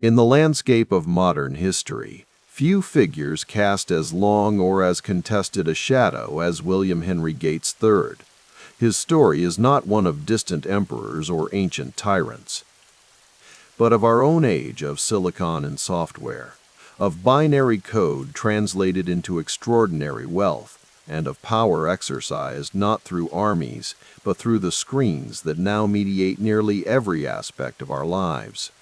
In the landscape of modern history, few figures cast as long or as contested a shadow as William Henry Gates III. His story is not one of distant emperors or ancient tyrants, but of our own age of silicon and software, of binary code translated into extraordinary wealth, and of power exercised not through armies, but through the screens that now mediate nearly every aspect of our lives.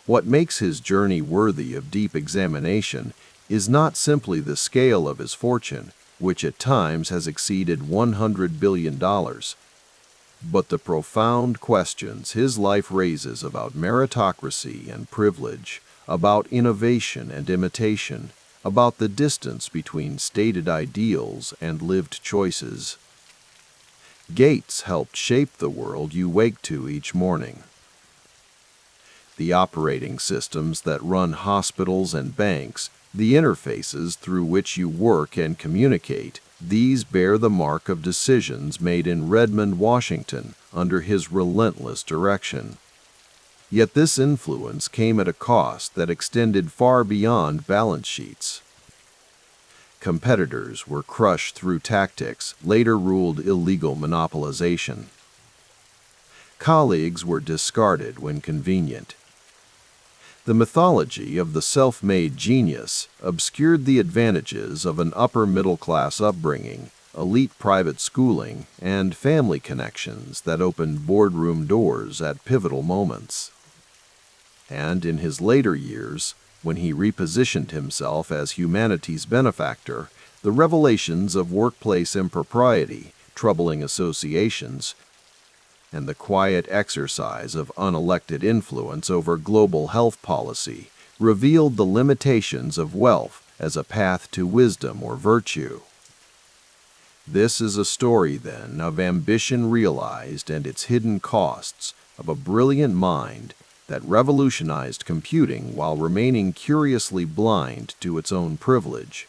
What makes his journey worthy of deep examination is not simply the scale of his fortune, which at times has exceeded $100 billion, but the profound questions his life raises about meritocracy and privilege, about innovation and imitation, about the distance between stated ideals and lived choices. Gates helped shape the world you wake to each morning. The operating systems that run hospitals and banks, the interfaces through which you work and communicate, these bear the mark of decisions made in Redmond, Washington, under his relentless direction. Yet this influence came at a cost that extended far beyond balance sheets. Competitors were crushed through tactics later ruled illegal monopolization. Colleagues were discarded when convenient. The mythology of the self-made genius obscured the advantages of an upper-middle-class upbringing, elite private schooling, and family connections that opened boardroom doors at pivotal moments. And in his later years, when he repositioned himself as humanity's benefactor, the revelations of workplace impropriety, troubling associations, and the quiet exercise of unelected influence over global health policy revealed the limitations of wealth as a path to wisdom or virtue. This is a story, then, of ambition realized and its hidden costs, of a brilliant mind that revolutionized computing while remaining curiously blind to its own privilege,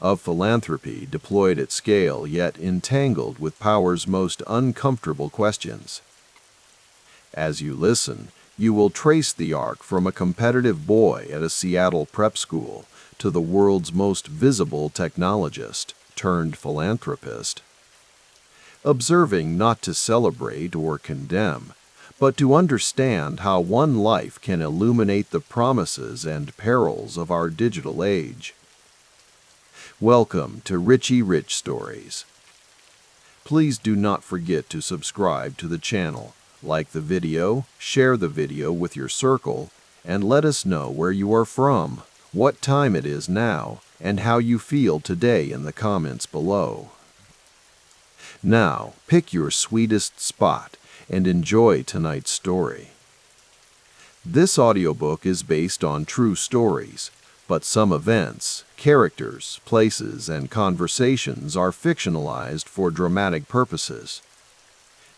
of philanthropy deployed at scale yet entangled with power's most uncomfortable questions. As you listen, you will trace the arc from a competitive boy at a Seattle prep school to the world's most visible technologist turned philanthropist, observing not to celebrate or condemn, but to understand how one life can illuminate the promises and perils of our digital age. Welcome to Richie Rich Stories. Please do not forget to subscribe to the channel, like the video, share the video with your circle, and let us know where you are from, what time it is now, and how you feel today in the comments below. Now, pick your sweetest spot and enjoy tonight's story. This audiobook is based on true stories, but some events, characters, places, and conversations are fictionalized for dramatic purposes.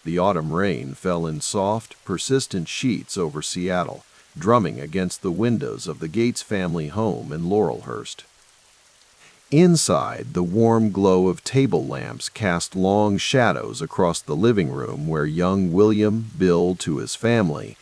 The autumn rain fell in soft, persistent sheets over Seattle, drumming against the windows of the Gates family home in Laurelhurst. Inside, the warm glow of table lamps cast long shadows across the living room where young William billed to his family.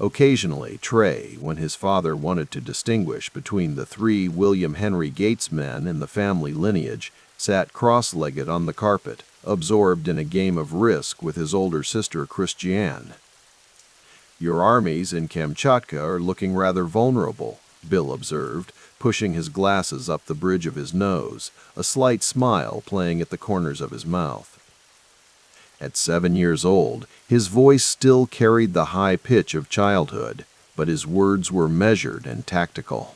Occasionally, Trey, when his father wanted to distinguish between the three William Henry Gates men in the family lineage, sat cross-legged on the carpet, absorbed in a game of Risk with his older sister Christiane. "Your armies in Kamchatka are looking rather vulnerable," Bill observed, pushing his glasses up the bridge of his nose, a slight smile playing at the corners of his mouth. At 7 years old, his voice still carried the high pitch of childhood, but his words were measured and tactical.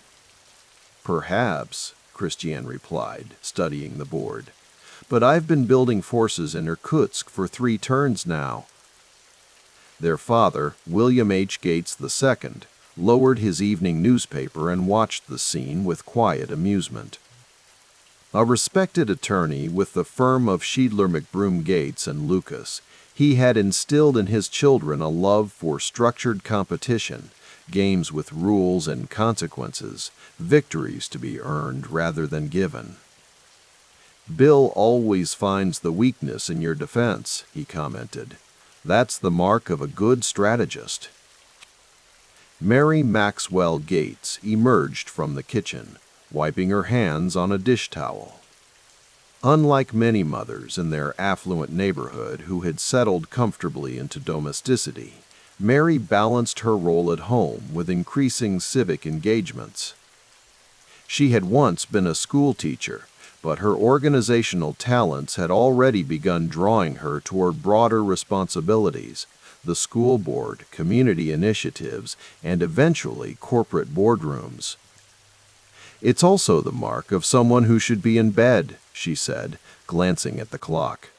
"Perhaps," Christiane replied, studying the board. "But I've been building forces in Irkutsk for 3 turns now." Their father, William H. Gates II, lowered his evening newspaper and watched the scene with quiet amusement. A respected attorney with the firm of Sheedler McBroom Gates and Lucas, he had instilled in his children a love for structured competition, games with rules and consequences, victories to be earned rather than given. "Bill always finds the weakness in your defense," he commented. "That's the mark of a good strategist." Mary Maxwell Gates emerged from the kitchen, wiping her hands on a dish towel. Unlike many mothers in their affluent neighborhood who had settled comfortably into domesticity, Mary balanced her role at home with increasing civic engagements. She had once been a school teacher, but her organizational talents had already begun drawing her toward broader responsibilities: the school board, community initiatives, and eventually corporate boardrooms. "It's also the mark of someone who should be in bed," she said, glancing at the clock.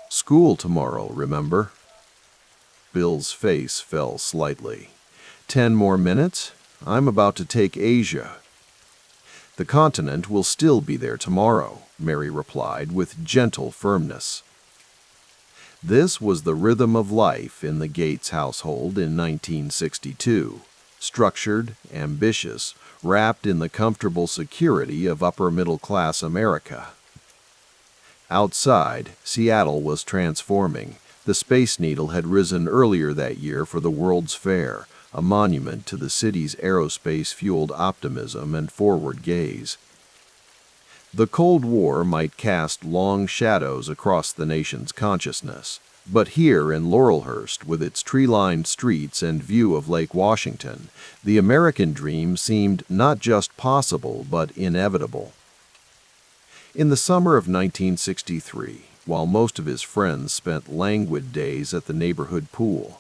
"School tomorrow, remember?" Bill's face fell slightly. 10 more minutes? I'm about to take Asia." "The continent will still be there tomorrow," Mary replied with gentle firmness. This was the rhythm of life in the Gates household in 1962, structured, ambitious, wrapped in the comfortable security of upper-middle-class America. Outside, Seattle was transforming. The Space Needle had risen earlier that year for the World's Fair, a monument to the city's aerospace-fueled optimism and forward gaze. The Cold War might cast long shadows across the nation's consciousness, but here in Laurelhurst, with its tree-lined streets and view of Lake Washington, the American dream seemed not just possible but inevitable. In the summer of 1963, while most of his friends spent languid days at the neighborhood pool,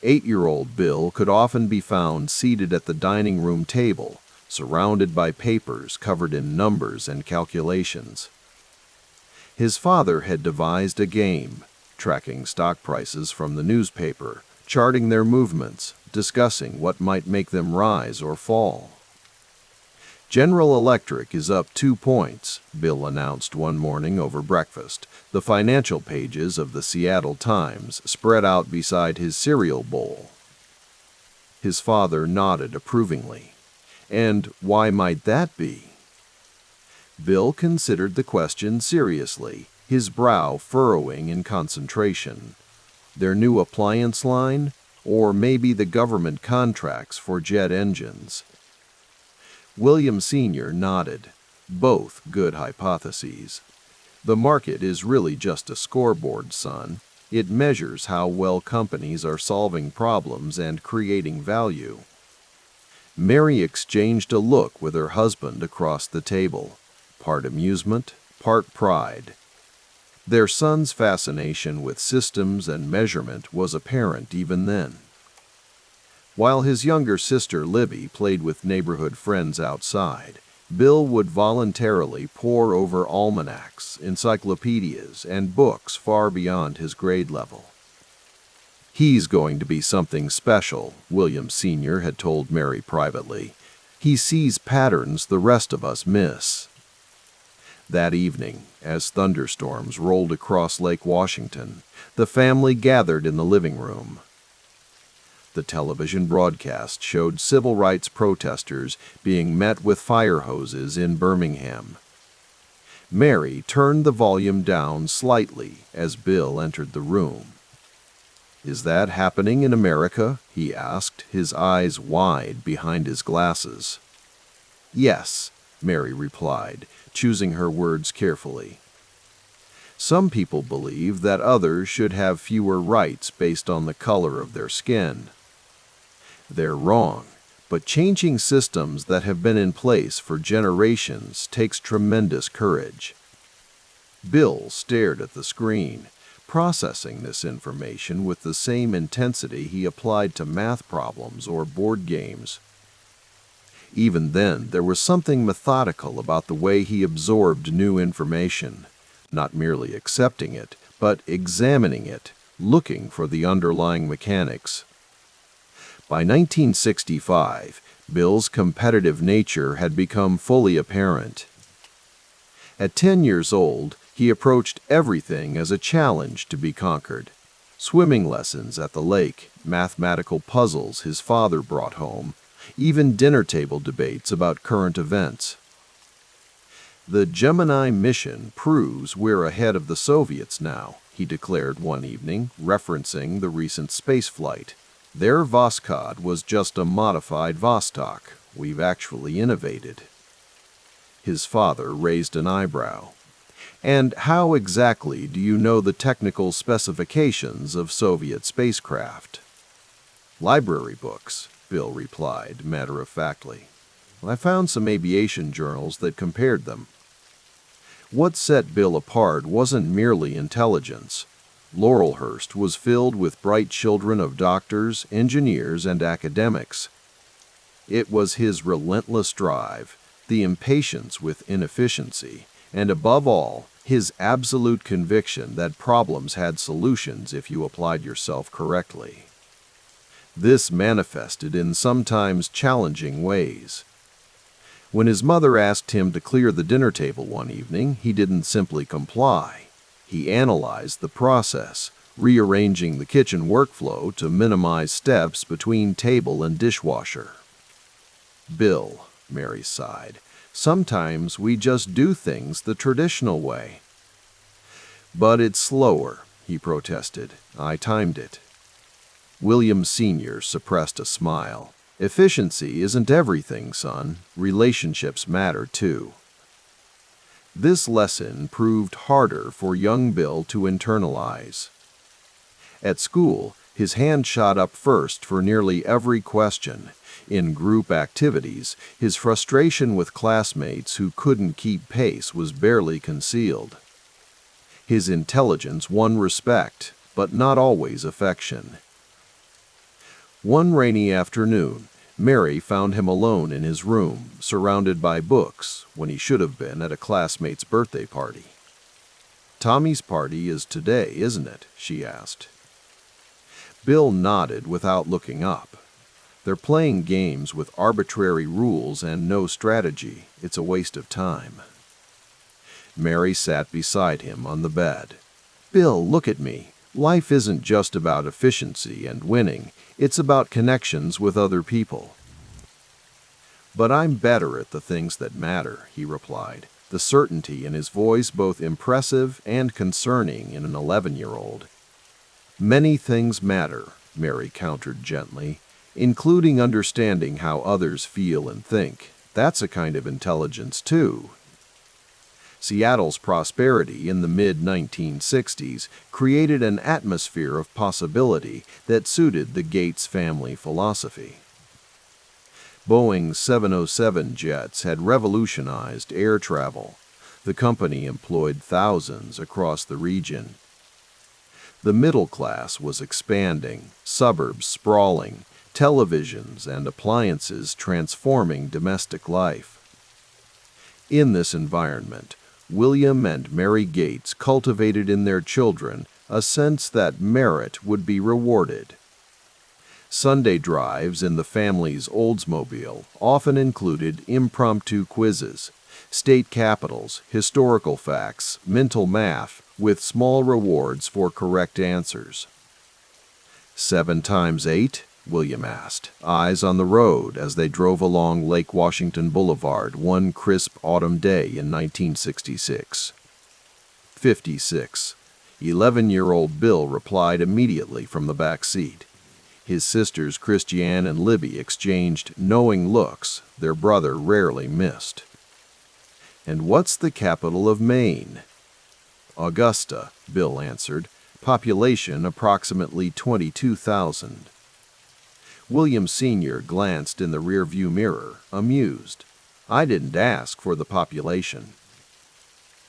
8-year-old Bill could often be found seated at the dining room table, surrounded by papers covered in numbers and calculations. His father had devised a game, tracking stock prices from the newspaper, charting their movements, discussing what might make them rise or fall. "General Electric is up 2 points, Bill announced one morning over breakfast, the financial pages of the Seattle Times spread out beside his cereal bowl. His father nodded approvingly. "And why might that be?" Bill considered the question seriously, his brow furrowing in concentration. Their new appliance line, or maybe the government contracts for jet engines? William Sr. nodded. Both good hypotheses. "The market is really just a scoreboard, son. It measures how well companies are solving problems and creating value." Mary exchanged a look with her husband across the table, part amusement, part pride. Their son's fascination with systems and measurement was apparent even then. While his younger sister Libby played with neighborhood friends outside, Bill would voluntarily pore over almanacs, encyclopedias, and books far beyond his grade level. "He's going to be something special," William Sr. had told Mary privately. "He sees patterns the rest of us miss." That evening, as thunderstorms rolled across Lake Washington, the family gathered in the living room. The television broadcast showed civil rights protesters being met with fire hoses in Birmingham. Mary turned the volume down slightly as Bill entered the room. "Is that happening in America?" he asked, his eyes wide behind his glasses. "Yes," Mary replied, choosing her words carefully. "Some people believe that others should have fewer rights based on the color of their skin. They're wrong, but changing systems that have been in place for generations takes tremendous courage." Bill stared at the screen, processing this information with the same intensity he applied to math problems or board games. Even then, there was something methodical about the way he absorbed new information, not merely accepting it, but examining it, looking for the underlying mechanics. By 1965, Bill's competitive nature had become fully apparent. At 10 years old, he approached everything as a challenge to be conquered. Swimming lessons at the lake, mathematical puzzles his father brought home, even dinner table debates about current events. "The Gemini mission proves we're ahead of the Soviets now," he declared one evening, referencing the recent space flight. Their Voskhod was just a modified Vostok. We've actually innovated." His father raised an eyebrow. "And how exactly do you know the technical specifications of Soviet spacecraft?" "Library books," Bill replied matter-of-factly. "I found some aviation journals that compared them." What set Bill apart wasn't merely intelligence. Laurelhurst was filled with bright children of doctors, engineers, and academics. It was his relentless drive, the impatience with inefficiency, and above all, his absolute conviction that problems had solutions if you applied yourself correctly. This manifested in sometimes challenging ways. When his mother asked him to clear the dinner table one evening, he didn't simply comply. He analyzed the process, rearranging the kitchen workflow to minimize steps between table and dishwasher. "Bill," Mary sighed, "sometimes we just do things the traditional way." "But it's slower," he protested. "I timed it." William Sr. suppressed a smile. "Efficiency isn't everything, son. Relationships matter, too." This lesson proved harder for young Bill to internalize. At school, his hand shot up first for nearly every question. In group activities, his frustration with classmates who couldn't keep pace was barely concealed. His intelligence won respect, but not always affection. One rainy afternoon, Mary found him alone in his room, surrounded by books, when he should have been at a classmate's birthday party. "Tommy's party is today, isn't it?" she asked. Bill nodded without looking up. "They're playing games with arbitrary rules and no strategy. It's a waste of time." Mary sat beside him on the bed. "Bill, look at me. Life isn't just about efficiency and winning. It's about connections with other people." "But I'm better at the things that matter," he replied, the certainty in his voice both impressive and concerning in an 11-year-old. "Many things matter," Mary countered gently, "including understanding how others feel and think. That's a kind of intelligence, too." Seattle's prosperity in the mid-1960s created an atmosphere of possibility that suited the Gates family philosophy. Boeing's 707 jets had revolutionized air travel. The company employed thousands across the region. The middle class was expanding, suburbs sprawling, televisions and appliances transforming domestic life. In this environment, William and Mary Gates cultivated in their children a sense that merit would be rewarded. Sunday drives in the family's Oldsmobile often included impromptu quizzes, state capitals, historical facts, mental math, with small rewards for correct answers. 7 times 8? William asked, eyes on the road as they drove along Lake Washington Boulevard one crisp autumn day in 1966. 56. 11-year-old Bill replied immediately from the back seat. His sisters Christiane and Libby exchanged knowing looks their brother rarely missed. "And what's the capital of Maine?" "Augusta," Bill answered, population approximately 22,000. William Sr. glanced in the rearview mirror, amused. "I didn't ask for the population."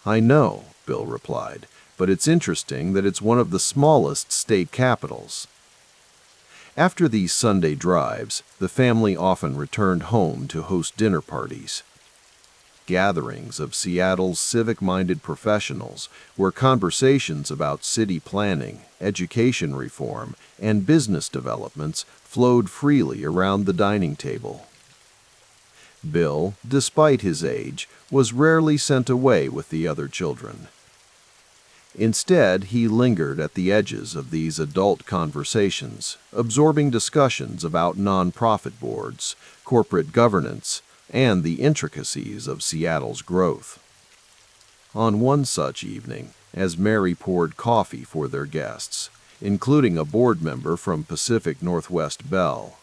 "I know," Bill replied, "but it's interesting that it's one of the smallest state capitals." After these Sunday drives, the family often returned home to host dinner parties. Gatherings of Seattle's civic-minded professionals where conversations about city planning, education reform, and business developments flowed freely around the dining table. Bill, despite his age, was rarely sent away with the other children. Instead, he lingered at the edges of these adult conversations, absorbing discussions about nonprofit boards, corporate governance, and the intricacies of Seattle's growth. On one such evening, as Mary poured coffee for their guests, including a board member from Pacific Northwest Bell.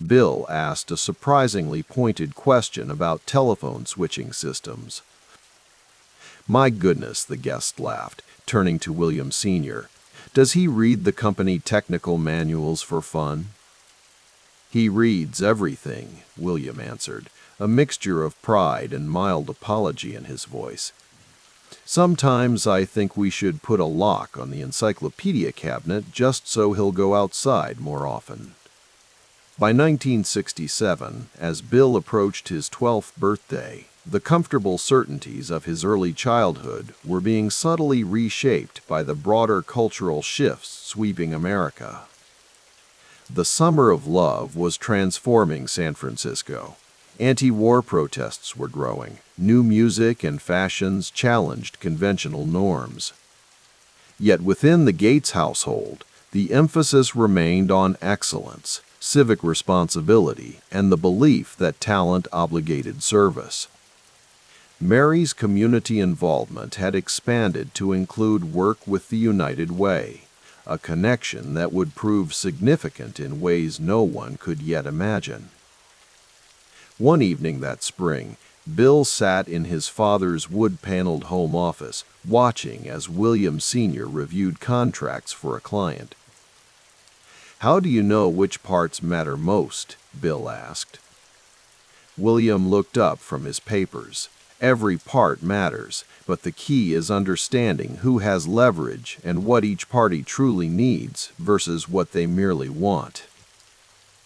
Bill asked a surprisingly pointed question about telephone switching systems. "My goodness," the guest laughed, turning to William Sr. "Does he read the company technical manuals for fun?" "He reads everything," William answered, a mixture of pride and mild apology in his voice. "Sometimes I think we should put a lock on the encyclopedia cabinet just so he'll go outside more often." By 1967, as Bill approached his 12th birthday, the comfortable certainties of his early childhood were being subtly reshaped by the broader cultural shifts sweeping America. The Summer of Love was transforming San Francisco. Anti-war protests were growing. New music and fashions challenged conventional norms. Yet within the Gates household, the emphasis remained on excellence, civic responsibility, and the belief that talent obligated service. Mary's community involvement had expanded to include work with the United Way, a connection that would prove significant in ways no one could yet imagine. One evening that spring, Bill sat in his father's wood-paneled home office, watching as William Sr. reviewed contracts for a client. "How do you know which parts matter most?" Bill asked. William looked up from his papers. "Every part matters, but the key is understanding who has leverage and what each party truly needs versus what they merely want."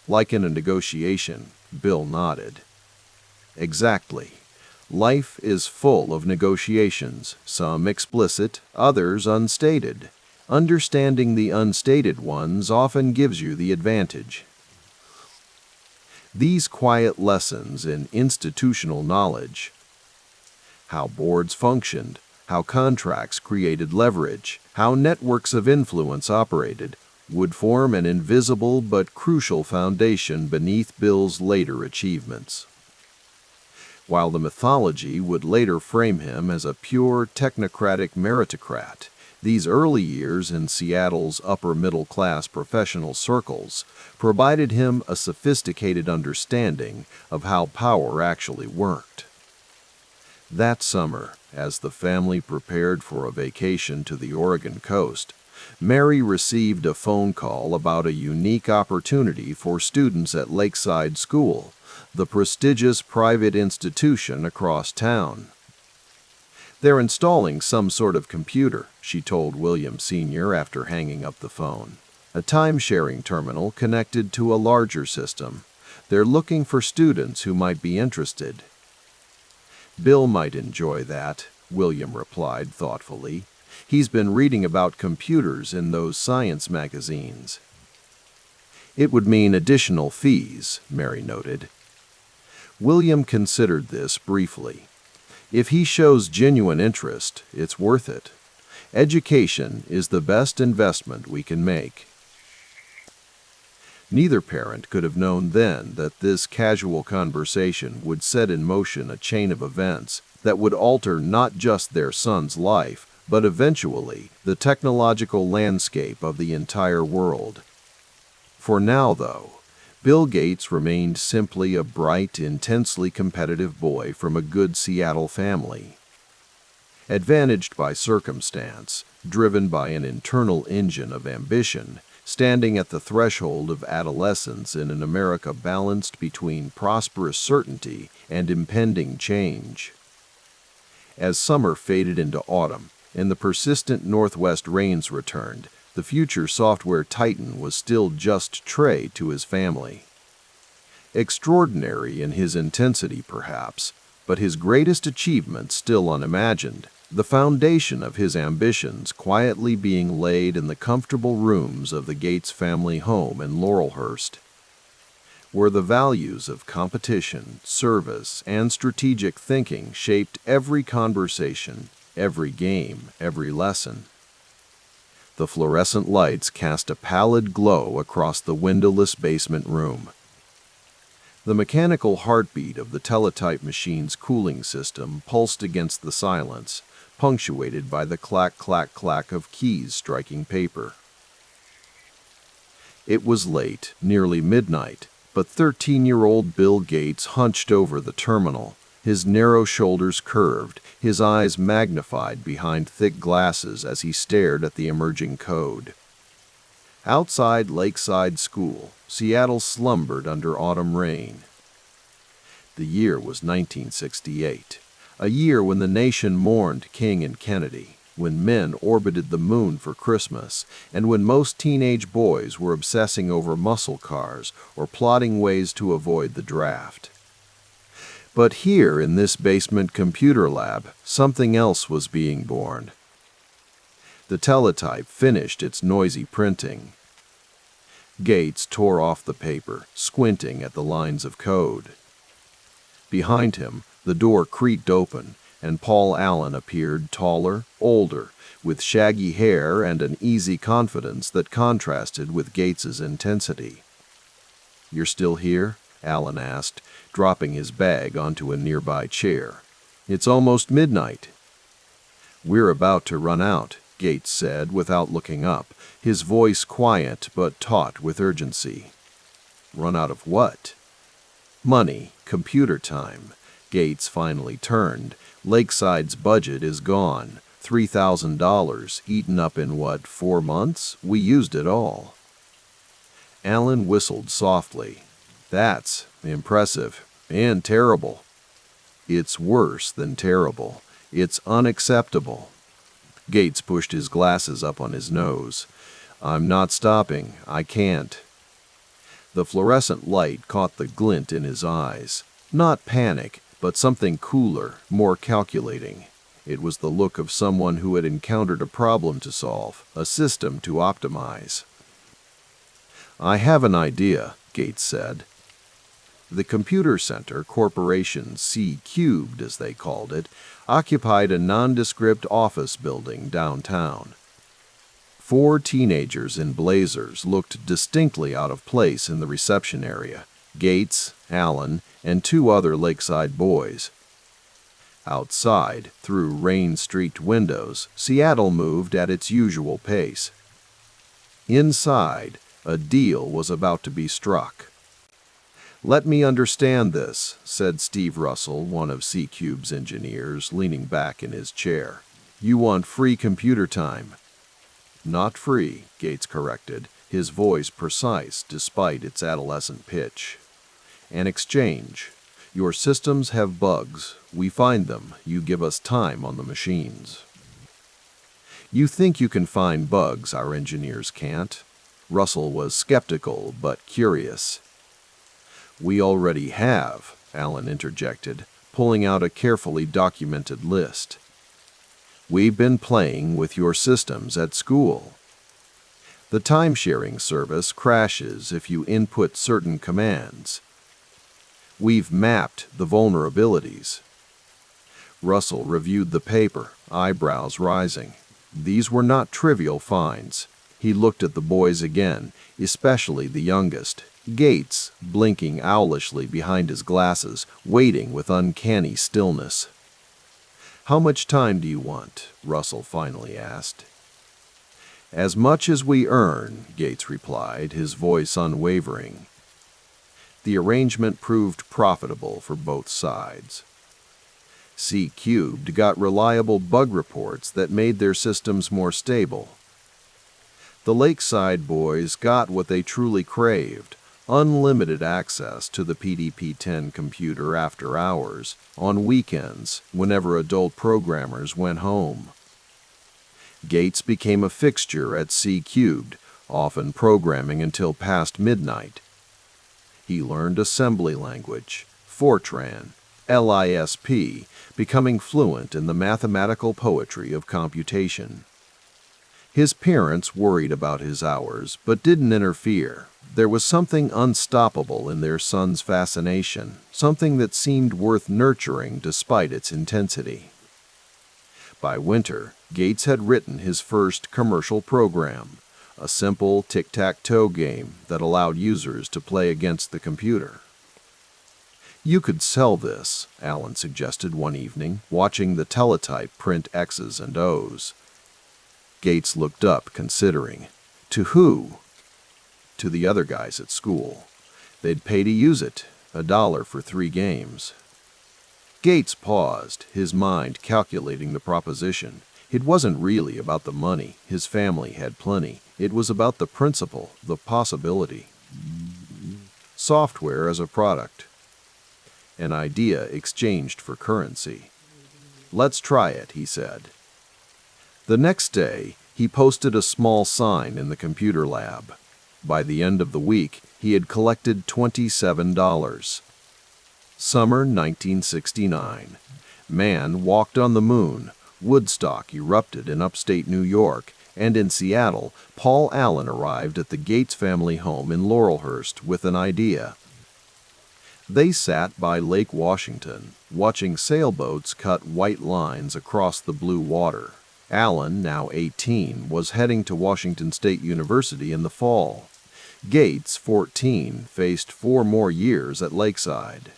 "Like in a negotiation," Bill nodded. "Exactly. Life is full of negotiations, some explicit, others unstated. Understanding the unstated ones often gives you the advantage." These quiet lessons in institutional knowledge, how boards functioned, how contracts created leverage, how networks of influence operated, would form an invisible but crucial foundation beneath Bill's later achievements. While the mythology would later frame him as a pure technocratic meritocrat, these early years in Seattle's upper-middle-class professional circles provided him a sophisticated understanding of how power actually worked. That summer, as the family prepared for a vacation to the Oregon coast, Mary received a phone call about a unique opportunity for students at Lakeside School, the prestigious private institution across town. "They're installing some sort of computer," she told William Sr. after hanging up the phone. "A time-sharing terminal connected to a larger system. They're looking for students who might be interested." "Bill might enjoy that," William replied thoughtfully. "He's been reading about computers in those science magazines." "It would mean additional fees," Mary noted. William considered this briefly. "If he shows genuine interest, it's worth it. Education is the best investment we can make." Neither parent could have known then that this casual conversation would set in motion a chain of events that would alter not just their son's life, but eventually the technological landscape of the entire world. For now, though, Bill Gates remained simply a bright, intensely competitive boy from a good Seattle family. Advantaged by circumstance, driven by an internal engine of ambition, standing at the threshold of adolescence in an America balanced between prosperous certainty and impending change. As summer faded into autumn and the persistent northwest rains returned, the future software titan was still just Trey to his family. Extraordinary in his intensity, perhaps, but his greatest achievement still unimagined, the foundation of his ambitions quietly being laid in the comfortable rooms of the Gates family home in Laurelhurst, where the values of competition, service, and strategic thinking shaped every conversation, every game, every lesson. The fluorescent lights cast a pallid glow across the windowless basement room. The mechanical heartbeat of the teletype machine's cooling system pulsed against the silence, punctuated by the clack-clack-clack of keys striking paper. It was late, nearly midnight, but 13-year-old Bill Gates hunched over the terminal, his narrow shoulders curved, his eyes magnified behind thick glasses as he stared at the emerging code. Outside Lakeside School, Seattle slumbered under autumn rain. The year was 1968, a year when the nation mourned King and Kennedy, when men orbited the moon for Christmas, and when most teenage boys were obsessing over muscle cars or plotting ways to avoid the draft. But here in this basement computer lab, something else was being born. The teletype finished its noisy printing. Gates tore off the paper, squinting at the lines of code. Behind him, the door creaked open, and Paul Allen appeared taller, older, with shaggy hair and an easy confidence that contrasted with Gates's intensity. "You're still here?" Allen asked, dropping his bag onto a nearby chair. "It's almost midnight." "We're about to run out," Gates said without looking up, his voice quiet but taut with urgency. "Run out of what?" "Money, computer time." Gates finally turned. "Lakeside's budget is gone. $3,000, eaten up in what, 4 months? We used it all." Allen whistled softly. "That's impressive and terrible." "It's worse than terrible. It's unacceptable." Gates pushed his glasses up on his nose. "I'm not stopping. I can't." The fluorescent light caught the glint in his eyes. Not panic, but something cooler, more calculating. It was the look of someone who had encountered a problem to solve, a system to optimize. "I have an idea," Gates said. The Computer Center Corporation, C-Cubed as they called it, occupied a nondescript office building downtown. 4 teenagers in blazers looked distinctly out of place in the reception area: Gates, Allen, and 2 other Lakeside boys. Outside, through rain-streaked windows, Seattle moved at its usual pace. Inside, a deal was about to be struck. "Let me understand this," said Steve Russell, one of C-Cube's engineers, leaning back in his chair. "You want free computer time." "Not free," Gates corrected, his voice precise despite its adolescent pitch. "An exchange. Your systems have bugs. We find them. You give us time on the machines." "You think you can find bugs our engineers can't?" Russell was skeptical but curious. "We already have," Allen interjected, pulling out a carefully documented list. "We've been playing with your systems at school. The time-sharing service crashes if you input certain commands. We've mapped the vulnerabilities." Russell reviewed the paper, eyebrows rising. These were not trivial finds. He looked at the boys again, especially the youngest, Gates, blinking owlishly behind his glasses, waiting with uncanny stillness. "How much time do you want?" Russell finally asked. "As much as we earn," Gates replied, his voice unwavering. The arrangement proved profitable for both sides. C-Cubed got reliable bug reports that made their systems more stable. The Lakeside boys got what they truly craved: unlimited access to the PDP-10 computer after hours, on weekends, whenever adult programmers went home. Gates became a fixture at C-Cubed, often programming until past midnight. He learned assembly language, Fortran, LISP, becoming fluent in the mathematical poetry of computation. His parents worried about his hours, but didn't interfere. There was something unstoppable in their son's fascination, something that seemed worth nurturing despite its intensity. By winter, Gates had written his first commercial program, a simple tic-tac-toe game that allowed users to play against the computer. "You could sell this," Allen suggested one evening, watching the teletype print X's and O's. Gates looked up, considering. "To who?" to the other guys at school. They'd pay to use it, $1 for 3 games. Gates paused, his mind calculating the proposition. It wasn't really about the money. His family had plenty. It was about the principle, the possibility. Software as a product. An idea exchanged for currency. "Let's try it," he said. The next day, he posted a small sign in the computer lab. By the end of the week, he had collected $27. Summer 1969. Man walked on the moon. Woodstock erupted in upstate New York, and in Seattle, Paul Allen arrived at the Gates family home in Laurelhurst with an idea. They sat by Lake Washington, watching sailboats cut white lines across the blue water. Allen, now 18, was heading to Washington State University in the fall. Gates, 14, faced 4 more years at Lakeside.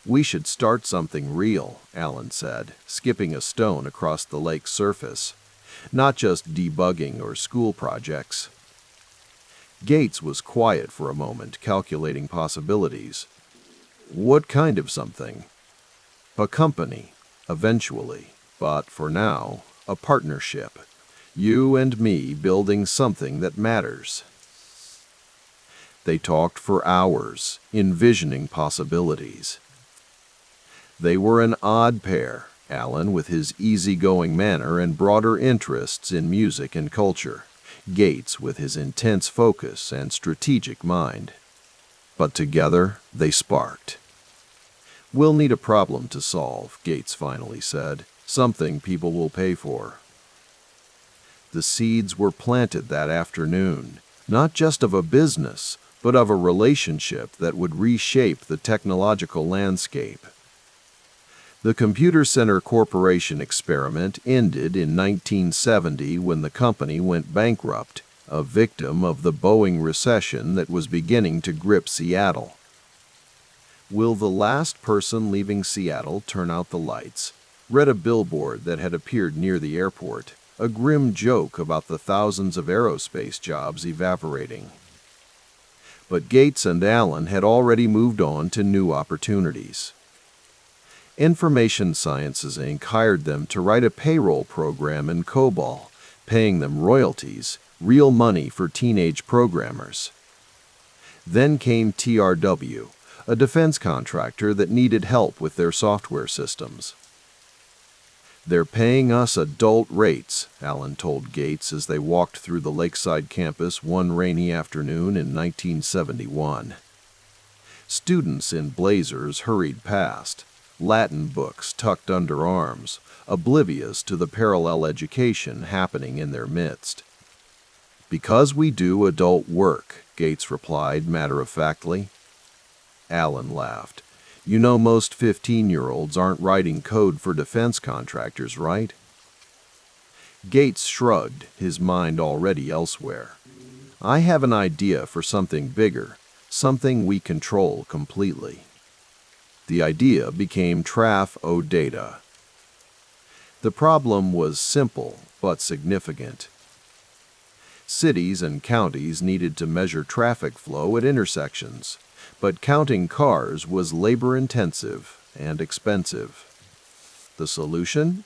"We should start something real," Allen said, skipping a stone across the lake's surface. "Not just debugging or school projects." Gates was quiet for a moment, calculating possibilities. "What kind of something?" "A company, eventually. But for now, a partnership. You and me building something that matters." They talked for hours, envisioning possibilities. They were an odd pair, Allen with his easygoing manner and broader interests in music and culture, Gates with his intense focus and strategic mind. But together, they sparked. "We'll need a problem to solve," Gates finally said, "something people will pay for." The seeds were planted that afternoon, not just of a business, but of a relationship that would reshape the technological landscape. The Computer Center Corporation experiment ended in 1970 when the company went bankrupt, a victim of the Boeing recession that was beginning to grip Seattle. "Will the last person leaving Seattle turn out the lights?" read a billboard that had appeared near the airport, a grim joke about the thousands of aerospace jobs evaporating. But Gates and Allen had already moved on to new opportunities. Information Sciences, Inc. hired them to write a payroll program in COBOL, paying them royalties, real money for teenage programmers. Then came TRW, a defense contractor that needed help with their software systems. "They're paying us adult rates," Allen told Gates as they walked through the Lakeside campus one rainy afternoon in 1971. Students in blazers hurried past, Latin books tucked under arms, oblivious to the parallel education happening in their midst. "Because we do adult work," Gates replied matter-of-factly. Allen laughed. "You know most 15-year-olds aren't writing code for defense contractors, right?" Gates shrugged, his mind already elsewhere. "I have an idea for something bigger, something we control completely." The idea became Traf-O-Data. The problem was simple but significant. Cities and counties needed to measure traffic flow at intersections, but counting cars was labor-intensive and expensive. The solution?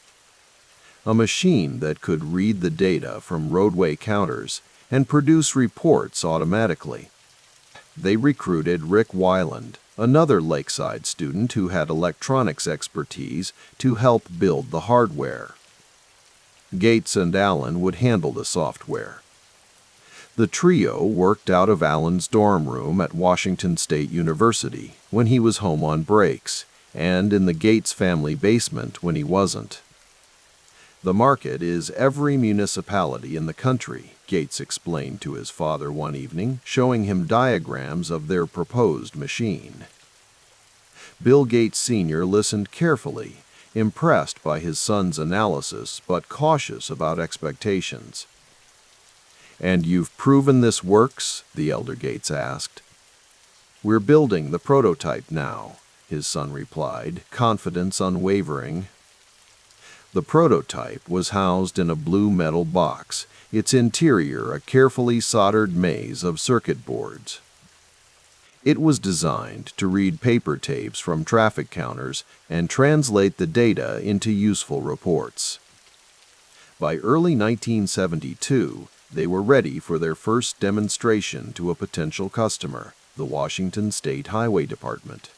A machine that could read the data from roadway counters and produce reports automatically. They recruited Rick Weiland, another Lakeside student who had electronics expertise, to help build the hardware. Gates and Allen would handle the software. The trio worked out of Allen's dorm room at Washington State University when he was home on breaks, and in the Gates family basement when he wasn't. "The market is every municipality in the country," Gates explained to his father one evening, showing him diagrams of their proposed machine. Bill Gates Sr. listened carefully, impressed by his son's analysis but cautious about expectations. "And you've proven this works?" the elder Gates asked. "We're building the prototype now," his son replied, confidence unwavering. The prototype was housed in a blue metal box, its interior a carefully soldered maze of circuit boards. It was designed to read paper tapes from traffic counters and translate the data into useful reports. By early 1972, they were ready for their first demonstration to a potential customer, the Washington State Highway Department.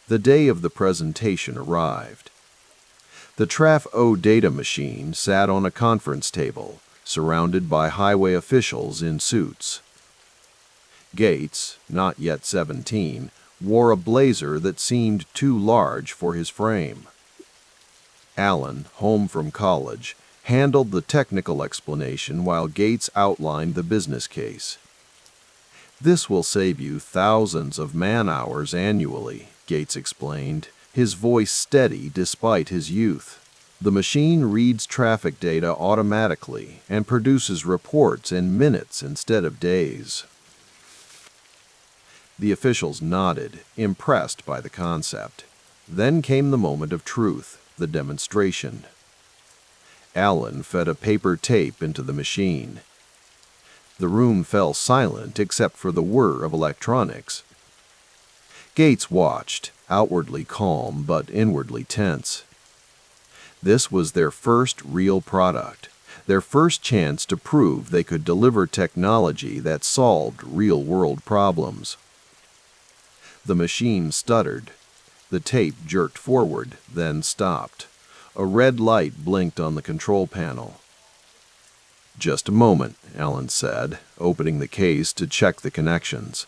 The day of the presentation arrived. The TRAF-O data machine sat on a conference table, surrounded by highway officials in suits. Gates, not yet 17, wore a blazer that seemed too large for his frame. Alan, home from college, handled the technical explanation while Gates outlined the business case. "This will save you thousands of man-hours annually," Gates explained, his voice steady despite his youth. "The machine reads traffic data automatically and produces reports in minutes instead of days." The officials nodded, impressed by the concept. Then came the moment of truth, the demonstration. Alan fed a paper tape into the machine. The room fell silent except for the whir of electronics. Gates watched, outwardly calm but inwardly tense. This was their first real product, their first chance to prove they could deliver technology that solved real-world problems. The machine stuttered. The tape jerked forward, then stopped. A red light blinked on the control panel. "Just a moment," Alan said, opening the case to check the connections.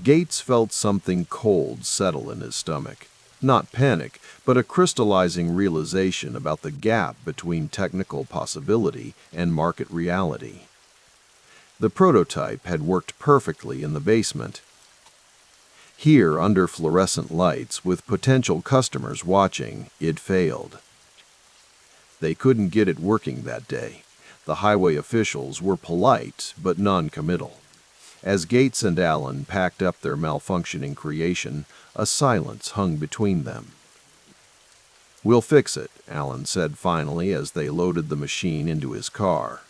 Gates felt something cold settle in his stomach. Not panic, but a crystallizing realization about the gap between technical possibility and market reality. The prototype had worked perfectly in the basement. Here, under fluorescent lights, with potential customers watching, it failed. They couldn't get it working that day. The highway officials were polite, but non-committal. As Gates and Alan packed up their malfunctioning creation, a silence hung between them. "We'll fix it," Alan said finally as they loaded the machine into his car.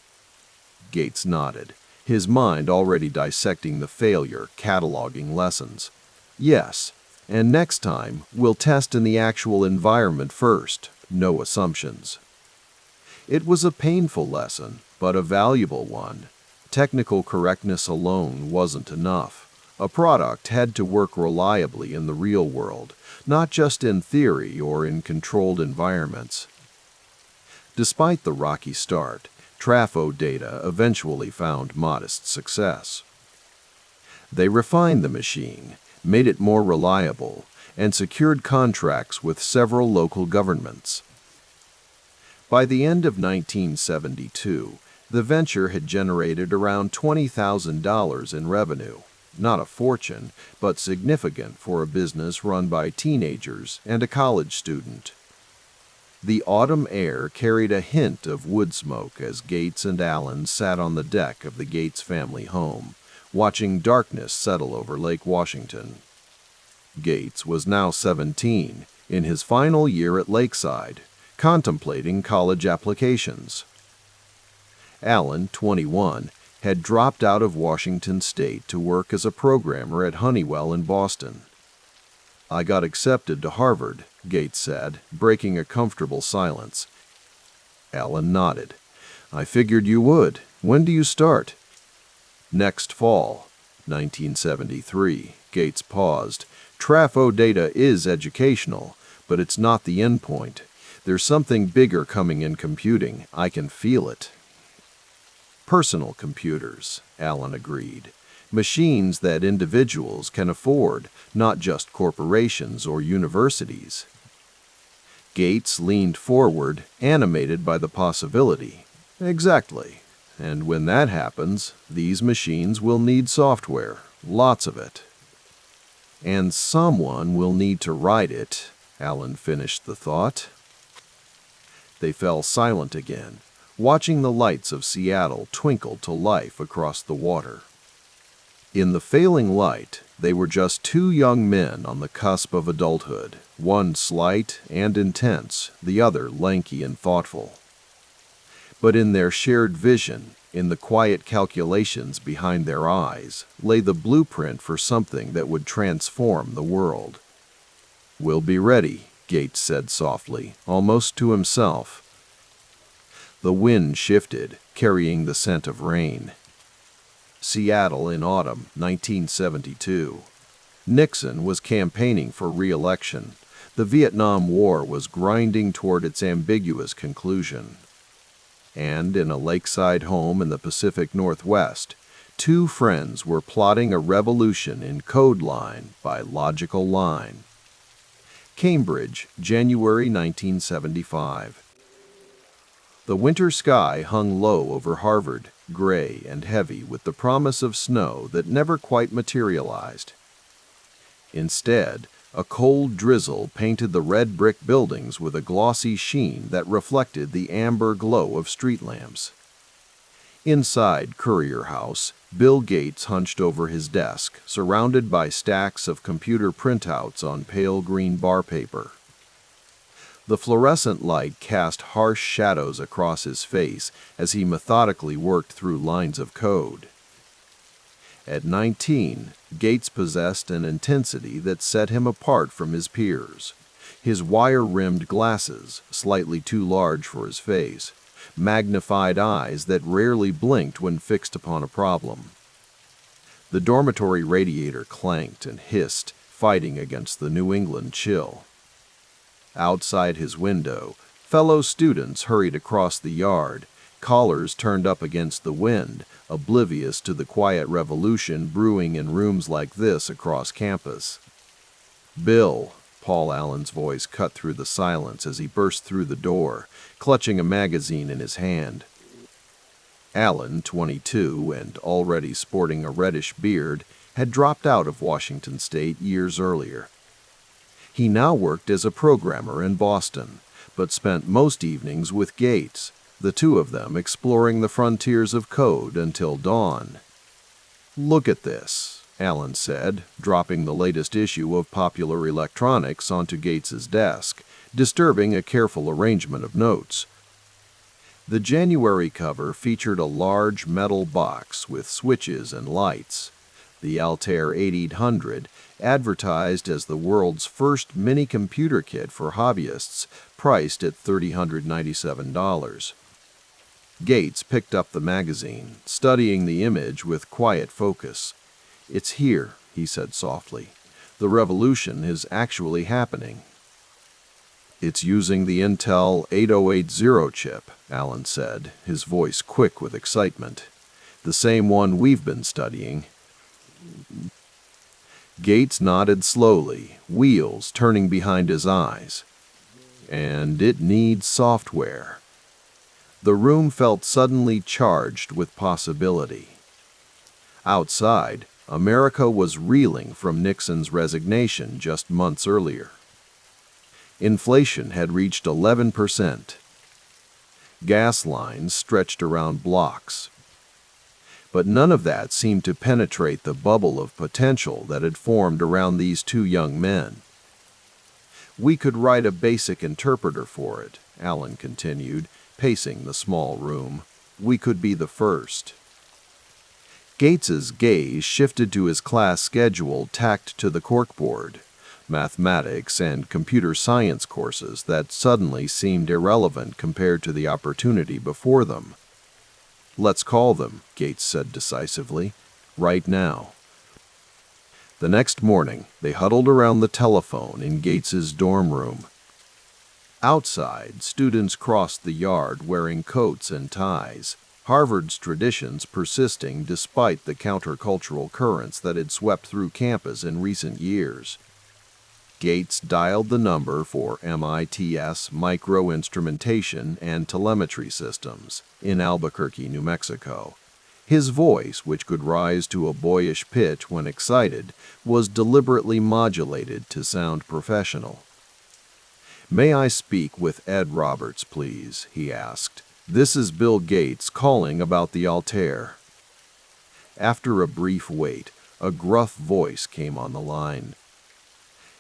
Gates nodded, his mind already dissecting the failure, cataloging lessons. "Yes, and next time we'll test in the actual environment first, no assumptions." It was a painful lesson, but a valuable one. Technical correctness alone wasn't enough. A product had to work reliably in the real world, not just in theory or in controlled environments. Despite the rocky start, TRAF-O data eventually found modest success. They refined the machine, made it more reliable, and secured contracts with several local governments. By the end of 1972, the venture had generated around $20,000 in revenue. Not a fortune, but significant for a business run by teenagers and a college student. The autumn air carried a hint of wood smoke as Gates and Alan sat on the deck of the Gates family home, watching darkness settle over Lake Washington. Gates was now 17, in his final year at Lakeside, contemplating college applications. Alan, 21, had dropped out of Washington State to work as a programmer at Honeywell in Boston. "I got accepted to Harvard," Gates said, breaking a comfortable silence. Alan nodded. "I figured you would. When do you start?" "Next fall, 1973. Gates paused. "TRAF-O data is educational, but it's not the end point. There's something bigger coming in computing. I can feel it." "Personal computers," Alan agreed. "Machines that individuals can afford, not just corporations or universities." Gates leaned forward, animated by the possibility. "Exactly. And when that happens, these machines will need software, lots of it. And someone will need to write it," Alan finished the thought. They fell silent again, watching the lights of Seattle twinkle to life across the water. In the failing light, they were just two young men on the cusp of adulthood, one slight and intense, the other lanky and thoughtful. But in their shared vision, in the quiet calculations behind their eyes, lay the blueprint for something that would transform the world. "We'll be ready," Gates said softly, almost to himself. The wind shifted, carrying the scent of rain. Seattle in autumn 1972. Nixon was campaigning for re-election. The Vietnam War was grinding toward its ambiguous conclusion. And in a lakeside home in the Pacific Northwest, two friends were plotting a revolution in code line by logical line. Cambridge, January 1975. The winter sky hung low over Harvard, gray and heavy with the promise of snow that never quite materialized. Instead, a cold drizzle painted the red brick buildings with a glossy sheen that reflected the amber glow of street lamps. Inside Courier House, Bill Gates hunched over his desk, surrounded by stacks of computer printouts on pale green bar paper. The fluorescent light cast harsh shadows across his face as he methodically worked through lines of code. At 19, Gates possessed an intensity that set him apart from his peers. His wire-rimmed glasses, slightly too large for his face, magnified eyes that rarely blinked when fixed upon a problem. The dormitory radiator clanked and hissed, fighting against the New England chill. Outside his window, fellow students hurried across the yard, collars turned up against the wind, oblivious to the quiet revolution brewing in rooms like this across campus. "Bill," Paul Allen's voice cut through the silence as he burst through the door, clutching a magazine in his hand. Allen, 22, and already sporting a reddish beard, had dropped out of Washington State years earlier. He now worked as a programmer in Boston, but spent most evenings with Gates, the two of them exploring the frontiers of code until dawn. "Look at this," Allen said, dropping the latest issue of Popular Electronics onto Gates's desk, disturbing a careful arrangement of notes. The January cover featured a large metal box with switches and lights. The Altair 8800, advertised as the world's first mini-computer kit for hobbyists, priced at $397. Gates picked up the magazine, studying the image with quiet focus. "It's here," he said softly. "The revolution is actually happening." "It's using the Intel 8080 chip," Allen said, his voice quick with excitement. "The same one we've been studying." Gates nodded slowly, wheels turning behind his eyes. "And it needs software." The room felt suddenly charged with possibility. Outside, America was reeling from Nixon's resignation just months earlier. Inflation had reached 11%. Gas lines stretched around blocks. But none of that seemed to penetrate the bubble of potential that had formed around these two young men. "We could write a basic interpreter for it," Allen continued, pacing the small room. "We could be the first." Gates's gaze shifted to his class schedule tacked to the corkboard, mathematics and computer science courses that suddenly seemed irrelevant compared to the opportunity before them. "Let's call them," Gates said decisively. "Right now." The next morning, they huddled around the telephone in Gates's dorm room. Outside, students crossed the yard wearing coats and ties, Harvard's traditions persisting despite the countercultural currents that had swept through campus in recent years. Gates dialed the number for MIT's Micro-Instrumentation and Telemetry Systems in Albuquerque, New Mexico. His voice, which could rise to a boyish pitch when excited, was deliberately modulated to sound professional. "May I speak with Ed Roberts, please?" he asked. "This is Bill Gates calling about the Altair." After a brief wait, A gruff voice came on the line.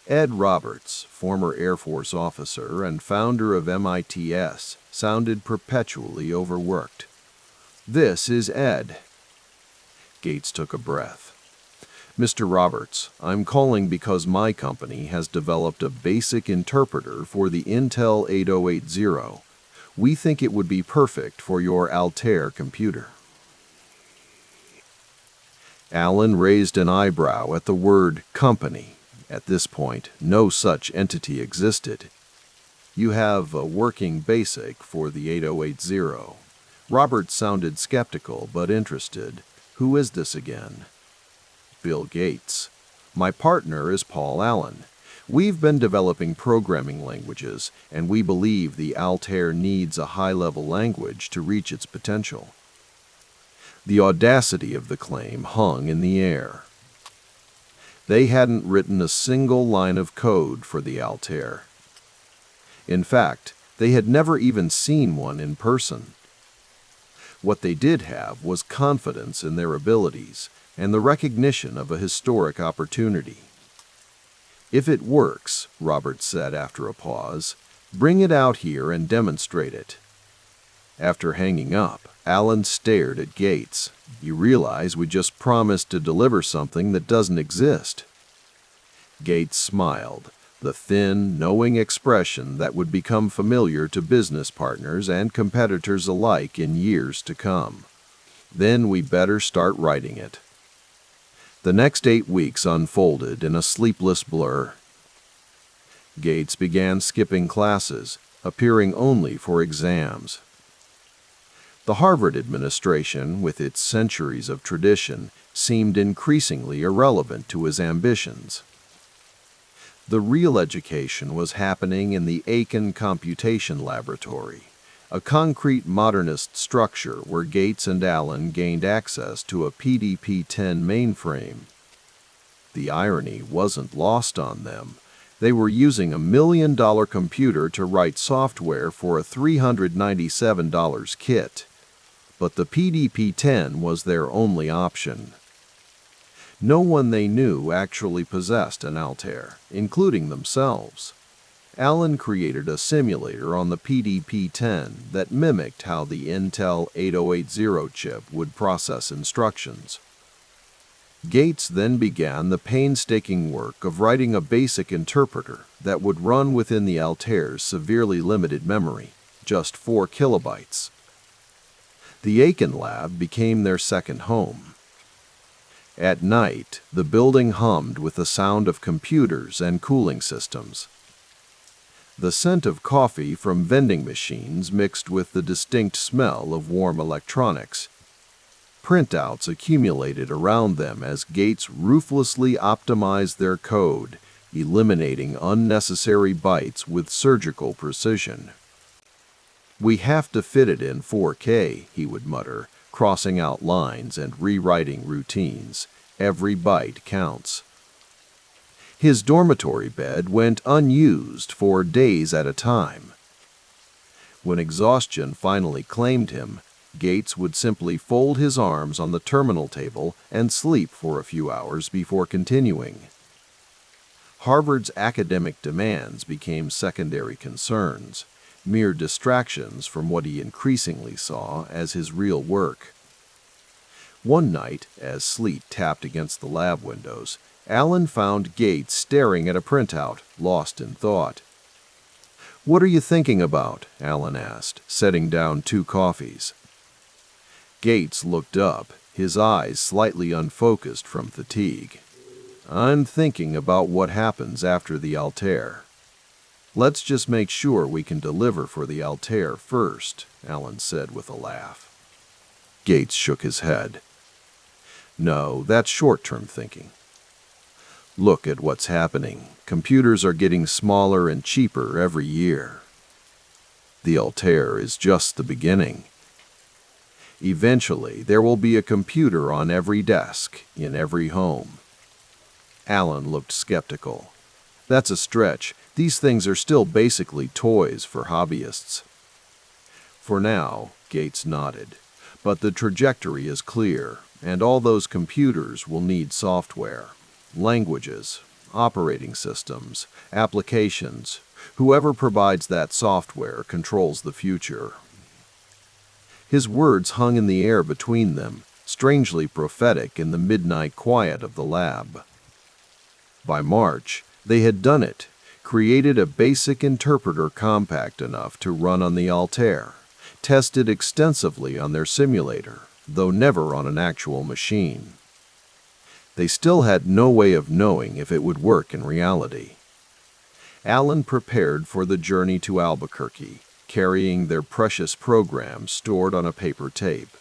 Ed Roberts, former Air Force officer and founder of MITS, sounded perpetually overworked. "This is Ed." Gates took a breath. "Mr. Roberts, I'm calling because my company has developed a basic interpreter for the Intel 8080. We think it would be perfect for your Altair computer." Alan raised an eyebrow at the word company. At this point, no such entity existed. "You have a working BASIC for the 8080. Robert sounded skeptical but interested. "Who is this again?" "Bill Gates. My partner is Paul Allen. We've been developing programming languages, and we believe the Altair needs a high-level language to reach its potential." The audacity of the claim hung in the air. They hadn't written a single line of code for the Altair. In fact, they had never even seen one in person. What they did have was confidence in their abilities and the recognition of a historic opportunity. "If it works," Robert said after a pause, "bring it out here and demonstrate it." After hanging up, Alan stared at Gates. "You realize we just promised to deliver something that doesn't exist." Gates smiled, the thin, knowing expression that would become familiar to business partners and competitors alike in years to come. "Then we better start writing it." The next 8 weeks unfolded in a sleepless blur. Gates began skipping classes, appearing only for exams. The Harvard administration, with its centuries of tradition, seemed increasingly irrelevant to his ambitions. The real education was happening in the Aiken Computation Laboratory, a concrete modernist structure where Gates and Allen gained access to a PDP-10 mainframe. The irony wasn't lost on them. They were using a $1 million computer to write software for a $397 kit. But the PDP-10 was their only option. No one they knew actually possessed an Altair, including themselves. Allen created a simulator on the PDP-10 that mimicked how the Intel 8080 chip would process instructions. Gates then began the painstaking work of writing a basic interpreter that would run within the Altair's severely limited memory, just 4 kilobytes. The Aiken lab became their second home. At night, the building hummed with the sound of computers and cooling systems. The scent of coffee from vending machines mixed with the distinct smell of warm electronics. Printouts accumulated around them as Gates ruthlessly optimized their code, eliminating unnecessary bytes with surgical precision. "We have to fit it in 4K, he would mutter, crossing out lines and rewriting routines. "Every byte counts." His dormitory bed went unused for days at a time. When exhaustion finally claimed him, Gates would simply fold his arms on the terminal table and sleep for a few hours before continuing. Harvard's academic demands became secondary concerns, mere distractions from what he increasingly saw as his real work. One night, as sleet tapped against the lab windows, Allen found Gates staring at a printout, lost in thought. "What are you thinking about?" Allen asked, setting down 2 coffees. Gates looked up, his eyes slightly unfocused from fatigue. "I'm thinking about what happens after the Altair. Let's just make sure we can deliver for the Altair first," Allen said with a laugh. Gates shook his head. "No, that's short-term thinking. Look at what's happening. Computers are getting smaller and cheaper every year. The Altair is just the beginning. Eventually, there will be a computer on every desk, in every home." Allen looked skeptical. "That's a stretch. These things are still basically toys for hobbyists." "For now," Gates nodded. "But the trajectory is clear. and all those computers will need software, languages, operating systems, applications. Whoever provides that software controls the future." His words hung in the air between them, strangely prophetic in the midnight quiet of the lab. By March, they had done it, created a basic interpreter compact enough to run on the Altair, tested extensively on their simulator, though never on an actual machine. They still had no way of knowing if it would work in reality. Alan prepared for the journey to Albuquerque, carrying their precious programs stored on a paper tape.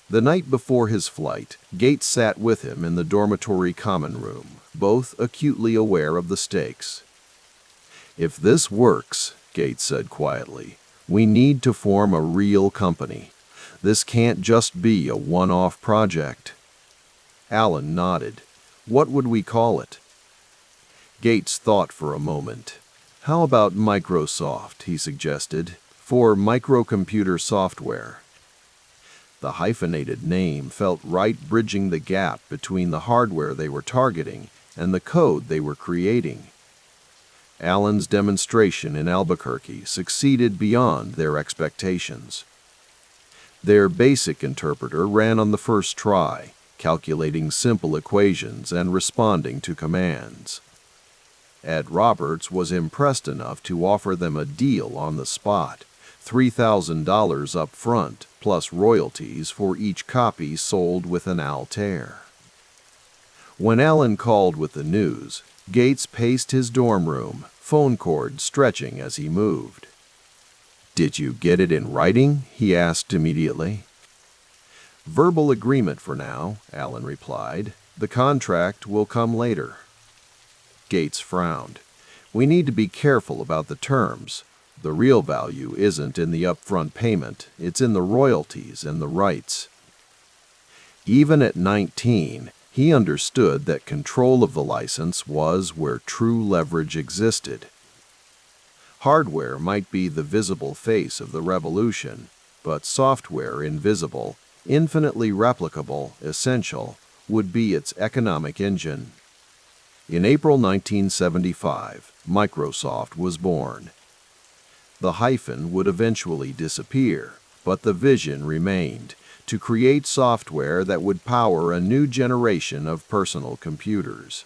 The night before his flight, Gates sat with him in the dormitory common room, both acutely aware of the stakes. "If this works," Gates said quietly, "we need to form a real company. This can't just be a one-off project." Alan nodded. "What would we call it?" Gates thought for a moment. "How about Microsoft," he suggested, "for microcomputer software?" The hyphenated name felt right, bridging the gap between the hardware they were targeting and the code they were creating. Alan's demonstration in Albuquerque succeeded beyond their expectations. Their basic interpreter ran on the first try, calculating simple equations and responding to commands. Ed Roberts was impressed enough to offer them a deal on the spot, $3,000 up front, plus royalties for each copy sold with an Altair. When Alan called with the news, Gates paced his dorm room, phone cord stretching as he moved. "Did you get it in writing?" he asked immediately. "Verbal agreement for now," Alan replied. "The contract will come later." Gates frowned. "We need to be careful about the terms. The real value isn't in the upfront payment, it's in the royalties and the rights." Even at 19, he understood that control of the license was where true leverage existed. Hardware might be the visible face of the revolution, but software invisible, infinitely replicable, essential, would be its economic engine. In April 1975, Microsoft was born. The hyphen would eventually disappear, but the vision remained, to create software that would power a new generation of personal computers.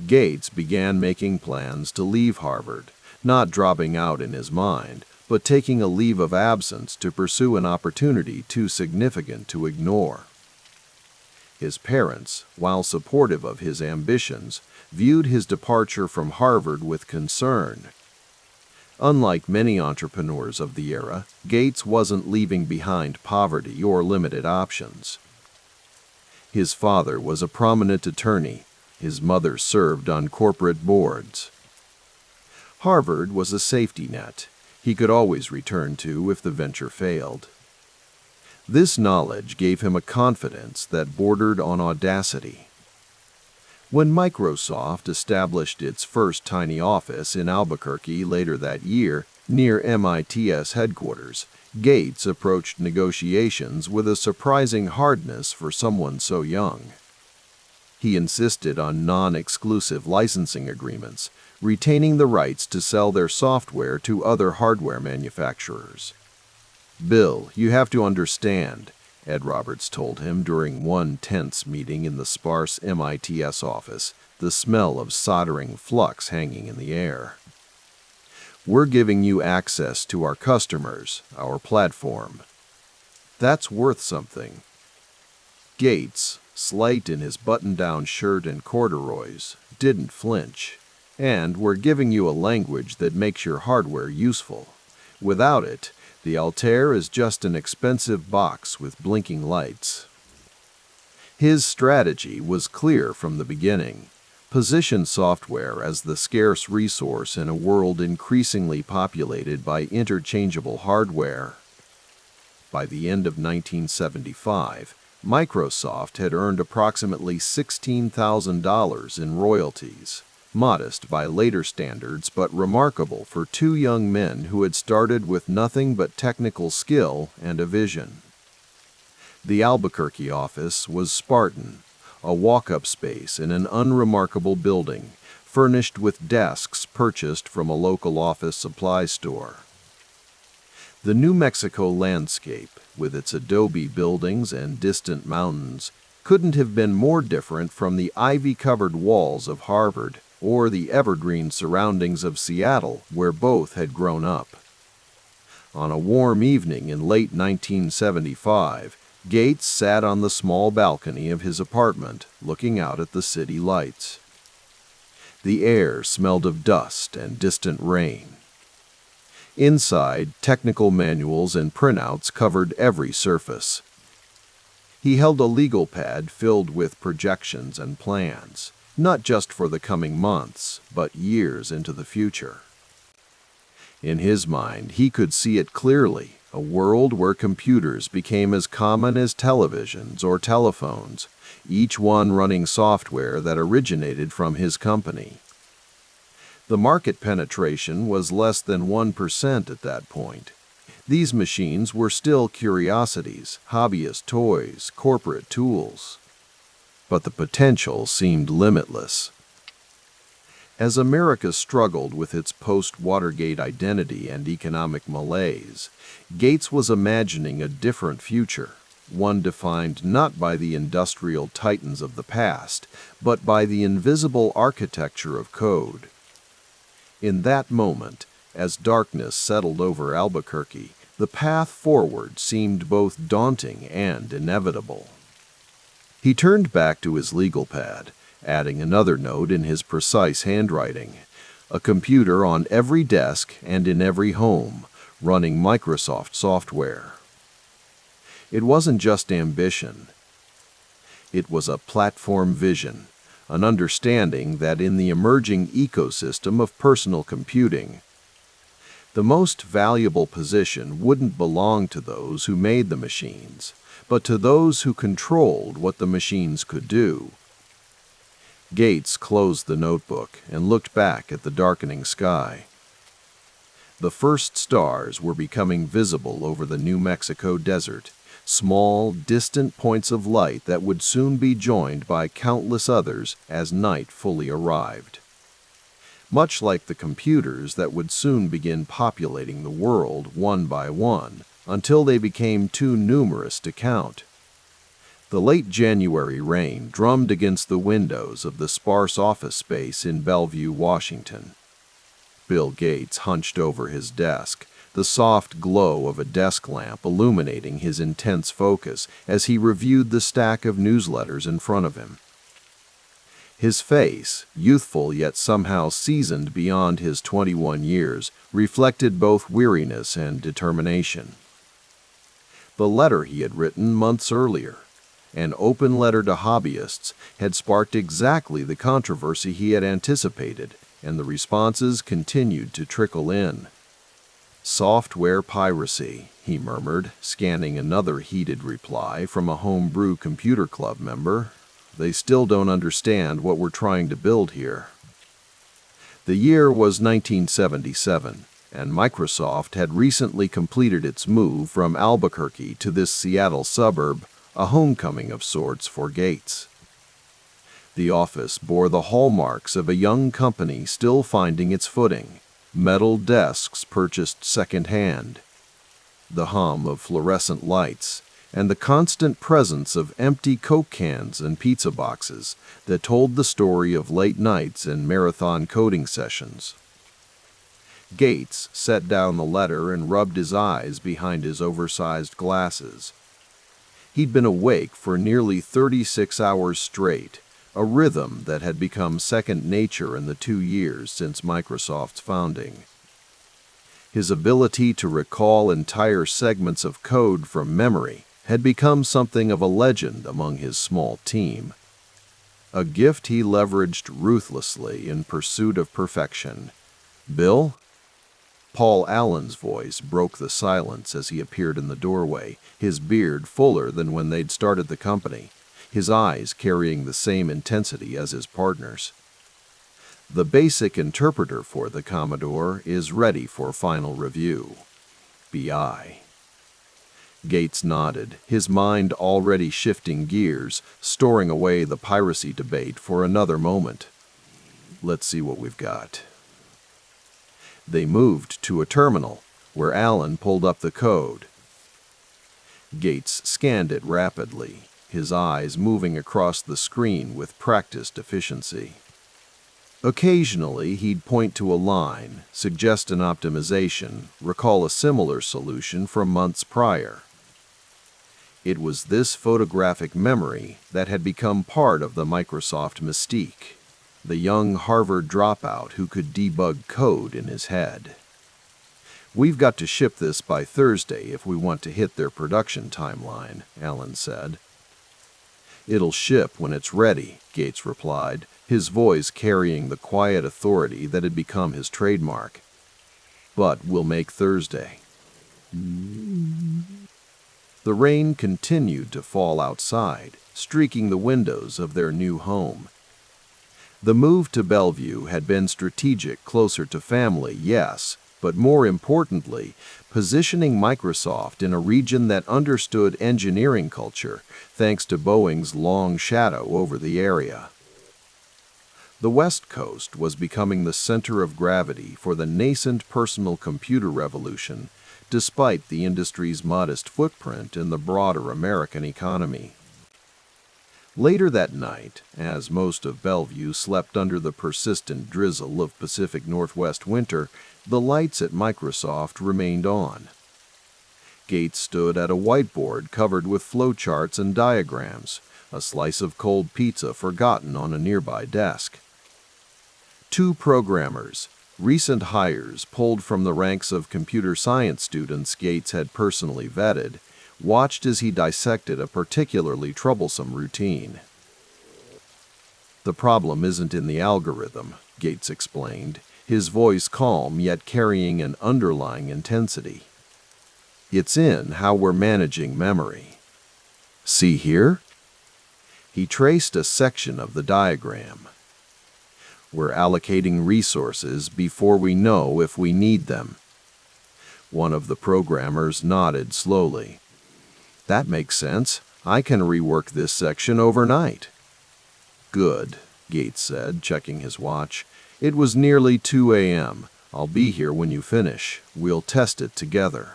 Gates began making plans to leave Harvard, not dropping out in his mind, but taking a leave of absence to pursue an opportunity too significant to ignore. His parents, while supportive of his ambitions, viewed his departure from Harvard with concern. Unlike many entrepreneurs of the era, Gates wasn't leaving behind poverty or limited options. His father was a prominent attorney. His mother served on corporate boards. Harvard was a safety net he could always return to if the venture failed. This knowledge gave him a confidence that bordered on audacity. When Microsoft established its first tiny office in Albuquerque later that year, near MIT's headquarters, Gates approached negotiations with a surprising hardness for someone so young. He insisted on non-exclusive licensing agreements, retaining the rights to sell their software to other hardware manufacturers. "Bill, you have to understand," Ed Roberts told him during one tense meeting in the sparse MITS office, the smell of soldering flux hanging in the air. "We're giving you access to our customers, our platform. That's worth something." Gates, slight in his button-down shirt and corduroys, didn't flinch. "And we're giving you a language that makes your hardware useful. Without it, the Altair is just an expensive box with blinking lights." His strategy was clear from the beginning. Position software as the scarce resource in a world increasingly populated by interchangeable hardware. By the end of 1975, Microsoft had earned approximately $16,000 in royalties. Modest by later standards, but remarkable for two young men who had started with nothing but technical skill and a vision. The Albuquerque office was Spartan, a walk-up space in an unremarkable building, furnished with desks purchased from a local office supply store. The New Mexico landscape, with its adobe buildings and distant mountains, couldn't have been more different from the ivy-covered walls of Harvard or the evergreen surroundings of Seattle, where both had grown up. On a warm evening in late 1975, Gates sat on the small balcony of his apartment, looking out at the city lights. The air smelled of dust and distant rain. Inside, technical manuals and printouts covered every surface. He held a legal pad filled with projections and plans, not just for the coming months, but years into the future. In his mind, he could see it clearly, a world where computers became as common as televisions or telephones, each one running software that originated from his company. The market penetration was less than 1% at that point. These machines were still curiosities, hobbyist toys, corporate tools. But the potential seemed limitless. As America struggled with its post-Watergate identity and economic malaise, Gates was imagining a different future, one defined not by the industrial titans of the past, but by the invisible architecture of code. In that moment, as darkness settled over Albuquerque, the path forward seemed both daunting and inevitable. He turned back to his legal pad, adding another note in his precise handwriting, a computer on every desk and in every home, running Microsoft software. It wasn't just ambition. It was a platform vision, an understanding that in the emerging ecosystem of personal computing, the most valuable position wouldn't belong to those who made the machines, but to those who controlled what the machines could do. Gates closed the notebook and looked back at the darkening sky. The first stars were becoming visible over the New Mexico desert, small, distant points of light that would soon be joined by countless others as night fully arrived. Much like the computers that would soon begin populating the world one by one, until they became too numerous to count. The late January rain drummed against the windows of the sparse office space in Bellevue, Washington. Bill Gates hunched over his desk, the soft glow of a desk lamp illuminating his intense focus as he reviewed the stack of newsletters in front of him. His face, youthful yet somehow seasoned beyond his 21 years, reflected both weariness and determination. The letter he had written months earlier, an open letter to hobbyists, had sparked exactly the controversy he had anticipated, and the responses continued to trickle in. "Software piracy," he murmured, scanning another heated reply from a homebrew computer club member. "They still don't understand what we're trying to build here." The year was 1977, and Microsoft had recently completed its move from Albuquerque to this Seattle suburb, a homecoming of sorts for Gates. The office bore the hallmarks of a young company still finding its footing: metal desks purchased second-hand, the hum of fluorescent lights, and the constant presence of empty Coke cans and pizza boxes that told the story of late nights and marathon coding sessions. Gates set down the letter and rubbed his eyes behind his oversized glasses. He'd been awake for nearly 36 hours straight, a rhythm that had become second nature in the 2 years since Microsoft's founding. His ability to recall entire segments of code from memory had become something of a legend among his small team, a gift he leveraged ruthlessly in pursuit of perfection. "Bill?" Paul Allen's voice broke the silence as he appeared in the doorway, his beard fuller than when they'd started the company, his eyes carrying the same intensity as his partner's. "The basic interpreter for the Commodore is ready for final review. BI." Gates nodded, his mind already shifting gears, storing away the piracy debate for another moment. Let's see what we've got. They moved to a terminal, where Alan pulled up the code. Gates scanned it rapidly, his eyes moving across the screen with practiced efficiency. Occasionally, he'd point to a line, suggest an optimization, recall a similar solution from months prior. It was this photographic memory that had become part of the Microsoft mystique, the young Harvard dropout who could debug code in his head. "We've got to ship this by Thursday if we want to hit their production timeline," Alan said. "It'll ship when it's ready," Gates replied, his voice carrying the quiet authority that had become his trademark. "But we'll make Thursday." The rain continued to fall outside, streaking the windows of their new home. The move to Bellevue had been strategic, closer to family, yes, but more importantly, positioning Microsoft in a region that understood engineering culture, thanks to Boeing's long shadow over the area. The West Coast was becoming the center of gravity for the nascent personal computer revolution, despite the industry's modest footprint in the broader American economy. Later that night, as most of Bellevue slept under the persistent drizzle of Pacific Northwest winter, the lights at Microsoft remained on. Gates stood at a whiteboard covered with flowcharts and diagrams, a slice of cold pizza forgotten on a nearby desk. Two programmers, recent hires pulled from the ranks of computer science students Gates had personally vetted, watched as he dissected a particularly troublesome routine. "The problem isn't in the algorithm," Gates explained, his voice calm yet carrying an underlying intensity. "It's in how we're managing memory. See here?" He traced a section of the diagram. "We're allocating resources before we know if we need them." One of the programmers nodded slowly. "That makes sense. I can rework this section overnight." "Good," Gates said, checking his watch. "It was nearly 2 a.m. I'll be here when you finish. We'll test it together."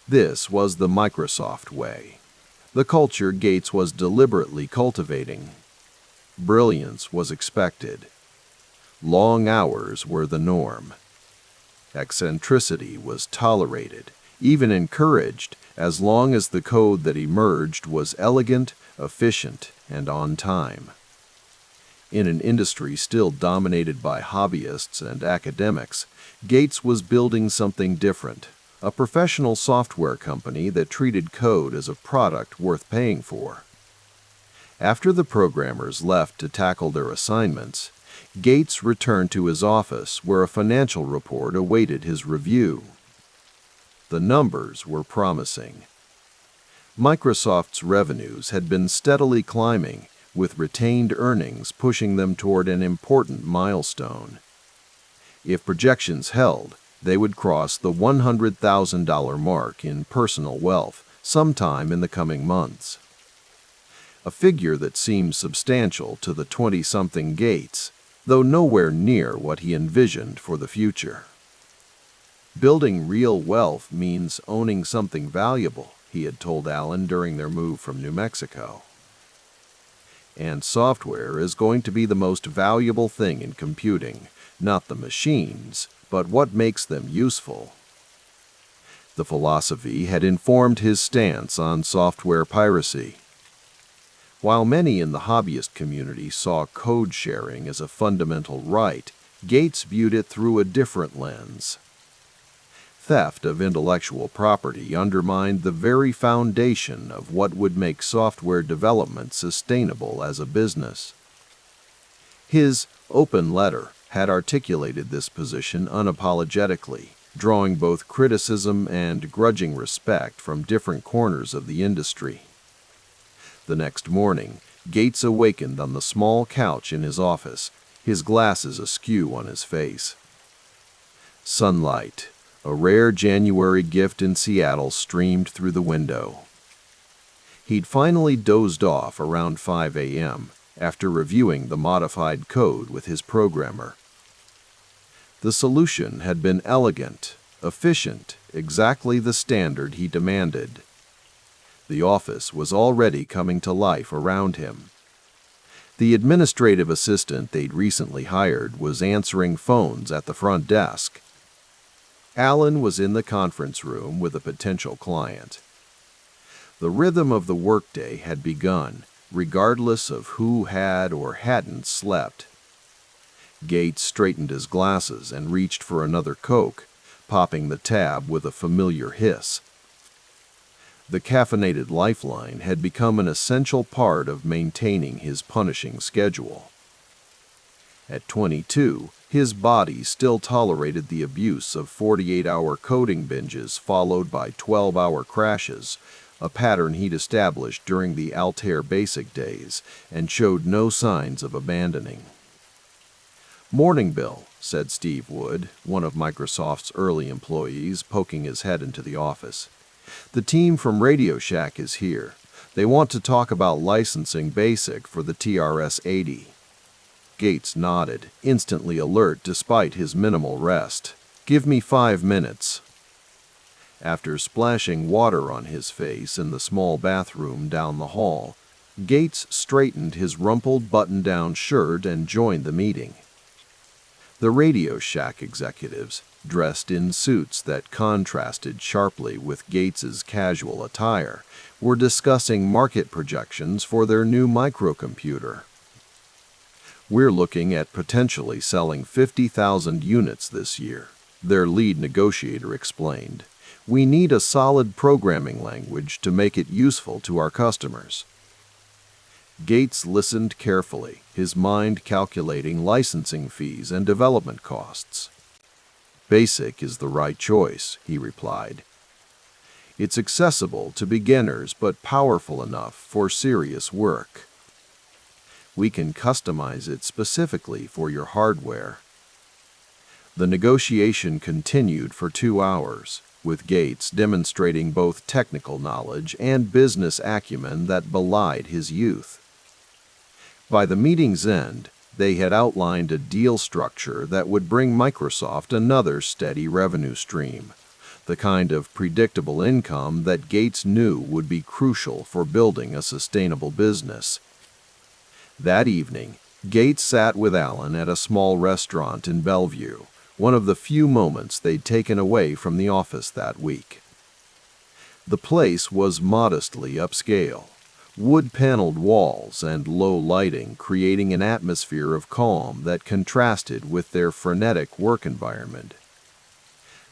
This was the Microsoft way, the culture Gates was deliberately cultivating. Brilliance was expected. Long hours were the norm. Eccentricity was tolerated, even encouraged, as long as the code that emerged was elegant, efficient, and on time. In an industry still dominated by hobbyists and academics, Gates was building something different, a professional software company that treated code as a product worth paying for. After the programmers left to tackle their assignments, Gates returned to his office where a financial report awaited his review. The numbers were promising. Microsoft's revenues had been steadily climbing, with retained earnings pushing them toward an important milestone. If projections held, they would cross the $100,000 mark in personal wealth sometime in the coming months. A figure that seemed substantial to the 20-something Gates, though nowhere near what he envisioned for the future. "Building real wealth means owning something valuable," he had told Alan during their move from New Mexico. "And software is going to be the most valuable thing in computing, not the machines, but what makes them useful." The philosophy had informed his stance on software piracy. While many in the hobbyist community saw code sharing as a fundamental right, Gates viewed it through a different lens. Theft of intellectual property undermined the very foundation of what would make software development sustainable as a business. His open letter had articulated this position unapologetically, drawing both criticism and grudging respect from different corners of the industry. The next morning, Gates awakened on the small couch in his office, his glasses askew on his face. Sunlight, A rare January gift in Seattle streamed through the window. He'd finally dozed off around 5 a.m. after reviewing the modified code with his programmer. The solution had been elegant, efficient, exactly the standard he demanded. The office was already coming to life around him. The administrative assistant they'd recently hired was answering phones at the front desk. Alan was in the conference room with a potential client. The rhythm of the workday had begun, regardless of who had or hadn't slept. Gates straightened his glasses and reached for another Coke, popping the tab with a familiar hiss. The caffeinated lifeline had become an essential part of maintaining his punishing schedule. At 22, his body still tolerated the abuse of 48-hour coding binges followed by 12-hour crashes, a pattern he'd established during the Altair Basic days, and showed no signs of abandoning. "Morning, Bill," said Steve Wood, one of Microsoft's early employees, poking his head into the office. "The team from Radio Shack is here. They want to talk about licensing BASIC for the TRS-80. Gates nodded, instantly alert despite his minimal rest. "Give me 5 minutes." After splashing water on his face in the small bathroom down the hall, Gates straightened his rumpled button-down shirt and joined the meeting. The Radio Shack executives, dressed in suits that contrasted sharply with Gates's casual attire, were discussing market projections for their new microcomputer. "We're looking at potentially selling 50,000 units this year," their lead negotiator explained. "We need a solid programming language to make it useful to our customers." Gates listened carefully, his mind calculating licensing fees and development costs. "BASIC is the right choice," he replied. "It's accessible to beginners but powerful enough for serious work. We can customize it specifically for your hardware." The negotiation continued for 2 hours, with Gates demonstrating both technical knowledge and business acumen that belied his youth. By the meeting's end, they had outlined a deal structure that would bring Microsoft another steady revenue stream, the kind of predictable income that Gates knew would be crucial for building a sustainable business. That evening, Gates sat with Alan at a small restaurant in Bellevue, one of the few moments they'd taken away from the office that week. The place was modestly upscale, wood-paneled walls and low lighting creating an atmosphere of calm that contrasted with their frenetic work environment.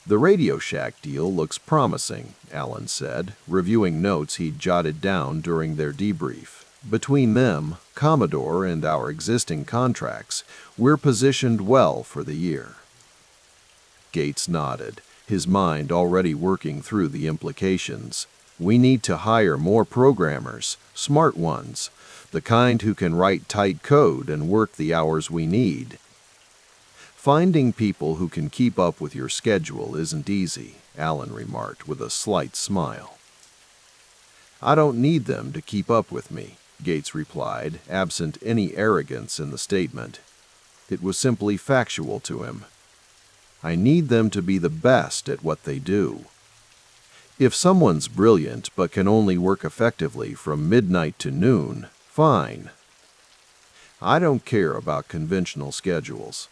"The Radio Shack deal looks promising," Alan said, reviewing notes he'd jotted down during their debrief. "Between them, Commodore, and our existing contracts, we're positioned well for the year." Gates nodded, his mind already working through the implications. "We need to hire more programmers, smart ones, the kind who can write tight code and work the hours we need." "Finding people who can keep up with your schedule isn't easy," Alan remarked with a slight smile. "I don't need them to keep up with me," Gates replied, absent any arrogance in the statement. It was simply factual to him. "I need them to be the best at what they do. If someone's brilliant but can only work effectively from midnight to noon, fine. I don't care about conventional schedules.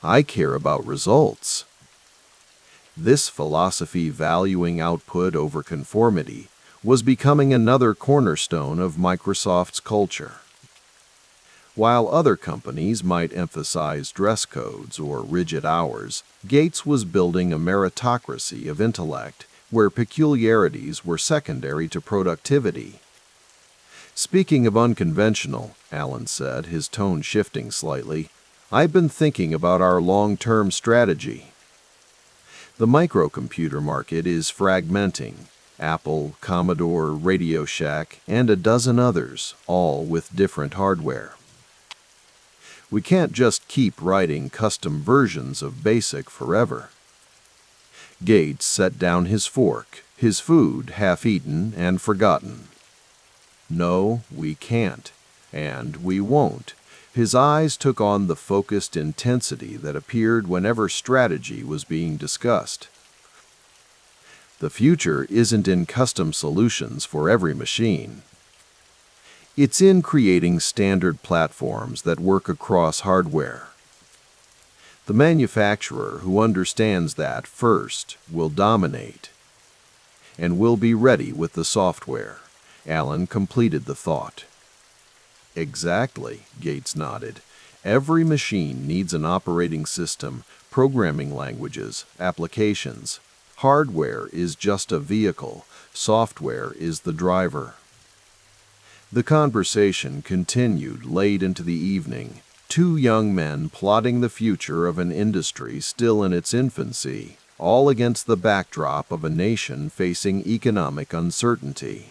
I care about results." This philosophy valuing output over conformity was becoming another cornerstone of Microsoft's culture. While other companies might emphasize dress codes or rigid hours, Gates was building a meritocracy of intellect where peculiarities were secondary to productivity. "Speaking of unconventional," Alan said, his tone shifting slightly, "I've been thinking about our long-term strategy. The microcomputer market is fragmenting. Apple, Commodore, Radio Shack, and a dozen others, all with different hardware. We can't just keep writing custom versions of BASIC forever. Gates set down his fork, his food half-eaten and forgotten. "No, we can't, and we won't." His eyes took on the focused intensity that appeared whenever strategy was being discussed. The future isn't in custom solutions for every machine. It's in creating standard platforms that work across hardware. The manufacturer who understands that first will dominate, and will be ready with the software. Allen completed the thought. Exactly, Gates nodded. Every machine needs an operating system, programming languages, applications. Hardware is just a vehicle. Software is the driver. The conversation continued late into the evening, two young men plotting the future of an industry still in its infancy, all against the backdrop of a nation facing economic uncertainty.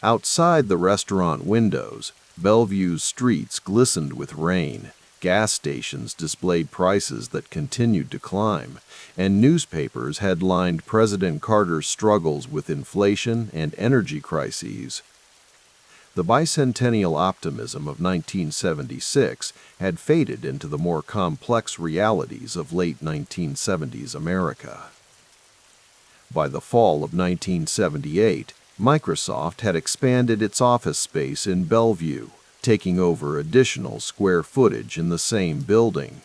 Outside the restaurant windows, Bellevue's streets glistened with rain, gas stations displayed prices that continued to climb, and newspapers headlined President Carter's struggles with inflation and energy crises. The bicentennial optimism of 1976 had faded into the more complex realities of late 1970s America. By the fall of 1978, Microsoft had expanded its office space in Bellevue, taking over additional square footage in the same building.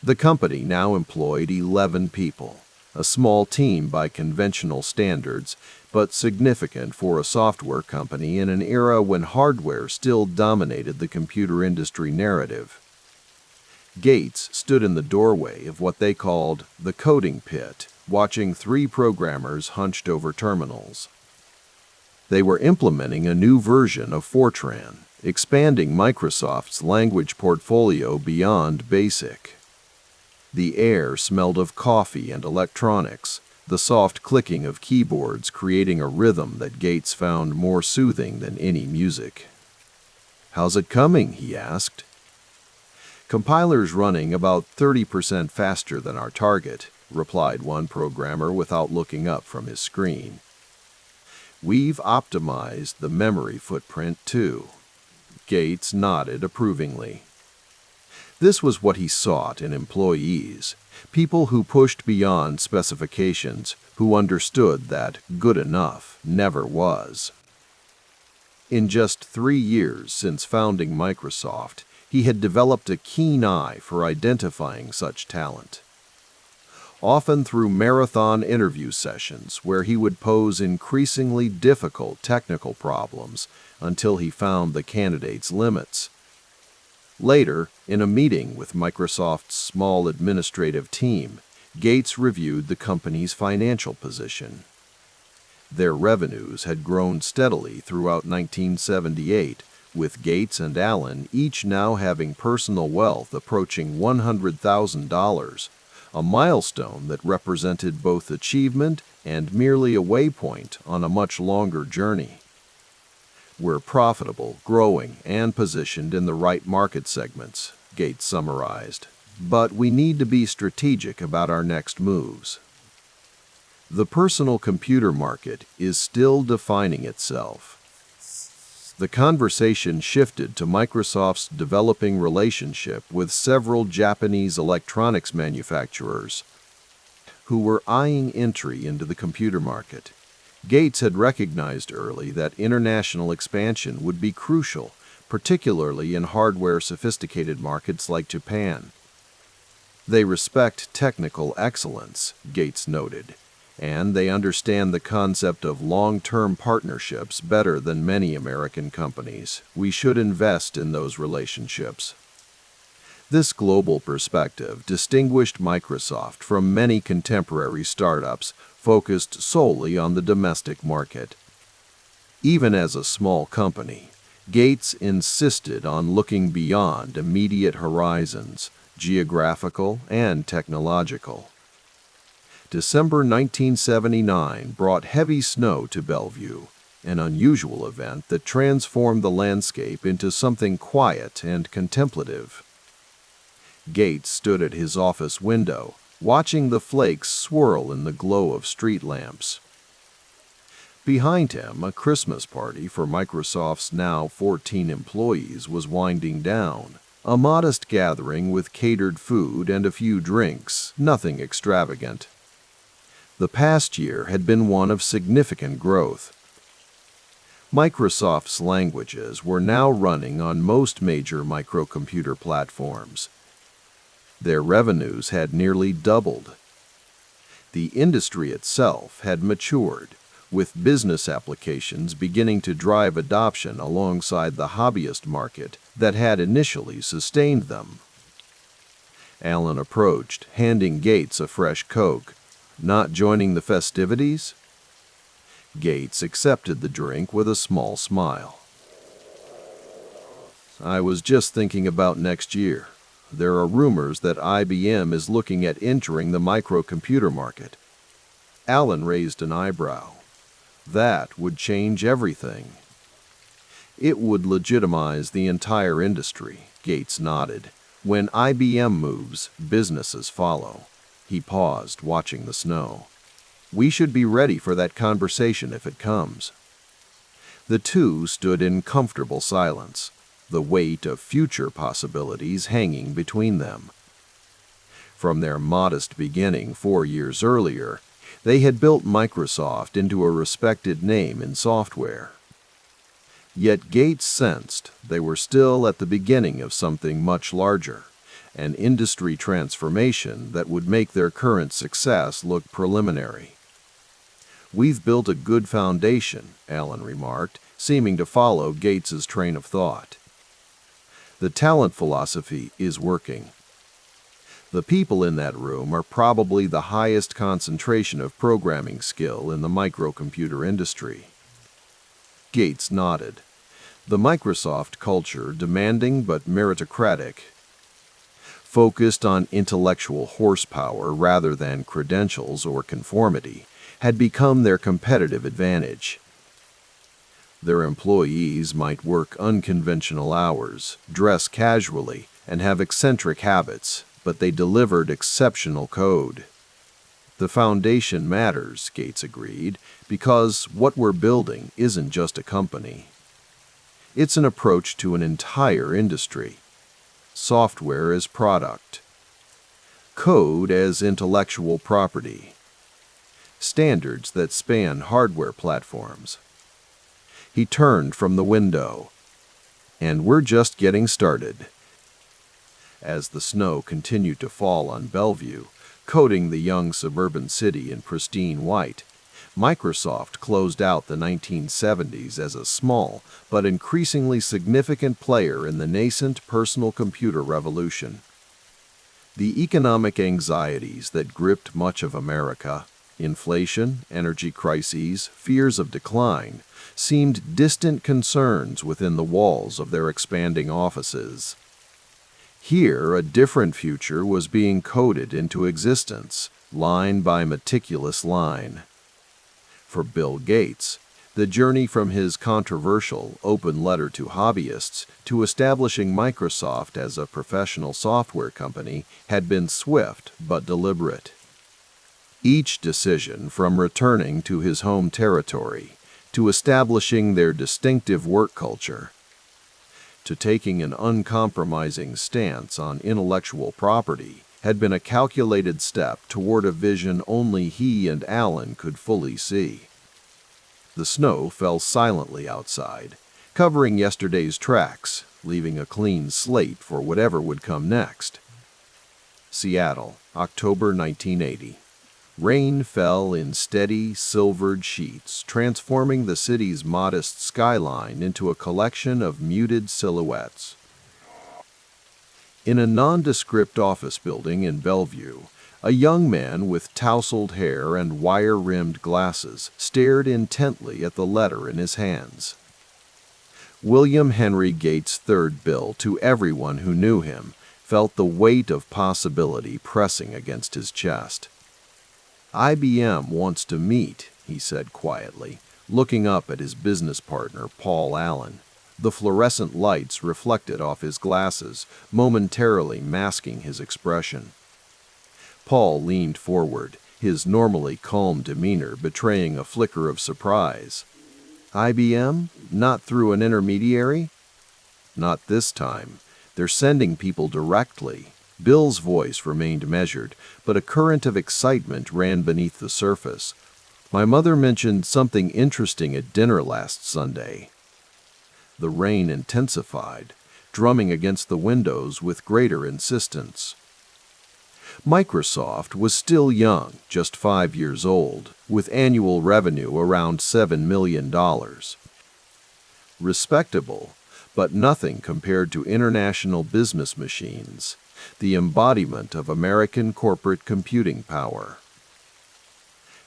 The company now employed 11 people, a small team by conventional standards, but significant for a software company in an era when hardware still dominated the computer industry narrative. Gates stood in the doorway of what they called the coding pit, watching three programmers hunched over terminals. They were implementing a new version of Fortran, expanding Microsoft's language portfolio beyond BASIC. The air smelled of coffee and electronics, the soft clicking of keyboards creating a rhythm that Gates found more soothing than any music. "How's it coming?" he asked. "Compiler's running about 30% faster than our target," replied one programmer without looking up from his screen. "We've optimized the memory footprint, too." Gates nodded approvingly. This was what he sought in employees, people who pushed beyond specifications, who understood that good enough never was. In just 3 years since founding Microsoft, he had developed a keen eye for identifying such talent. Often through marathon interview sessions where he would pose increasingly difficult technical problems until he found the candidate's limits. Later, in a meeting with Microsoft's small administrative team, Gates reviewed the company's financial position. Their revenues had grown steadily throughout 1978, with Gates and Allen each now having personal wealth approaching $100,000, a milestone that represented both achievement and merely a waypoint on a much longer journey. "We're profitable, growing, and positioned in the right market segments," Gates summarized. "But we need to be strategic about our next moves." The personal computer market is still defining itself. The conversation shifted to Microsoft's developing relationship with several Japanese electronics manufacturers who were eyeing entry into the computer market. Gates had recognized early that international expansion would be crucial, particularly in hardware-sophisticated markets like Japan. "They respect technical excellence," Gates noted, "and they understand the concept of long-term partnerships better than many American companies. We should invest in those relationships." This global perspective distinguished Microsoft from many contemporary startups focused solely on the domestic market. Even as a small company, Gates insisted on looking beyond immediate horizons, geographical and technological. December 1979 brought heavy snow to Bellevue, an unusual event that transformed the landscape into something quiet and contemplative. Gates stood at his office window, watching the flakes swirl in the glow of street lamps. Behind him, a Christmas party for Microsoft's now 14 employees was winding down. A modest gathering with catered food and a few drinks, nothing extravagant. The past year had been one of significant growth. Microsoft's languages were now running on most major microcomputer platforms. Their revenues had nearly doubled. The industry itself had matured, with business applications beginning to drive adoption alongside the hobbyist market that had initially sustained them. Alan approached, handing Gates a fresh Coke. Not joining the festivities? Gates accepted the drink with a small smile. I was just thinking about next year. There are rumors that IBM is looking at entering the microcomputer market. Alan raised an eyebrow. That would change everything. It would legitimize the entire industry, Gates nodded. When IBM moves, businesses follow. He paused, watching the snow. We should be ready for that conversation if it comes. The two stood in comfortable silence, the weight of future possibilities hanging between them. From their modest beginning 4 years earlier, they had built Microsoft into a respected name in software. Yet Gates sensed they were still at the beginning of something much larger, an industry transformation that would make their current success look preliminary. We've built a good foundation, Alan remarked, seeming to follow Gates's train of thought. The talent philosophy is working. The people in that room are probably the highest concentration of programming skill in the microcomputer industry. Gates nodded. The Microsoft culture, demanding but meritocratic, focused on intellectual horsepower rather than credentials or conformity, had become their competitive advantage. Their employees might work unconventional hours, dress casually, and have eccentric habits, but they delivered exceptional code. The foundation matters, Gates agreed, because what we're building isn't just a company. It's an approach to an entire industry. Software as product. Code as intellectual property. Standards that span hardware platforms. He turned from the window. And we're just getting started. As the snow continued to fall on Bellevue, coating the young suburban city in pristine white, Microsoft closed out the 1970s as a small but increasingly significant player in the nascent personal computer revolution. The economic anxieties that gripped much of America, inflation, energy crises, fears of decline, seemed distant concerns within the walls of their expanding offices. Here, a different future was being coded into existence, line by meticulous line. For Bill Gates, the journey from his controversial open letter to hobbyists to establishing Microsoft as a professional software company had been swift but deliberate. Each decision, from returning to his home territory, to establishing their distinctive work culture, to taking an uncompromising stance on intellectual property, had been a calculated step toward a vision only he and Alan could fully see. The snow fell silently outside, covering yesterday's tracks, leaving a clean slate for whatever would come next. Seattle, October 1980. Rain fell in steady, silvered sheets, transforming the city's modest skyline into a collection of muted silhouettes. In a nondescript office building in Bellevue, a young man with tousled hair and wire-rimmed glasses stared intently at the letter in his hands. William Henry Gates' third bill, to everyone who knew him, felt the weight of possibility pressing against his chest. IBM wants to meet, he said quietly, looking up at his business partner, Paul Allen. The fluorescent lights reflected off his glasses, momentarily masking his expression. Paul leaned forward, his normally calm demeanor betraying a flicker of surprise. IBM? Not through an intermediary? Not this time. They're sending people directly. Bill's voice remained measured, but a current of excitement ran beneath the surface. My mother mentioned something interesting at dinner last Sunday. The rain intensified, drumming against the windows with greater insistence. Microsoft was still young, just 5 years old, with annual revenue around $7 million. Respectable, but nothing compared to international business machines, the embodiment of American corporate computing power.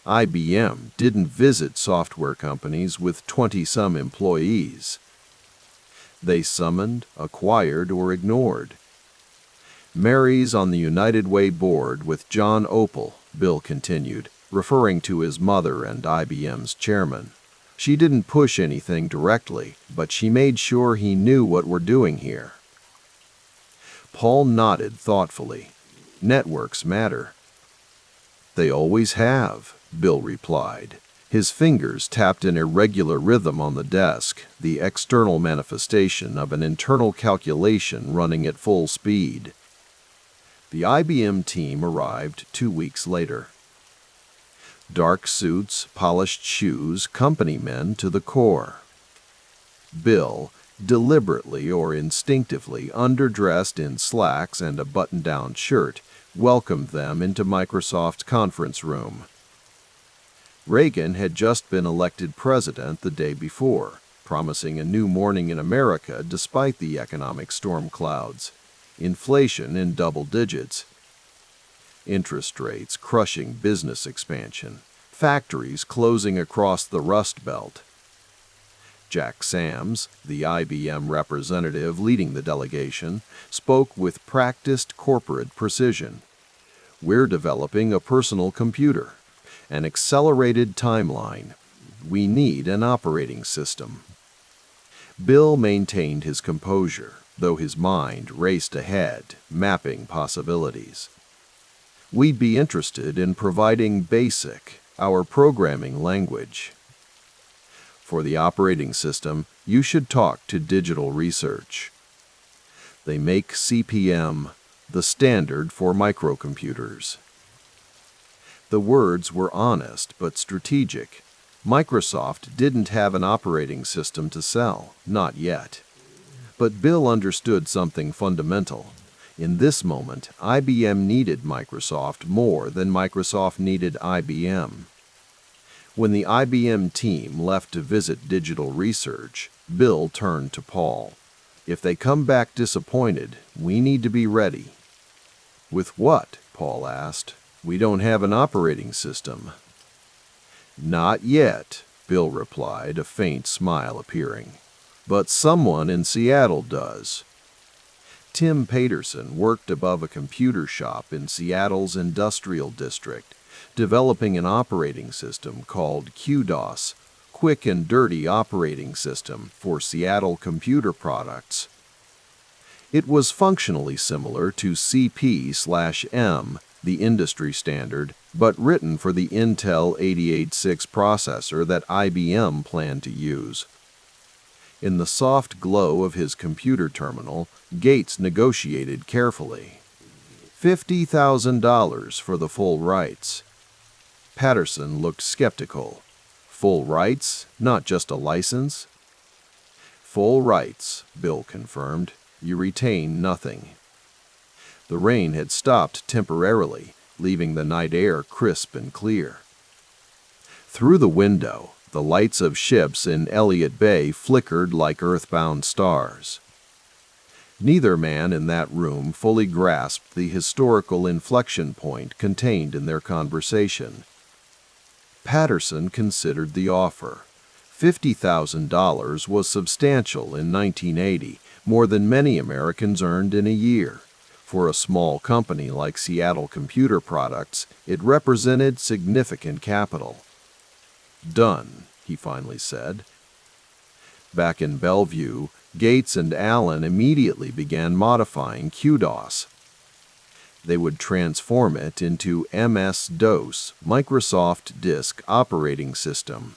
IBM didn't visit software companies with 20-some employees. They summoned, acquired, or ignored. Mary's on the United Way board with John Opal, Bill continued, referring to his mother and IBM's chairman. She didn't push anything directly, but she made sure he knew what we're doing here. Paul nodded thoughtfully. Networks matter. They always have, Bill replied. His fingers tapped in irregular rhythm on the desk, the external manifestation of an internal calculation running at full speed. The IBM team arrived 2 weeks later. Dark suits, polished shoes, company men to the core. Bill, deliberately or instinctively underdressed in slacks and a button-down shirt, welcomed them into Microsoft's conference room. Reagan had just been elected president the day before, promising a new morning in America despite the economic storm clouds. Inflation in double digits. Interest rates crushing business expansion. Factories closing across the Rust Belt. Jack Sams, the IBM representative leading the delegation, spoke with practiced corporate precision. We're developing a personal computer, an accelerated timeline. We need an operating system. Bill maintained his composure, though his mind raced ahead, mapping possibilities. We'd be interested in providing BASIC, our programming language. For the operating system, you should talk to Digital Research. They make CP/M, the standard for microcomputers. The words were honest but strategic. Microsoft didn't have an operating system to sell, not yet. But Bill understood something fundamental. In this moment, IBM needed Microsoft more than Microsoft needed IBM. When the IBM team left to visit Digital Research, Bill turned to Paul. If they come back disappointed, we need to be ready. With what? Paul asked. We don't have an operating system. Not yet, Bill replied, a faint smile appearing. But someone in Seattle does. Tim Paterson worked above a computer shop in Seattle's industrial district, developing an operating system called QDOS, Quick and Dirty Operating System, for Seattle computer products. It was functionally similar to CP/M, the industry standard, but written for the Intel 886 processor that IBM planned to use. In the soft glow of his computer terminal, Gates negotiated carefully. $50,000 for the full rights. Patterson looked skeptical. Full rights, not just a license? Full rights, Bill confirmed. You retain nothing. The rain had stopped temporarily, leaving the night air crisp and clear. Through the window, the lights of ships in Elliott Bay flickered like earthbound stars. Neither man in that room fully grasped the historical inflection point contained in their conversation. Patterson considered the offer. $50,000 was substantial in 1980, more than many Americans earned in a year. For a small company like Seattle Computer Products, it represented significant capital. Done, he finally said. Back in Bellevue, Gates and Allen immediately began modifying QDOS. They would transform it into MS-DOS, Microsoft Disk Operating System.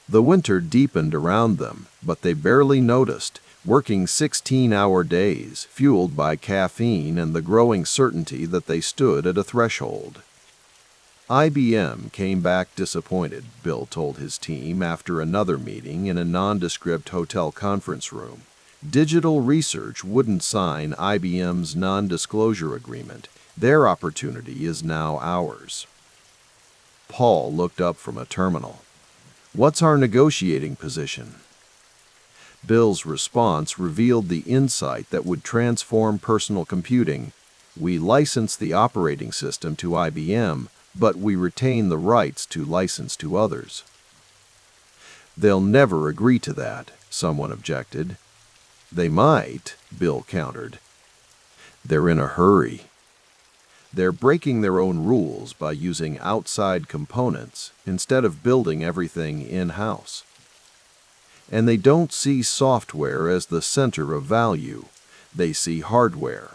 The winter deepened around them, but they barely noticed, working 16-hour days, fueled by caffeine and the growing certainty that they stood at a threshold. IBM came back disappointed, Bill told his team after another meeting in a nondescript hotel conference room. Digital Research wouldn't sign IBM's non-disclosure agreement. Their opportunity is now ours. Paul looked up from a terminal. What's our negotiating position? Bill's response revealed the insight that would transform personal computing. We license the operating system to IBM, but we retain the rights to license to others. They'll never agree to that, someone objected. They might, Bill countered. They're in a hurry. They're breaking their own rules by using outside components instead of building everything in-house. And they don't see software as the center of value. They see hardware.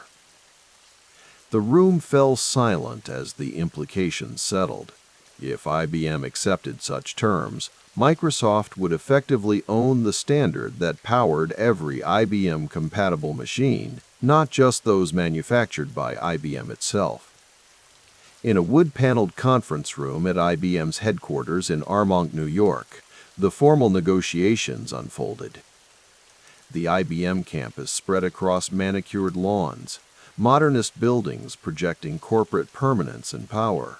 The room fell silent as the implications settled. If IBM accepted such terms, Microsoft would effectively own the standard that powered every IBM-compatible machine, not just those manufactured by IBM itself. In a wood-paneled conference room at IBM's headquarters in Armonk, New York, the formal negotiations unfolded. The IBM campus spread across manicured lawns, modernist buildings projecting corporate permanence and power.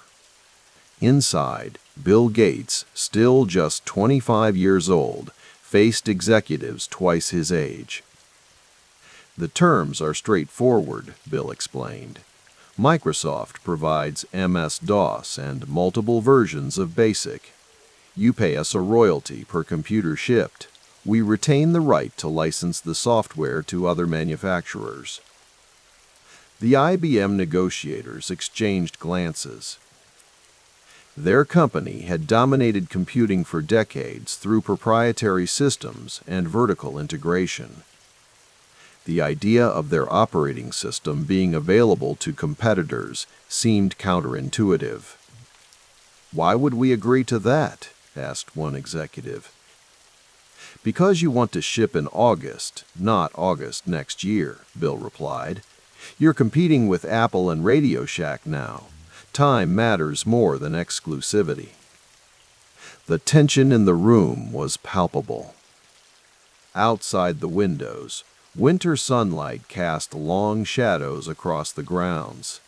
Inside, Bill Gates, still just 25 years old, faced executives twice his age. The terms are straightforward, Bill explained. Microsoft provides MS-DOS and multiple versions of BASIC. You pay us a royalty per computer shipped. We retain the right to license the software to other manufacturers. The IBM negotiators exchanged glances. Their company had dominated computing for decades through proprietary systems and vertical integration. The idea of their operating system being available to competitors seemed counterintuitive. Why would we agree to that? Asked one executive. Because you want to ship in August, not August next year, Bill replied. You're competing with Apple and Radio Shack now. Time matters more than exclusivity. The tension in the room was palpable. Outside the windows, winter sunlight cast long shadows across the grounds.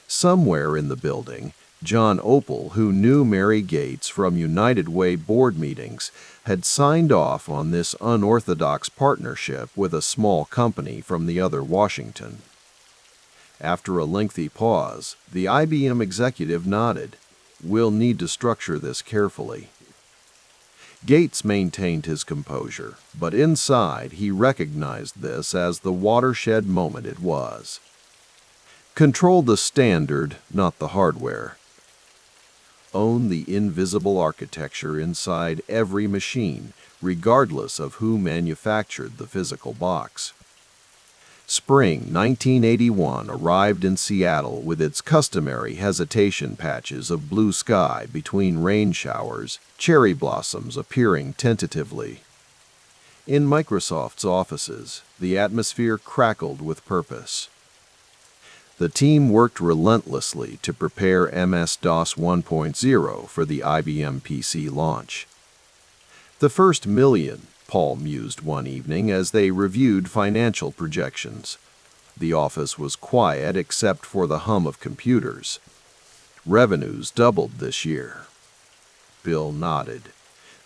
Somewhere in the building, John Opel, who knew Mary Gates from United Way board meetings, had signed off on this unorthodox partnership with a small company from the other Washington. After a lengthy pause, the IBM executive nodded. We'll need to structure this carefully. Gates maintained his composure, but inside he recognized this as the watershed moment it was. Control the standard, not the hardware. Own the invisible architecture inside every machine, regardless of who manufactured the physical box. Spring 1981 arrived in Seattle with its customary hesitation patches of blue sky between rain showers, cherry blossoms appearing tentatively. In Microsoft's offices, the atmosphere crackled with purpose. The team worked relentlessly to prepare MS-DOS 1.0 for the IBM PC launch. The first million, Paul mused one evening as they reviewed financial projections. The office was quiet except for the hum of computers. Revenues doubled this year. Bill nodded.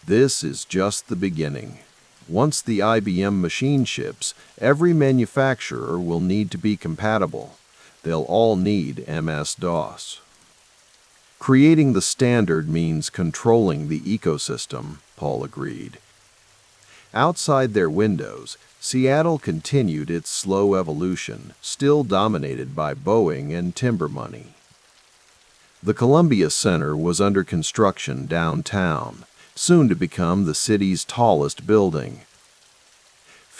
This is just the beginning. Once the IBM machine ships, every manufacturer will need to be compatible. They'll all need MS-DOS. Creating the standard means controlling the ecosystem, Paul agreed. Outside their windows, Seattle continued its slow evolution, still dominated by Boeing and timber money. The Columbia Center was under construction downtown, soon to become the city's tallest building.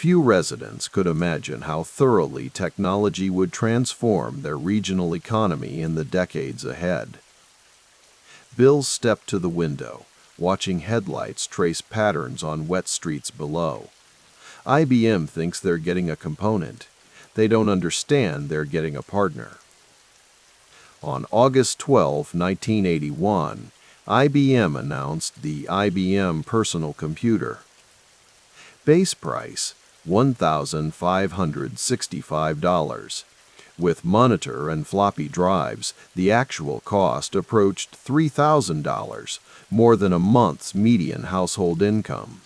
Few residents could imagine how thoroughly technology would transform their regional economy in the decades ahead. Bill stepped to the window, watching headlights trace patterns on wet streets below. IBM thinks they're getting a component. They don't understand they're getting a partner. On August 12, 1981, IBM announced the IBM personal computer. Base price, $1,565. With monitor and floppy drives, the actual cost approached $3,000, more than a month's median household income.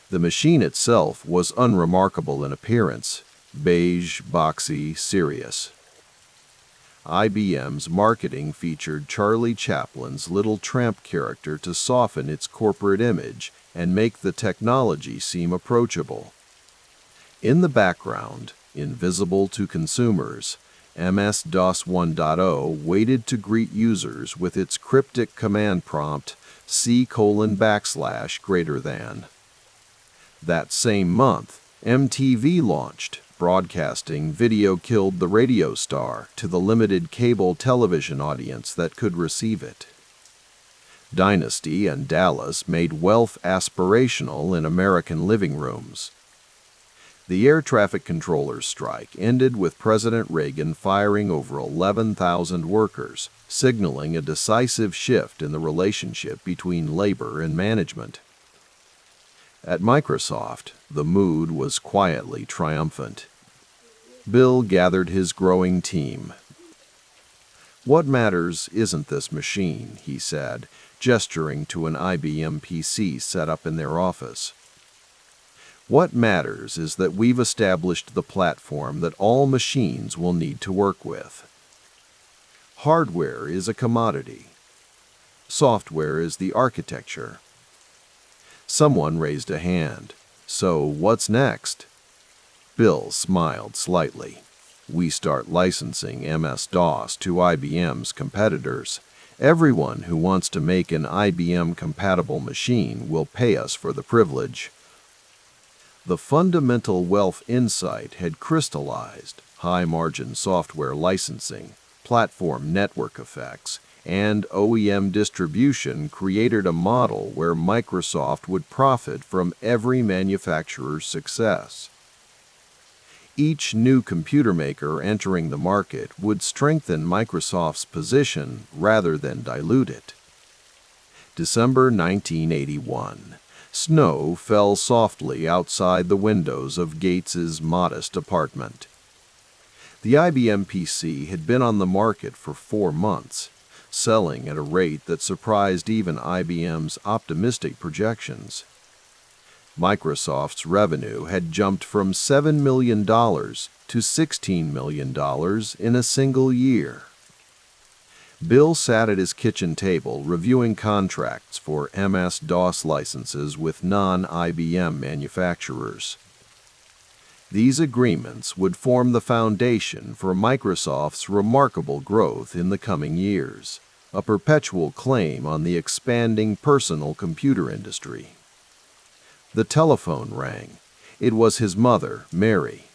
The machine itself was unremarkable in appearance, beige, boxy, serious. IBM's marketing featured Charlie Chaplin's little tramp character to soften its corporate image and make the technology seem approachable. In the background, invisible to consumers, MS-DOS 1.0 waited to greet users with its cryptic command prompt C:\\. That same month, MTV launched, broadcasting Video Killed the Radio Star to the limited cable television audience that could receive it. Dynasty and Dallas made wealth aspirational in American living rooms. The air traffic controllers' strike ended with President Reagan firing over 11,000 workers, signaling a decisive shift in the relationship between labor and management. At Microsoft, the mood was quietly triumphant. Bill gathered his growing team. "What matters isn't this machine," he said, gesturing to an IBM PC set up in their office. "What matters is that we've established the platform that all machines will need to work with. Hardware is a commodity. Software is the architecture." Someone raised a hand. "So what's next?" Bill smiled slightly. "We start licensing MS-DOS to IBM's competitors. Everyone who wants to make an IBM-compatible machine will pay us for the privilege." The fundamental wealth insight had crystallized: high-margin software licensing, platform network effects, and OEM distribution created a model where Microsoft would profit from every manufacturer's success. Each new computer maker entering the market would strengthen Microsoft's position rather than dilute it. December 1981. Snow fell softly outside the windows of Gates's modest apartment. The IBM PC had been on the market for 4 months, selling at a rate that surprised even IBM's optimistic projections. Microsoft's revenue had jumped from $7 million to $16 million in a single year. Bill sat at his kitchen table reviewing contracts for MS-DOS licenses with non-IBM manufacturers. These agreements would form the foundation for Microsoft's remarkable growth in the coming years, a perpetual claim on the expanding personal computer industry. The telephone rang. It was his mother, Mary.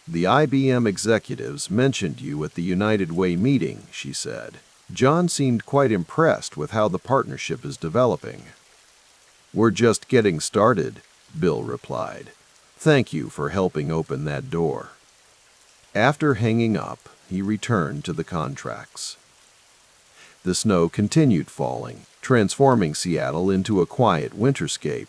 "The IBM executives mentioned you at the United Way meeting," she said. "John seemed quite impressed with how the partnership is developing." "We're just getting started," Bill replied. "Thank you for helping open that door." After hanging up, he returned to the contracts. The snow continued falling, transforming Seattle into a quiet winterscape.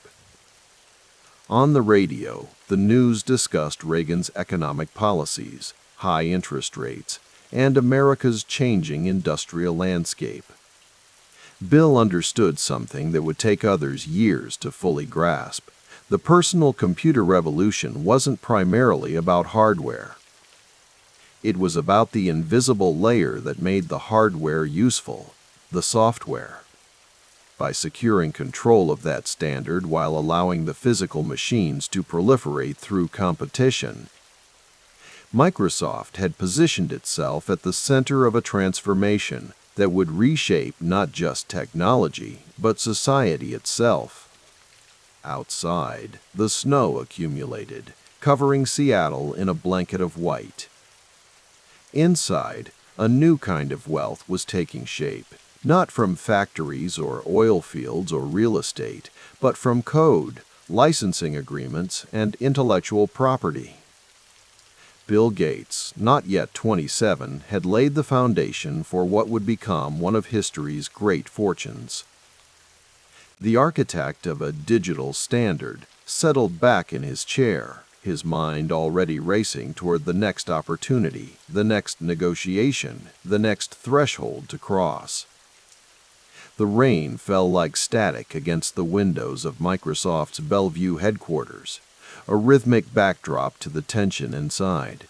On the radio, the news discussed Reagan's economic policies, high interest rates, and America's changing industrial landscape. Bill understood something that would take others years to fully grasp. The personal computer revolution wasn't primarily about hardware. It was about the invisible layer that made the hardware useful, the software. By securing control of that standard while allowing the physical machines to proliferate through competition, Microsoft had positioned itself at the center of a transformation that would reshape not just technology, but society itself. Outside, the snow accumulated, covering Seattle in a blanket of white. Inside, a new kind of wealth was taking shape, not from factories or oil fields or real estate, but from code, licensing agreements, and intellectual property. Bill Gates, not yet 27, had laid the foundation for what would become one of history's great fortunes. The architect of a digital standard settled back in his chair, his mind already racing toward the next opportunity, the next negotiation, the next threshold to cross. The rain fell like static against the windows of Microsoft's Bellevue headquarters, a rhythmic backdrop to the tension inside.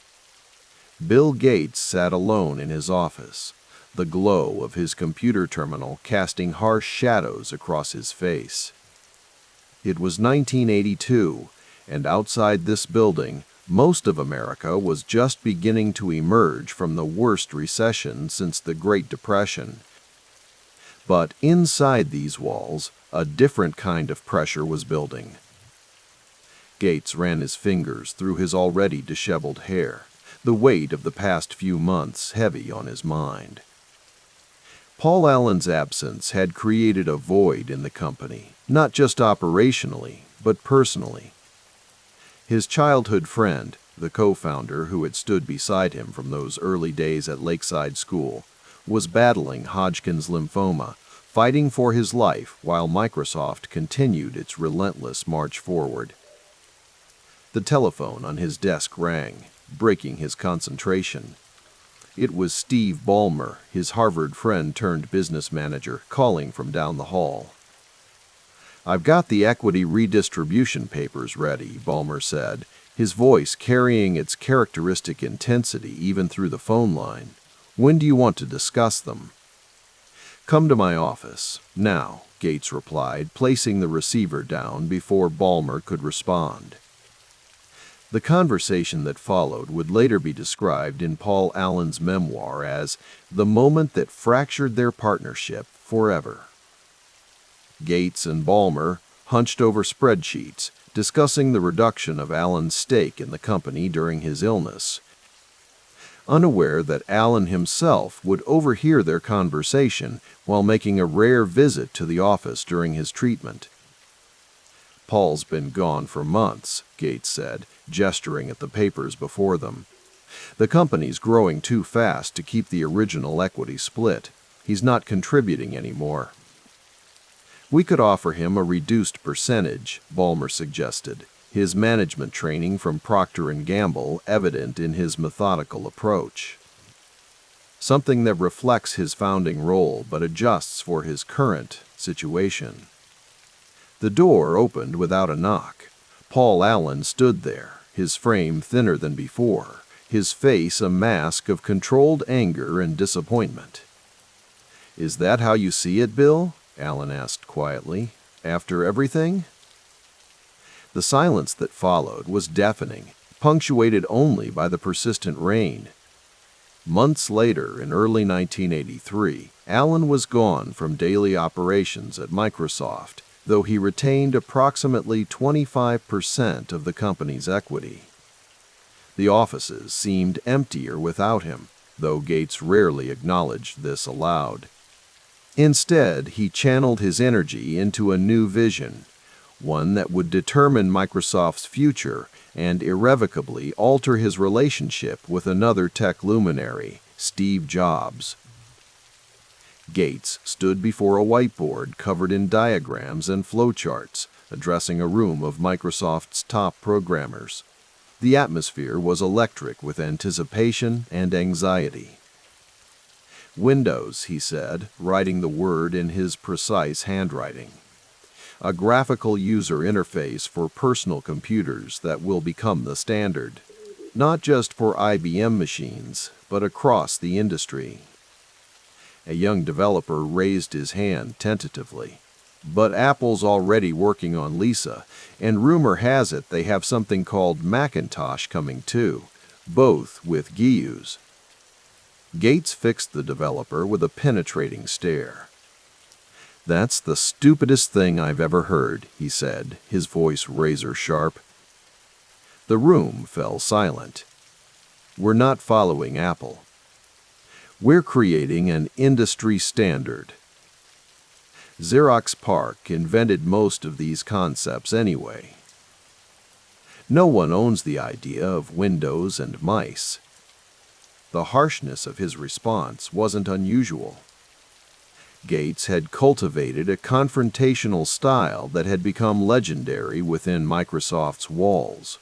Bill Gates sat alone in his office, the glow of his computer terminal casting harsh shadows across his face. It was 1982, and outside this building, most of America was just beginning to emerge from the worst recession since the Great Depression. But inside these walls, a different kind of pressure was building. Gates ran his fingers through his already disheveled hair, the weight of the past few months heavy on his mind. Paul Allen's absence had created a void in the company, not just operationally, but personally. His childhood friend, the co-founder who had stood beside him from those early days at Lakeside School, was battling Hodgkin's lymphoma, fighting for his life while Microsoft continued its relentless march forward. The telephone on his desk rang, breaking his concentration. It was Steve Ballmer, his Harvard friend turned business manager, calling from down the hall. "I've got the equity redistribution papers ready," Ballmer said, his voice carrying its characteristic intensity even through the phone line. "When do you want to discuss them?" "Come to my office, now," Gates replied, placing the receiver down before Ballmer could respond. The conversation that followed would later be described in Paul Allen's memoir as the moment that fractured their partnership forever. Gates and Ballmer hunched over spreadsheets, discussing the reduction of Allen's stake in the company during his illness, unaware that Allen himself would overhear their conversation while making a rare visit to the office during his treatment. "Paul's been gone for months," Gates said, gesturing at the papers before them. "The company's growing too fast to keep the original equity split. He's not contributing anymore." "We could offer him a reduced percentage," Ballmer suggested, his management training from Procter & Gamble evident in his methodical approach. "Something that reflects his founding role but adjusts for his current situation." The door opened without a knock. Paul Allen stood there, his frame thinner than before, his face a mask of controlled anger and disappointment. "Is that how you see it, Bill?" Allen asked quietly. "After everything?" The silence that followed was deafening, punctuated only by the persistent rain. Months later, in early 1983, Allen was gone from daily operations at Microsoft, though he retained approximately 25% of the company's equity. The offices seemed emptier without him, though Gates rarely acknowledged this aloud. Instead, he channeled his energy into a new vision, one that would determine Microsoft's future and irrevocably alter his relationship with another tech luminary, Steve Jobs. Gates stood before a whiteboard covered in diagrams and flowcharts, addressing a room of Microsoft's top programmers. The atmosphere was electric with anticipation and anxiety. "Windows," he said, writing the word in his precise handwriting. "A graphical user interface for personal computers that will become the standard, not just for IBM machines, but across the industry." A young developer raised his hand tentatively. "But Apple's already working on Lisa, and rumor has it they have something called Macintosh coming too, both with GUIs." Gates fixed the developer with a penetrating stare. "That's the stupidest thing I've ever heard," he said, his voice razor-sharp. The room fell silent. "We're not following Apple. We're creating an industry standard. Xerox PARC invented most of these concepts anyway. No one owns the idea of windows and mice." The harshness of his response wasn't unusual. Gates had cultivated a confrontational style that had become legendary within Microsoft's walls.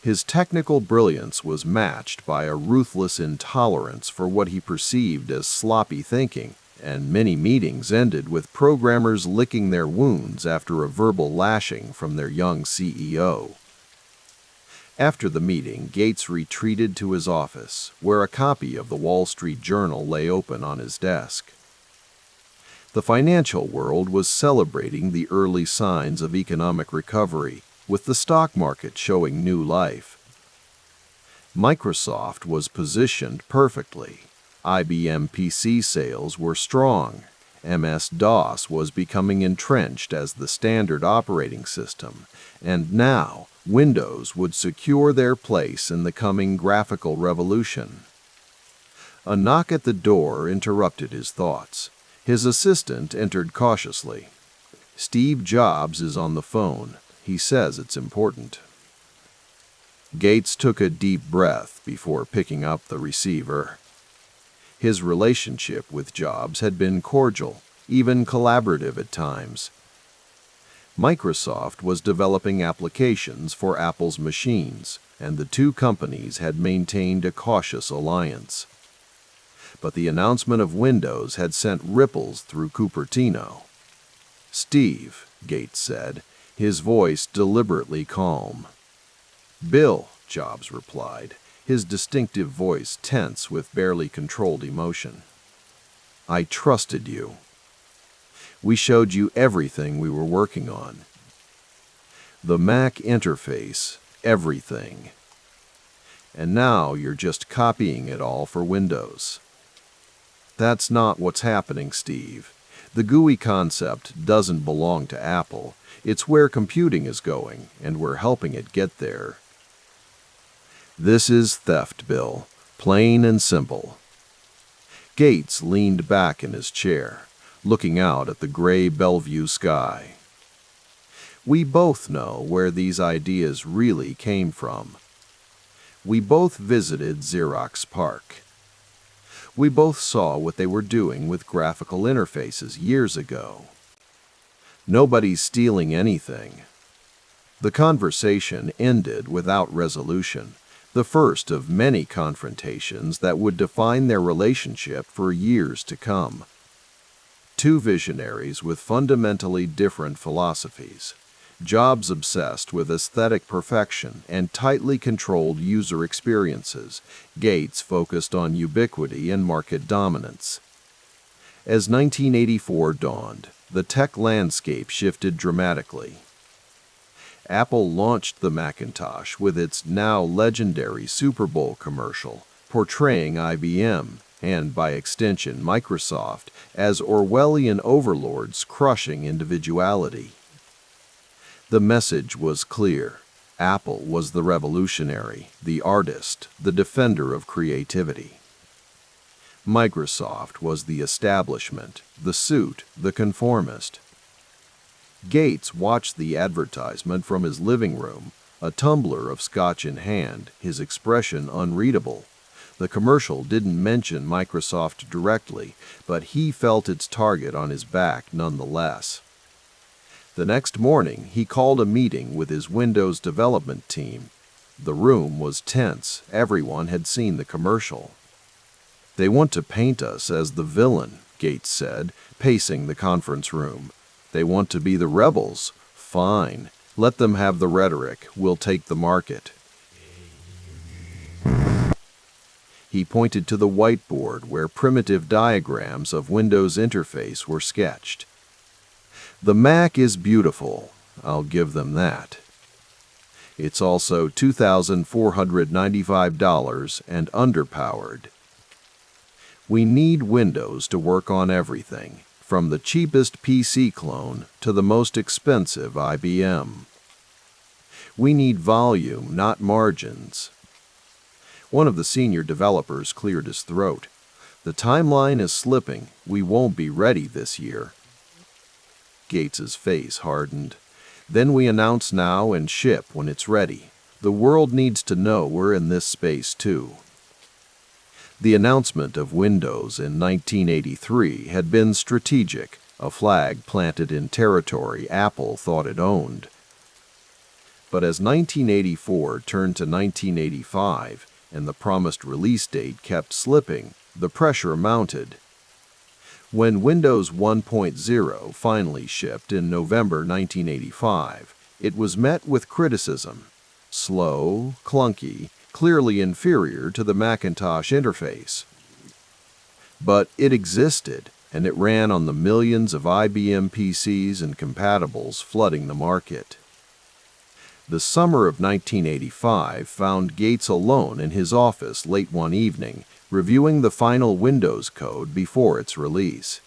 His technical brilliance was matched by a ruthless intolerance for what he perceived as sloppy thinking, and many meetings ended with programmers licking their wounds after a verbal lashing from their young CEO. After the meeting, Gates retreated to his office, where a copy of the Wall Street Journal lay open on his desk. The financial world was celebrating the early signs of economic recovery, with the stock market showing new life. Microsoft was positioned perfectly. IBM PC sales were strong. MS-DOS was becoming entrenched as the standard operating system, and now Windows would secure their place in the coming graphical revolution. A knock at the door interrupted his thoughts. His assistant entered cautiously. "Steve Jobs is on the phone. He says it's important." Gates took a deep breath before picking up the receiver. His relationship with Jobs had been cordial, even collaborative at times. Microsoft was developing applications for Apple's machines, and the two companies had maintained a cautious alliance. But the announcement of Windows had sent ripples through Cupertino. "Steve," Gates said, his voice deliberately calm. "Bill," Jobs replied, his distinctive voice tense with barely controlled emotion. "I trusted you. We showed you everything we were working on. The Mac interface, everything. And now you're just copying it all for Windows. That's not what's happening, Steve. The GUI concept doesn't belong to Apple. It's where computing is going, and we're helping it get there. This is theft, Bill. Plain and simple." Gates leaned back in his chair, looking out at the gray Bellevue sky. "We both know where these ideas really came from. We both visited Xerox PARC. We both saw what they were doing with graphical interfaces years ago. Nobody's stealing anything." The conversation ended without resolution, the first of many confrontations that would define their relationship for years to come. Two visionaries with fundamentally different philosophies. Jobs obsessed with aesthetic perfection and tightly controlled user experiences. Gates focused on ubiquity and market dominance. As 1984 dawned, the tech landscape shifted dramatically. Apple launched the Macintosh with its now legendary Super Bowl commercial, portraying IBM, and by extension Microsoft, as Orwellian overlords crushing individuality. The message was clear. Apple was the revolutionary, the artist, the defender of creativity. Microsoft was the establishment, the suit, the conformist. Gates watched the advertisement from his living room, a tumbler of scotch in hand, his expression unreadable. The commercial didn't mention Microsoft directly, but he felt its target on his back nonetheless. The next morning, he called a meeting with his Windows development team. The room was tense. Everyone had seen the commercial. "They want to paint us as the villain," Gates said, pacing the conference room. "They want to be the rebels. Fine. Let them have the rhetoric. We'll take the market." He pointed to the whiteboard where primitive diagrams of Windows interface were sketched. "The Mac is beautiful. I'll give them that. It's also $2,495 and underpowered. We need Windows to work on everything, from the cheapest PC clone to the most expensive IBM. We need volume, not margins. One of the senior developers cleared his throat. The timeline is slipping. We won't be ready this year. Gates's face hardened. Then we announce now and ship when it's ready. The world needs to know we're in this space too. The announcement of Windows in 1983 had been strategic, a flag planted in territory Apple thought it owned. But as 1984 turned to 1985 and the promised release date kept slipping, the pressure mounted. When Windows 1.0 finally shipped in November 1985, it was met with criticism. Slow, clunky, clearly inferior to the Macintosh interface. But it existed, and it ran on the millions of IBM PCs and compatibles flooding the market. The summer of 1985 found Gates alone in his office late one evening, reviewing the final Windows code before its release.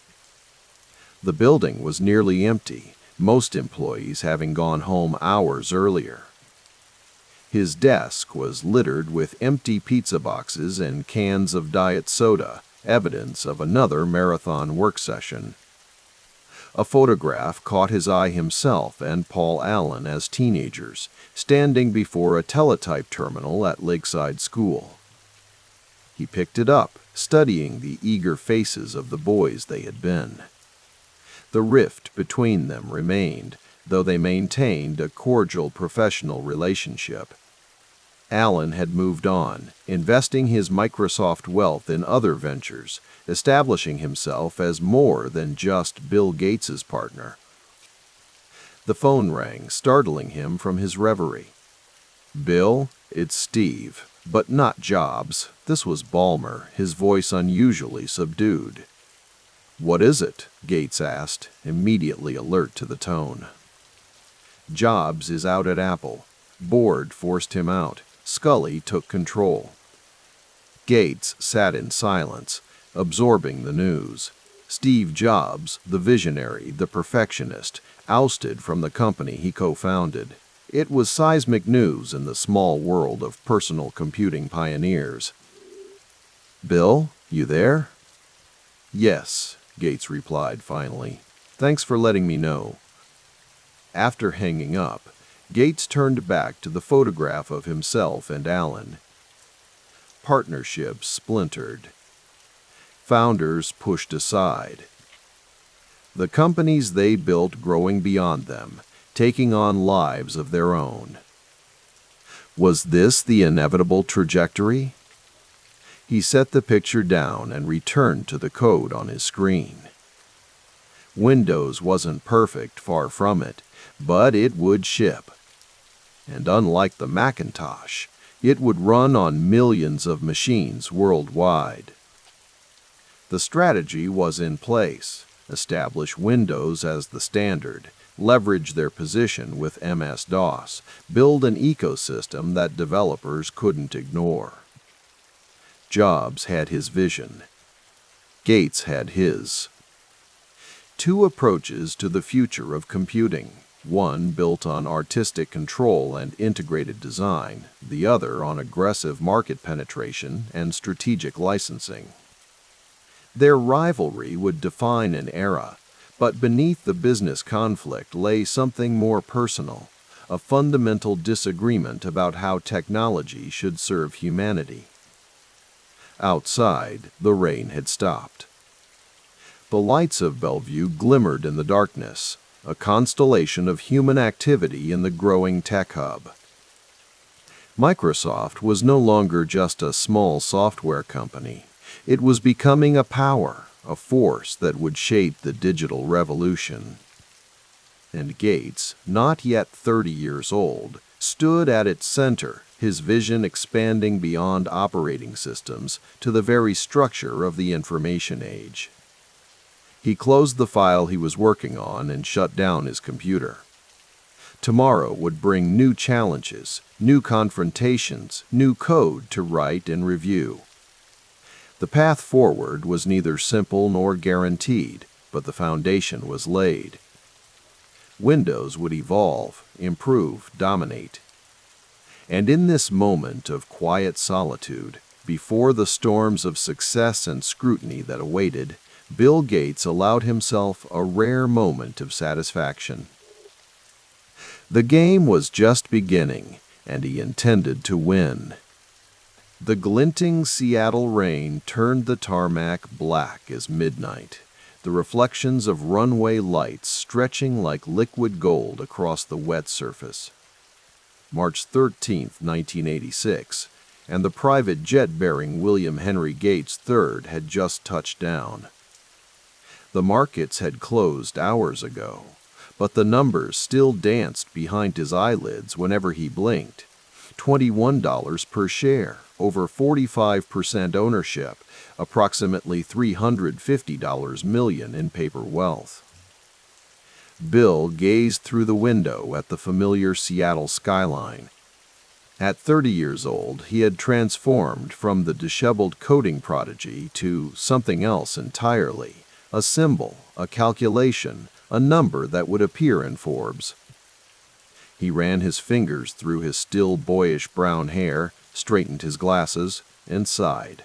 The building was nearly empty, most employees having gone home hours earlier. His desk was littered with empty pizza boxes and cans of diet soda, evidence of another marathon work session. A photograph caught his eye himself and Paul Allen as teenagers, standing before a teletype terminal at Lakeside School. He picked it up, studying the eager faces of the boys they had been. The rift between them remained, though they maintained a cordial professional relationship. Allen had moved on, investing his Microsoft wealth in other ventures, establishing himself as more than just Bill Gates's partner. The phone rang, startling him from his reverie. "Bill, it's Steve, but not Jobs." This was Ballmer, his voice unusually subdued. "What is it?" Gates asked, immediately alert to the tone. "Jobs is out at Apple. Board forced him out. Scully took control." Gates sat in silence, absorbing the news. Steve Jobs, the visionary, the perfectionist, ousted from the company he co-founded. It was seismic news in the small world of personal computing pioneers. "Bill, you there?" "Yes," Gates replied finally. "Thanks for letting me know." After hanging up, Gates turned back to the photograph of himself and Allen. Partnerships splintered. Founders pushed aside. The companies they built growing beyond them, taking on lives of their own. Was this the inevitable trajectory? He set the picture down and returned to the code on his screen. Windows wasn't perfect, far from it, but it would ship. And unlike the Macintosh, it would run on millions of machines worldwide. The strategy was in place: establish Windows as the standard, leverage their position with MS-DOS, build an ecosystem that developers couldn't ignore. Jobs had his vision. Gates had his. Two approaches to the future of computing. One built on artistic control and integrated design, the other on aggressive market penetration and strategic licensing. Their rivalry would define an era, but beneath the business conflict lay something more personal, a fundamental disagreement about how technology should serve humanity. Outside, the rain had stopped. The lights of Bellevue glimmered in the darkness, a constellation of human activity in the growing tech hub. Microsoft was no longer just a small software company. It was becoming a power, a force that would shape the digital revolution. And Gates, not yet 30 years old, stood at its center, his vision expanding beyond operating systems to the very structure of the information age. He closed the file he was working on and shut down his computer. Tomorrow would bring new challenges, new confrontations, new code to write and review. The path forward was neither simple nor guaranteed, but the foundation was laid. Windows would evolve, improve, dominate. And in this moment of quiet solitude, before the storms of success and scrutiny that awaited, Bill Gates allowed himself a rare moment of satisfaction. The game was just beginning, and he intended to win. The glinting Seattle rain turned the tarmac black as midnight, the reflections of runway lights stretching like liquid gold across the wet surface. March 13, 1986, and the private jet bearing William Henry Gates III had just touched down. The markets had closed hours ago, but the numbers still danced behind his eyelids whenever he blinked. $21 per share, over 45% ownership, approximately $350 million in paper wealth. Bill gazed through the window at the familiar Seattle skyline. At 30 years old, he had transformed from the disheveled coding prodigy to something else entirely, a symbol, a calculation, a number that would appear in Forbes. He ran his fingers through his still boyish brown hair, straightened his glasses, and sighed.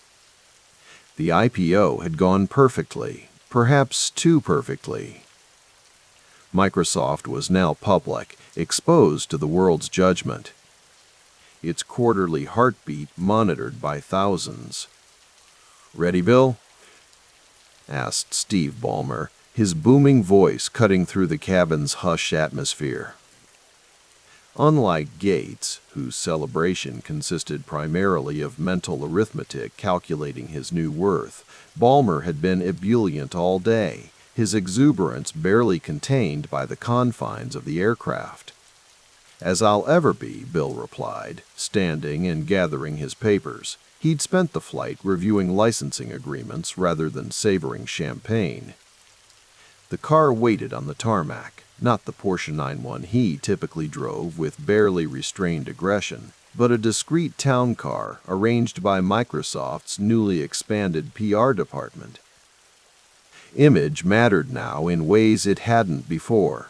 The IPO had gone perfectly, perhaps too perfectly. Microsoft was now public, exposed to the world's judgment. Its quarterly heartbeat monitored by thousands. "Ready, Bill?" asked Steve Ballmer, his booming voice cutting through the cabin's hushed atmosphere. Unlike Gates, whose celebration consisted primarily of mental arithmetic calculating his new worth, Ballmer had been ebullient all day, his exuberance barely contained by the confines of the aircraft. "As I'll ever be," Bill replied, standing and gathering his papers. He'd spent the flight reviewing licensing agreements rather than savoring champagne. The car waited on the tarmac, not the Porsche 911 he typically drove with barely restrained aggression, but a discreet town car arranged by Microsoft's newly expanded PR department. Image mattered now in ways it hadn't before.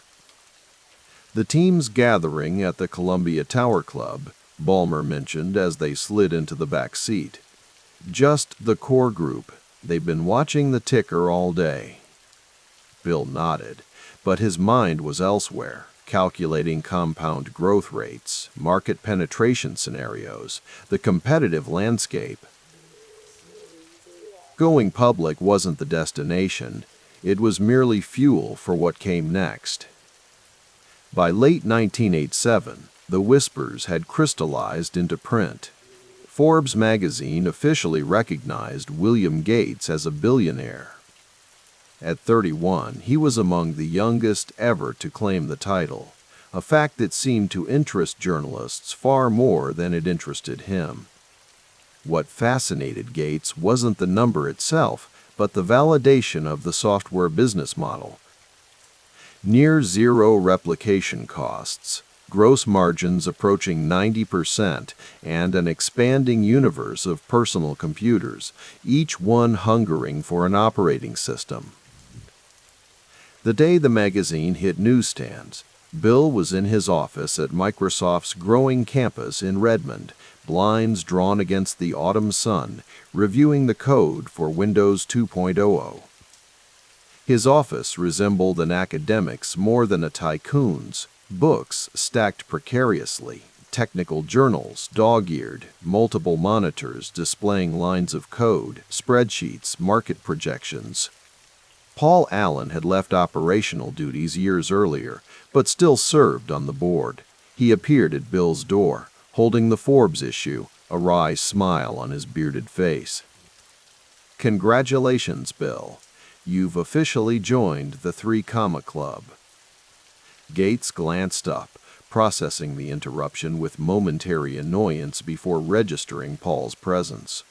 The team's gathering at the Columbia Tower Club, Ballmer mentioned as they slid into the back seat. Just the core group. They've been watching the ticker all day. Bill nodded, but his mind was elsewhere, calculating compound growth rates, market penetration scenarios, the competitive landscape. Going public wasn't the destination. It was merely fuel for what came next. By late 1987, the whispers had crystallized into print. Forbes magazine officially recognized William Gates as a billionaire. At 31, he was among the youngest ever to claim the title, a fact that seemed to interest journalists far more than it interested him. What fascinated Gates wasn't the number itself, but the validation of the software business model. Near zero replication costs, gross margins approaching 90%, and an expanding universe of personal computers, each one hungering for an operating system. The day the magazine hit newsstands, Bill was in his office at Microsoft's growing campus in Redmond, blinds drawn against the autumn sun, reviewing the code for Windows 2.0. His office resembled an academic's more than a tycoon's. Books stacked precariously, technical journals dog-eared, multiple monitors displaying lines of code, spreadsheets, market projections. Paul Allen had left operational duties years earlier, but still served on the board. He appeared at Bill's door, holding the Forbes issue, a wry smile on his bearded face. "Congratulations, Bill. You've officially joined the 3 Comma Club." Gates glanced up, processing the interruption with momentary annoyance before registering Paul's presence.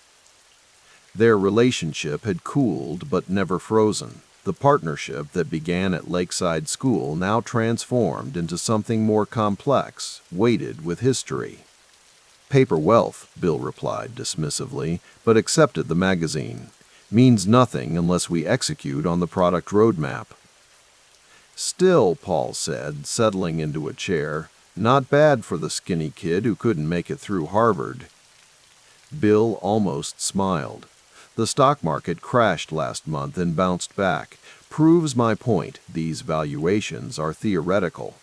Their relationship had cooled but never frozen. The partnership that began at Lakeside School now transformed into something more complex, weighted with history. "Paper wealth," Bill replied dismissively, but accepted the magazine. means nothing unless we execute on the product roadmap. Still, Paul said, settling into a chair, not bad for the skinny kid who couldn't make it through Harvard. Bill almost smiled. The stock market crashed last month and bounced back. Proves my point, these valuations are theoretical.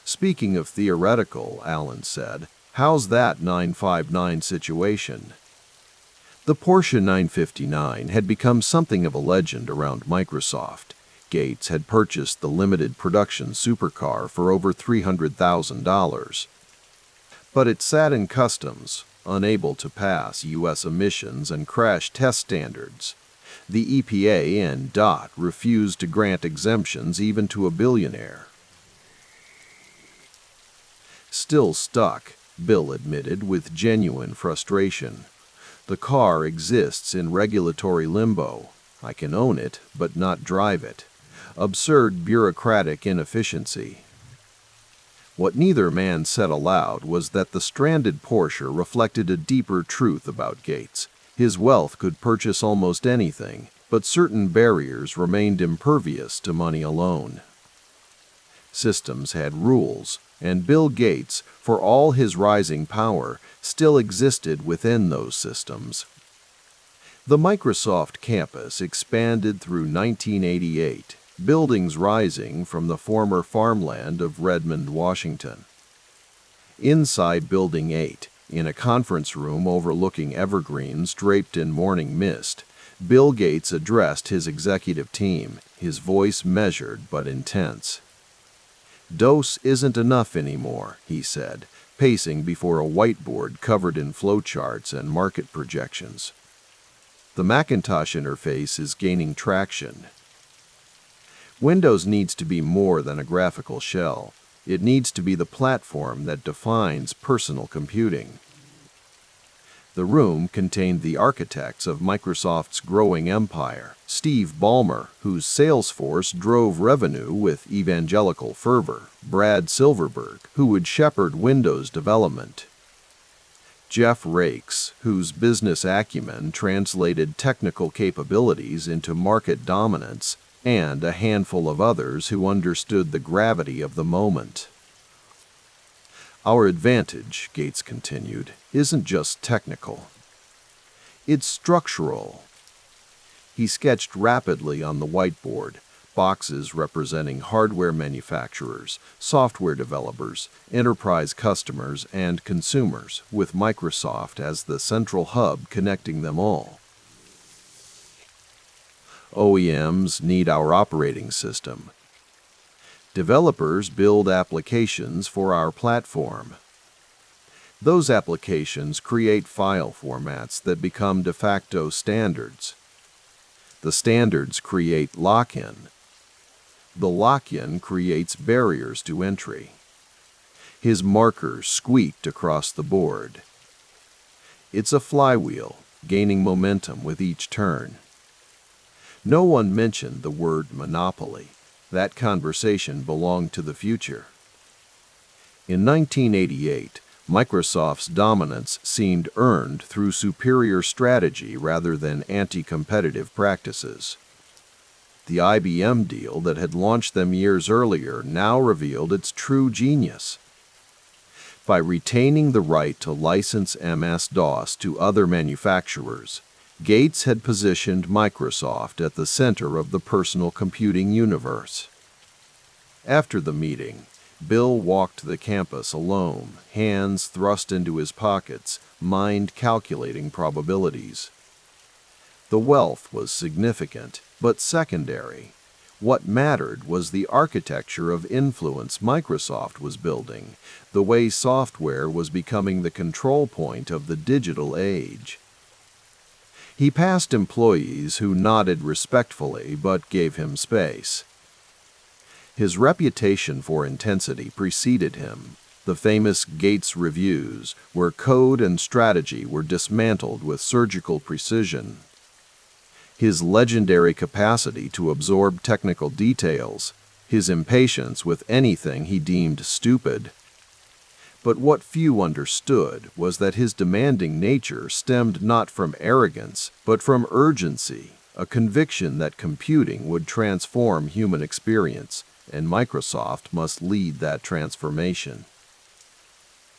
Speaking of theoretical, Allen said, how's that 959 situation? The Porsche 959 had become something of a legend around Microsoft. Gates had purchased the limited production supercar for over $300,000. But it sat in customs, unable to pass U.S. emissions and crash test standards. The EPA and DOT refused to grant exemptions even to a billionaire. Still stuck, Bill admitted with genuine frustration. The car exists in regulatory limbo. I can own it, but not drive it. Absurd bureaucratic inefficiency. What neither man said aloud was that the stranded Porsche reflected a deeper truth about Gates. His wealth could purchase almost anything, but certain barriers remained impervious to money alone. Systems had rules, and Bill Gates, for all his rising power, still existed within those systems. The Microsoft campus expanded through 1988, buildings rising from the former farmland of Redmond, Washington. Inside Building 8, in a conference room overlooking evergreens draped in morning mist, Bill Gates addressed his executive team, his voice measured but intense. Dose isn't enough anymore, he said, pacing before a whiteboard covered in flowcharts and market projections. The Macintosh interface is gaining traction. Windows needs to be more than a graphical shell. It needs to be the platform that defines personal computing. The room contained the architects of Microsoft's growing empire, Steve Ballmer, whose sales force drove revenue with evangelical fervor, Brad Silverberg, who would shepherd Windows development, Jeff Rakes, whose business acumen translated technical capabilities into market dominance, and a handful of others who understood the gravity of the moment. Our advantage, Gates continued, isn't just technical. It's structural. He sketched rapidly on the whiteboard, boxes representing hardware manufacturers, software developers, enterprise customers, and consumers, with Microsoft as the central hub connecting them all. OEMs need our operating system. Developers build applications for our platform. Those applications create file formats that become de facto standards. The standards create lock-in. The lock-in creates barriers to entry. His marker squeaked across the board. It's a flywheel, gaining momentum with each turn. No one mentioned the word monopoly. That conversation belonged to the future. In 1988, Microsoft's dominance seemed earned through superior strategy rather than anti-competitive practices. The IBM deal that had launched them years earlier now revealed its true genius. By retaining the right to license MS-DOS to other manufacturers, Gates had positioned Microsoft at the center of the personal computing universe. After the meeting, Bill walked the campus alone, hands thrust into his pockets, mind calculating probabilities. The wealth was significant, but secondary. What mattered was the architecture of influence Microsoft was building, the way software was becoming the control point of the digital age. He passed employees who nodded respectfully but gave him space. His reputation for intensity preceded him, the famous Gates reviews, where code and strategy were dismantled with surgical precision. His legendary capacity to absorb technical details, his impatience with anything he deemed stupid. But what few understood was that his demanding nature stemmed not from arrogance, but from urgency, a conviction that computing would transform human experience, and Microsoft must lead that transformation.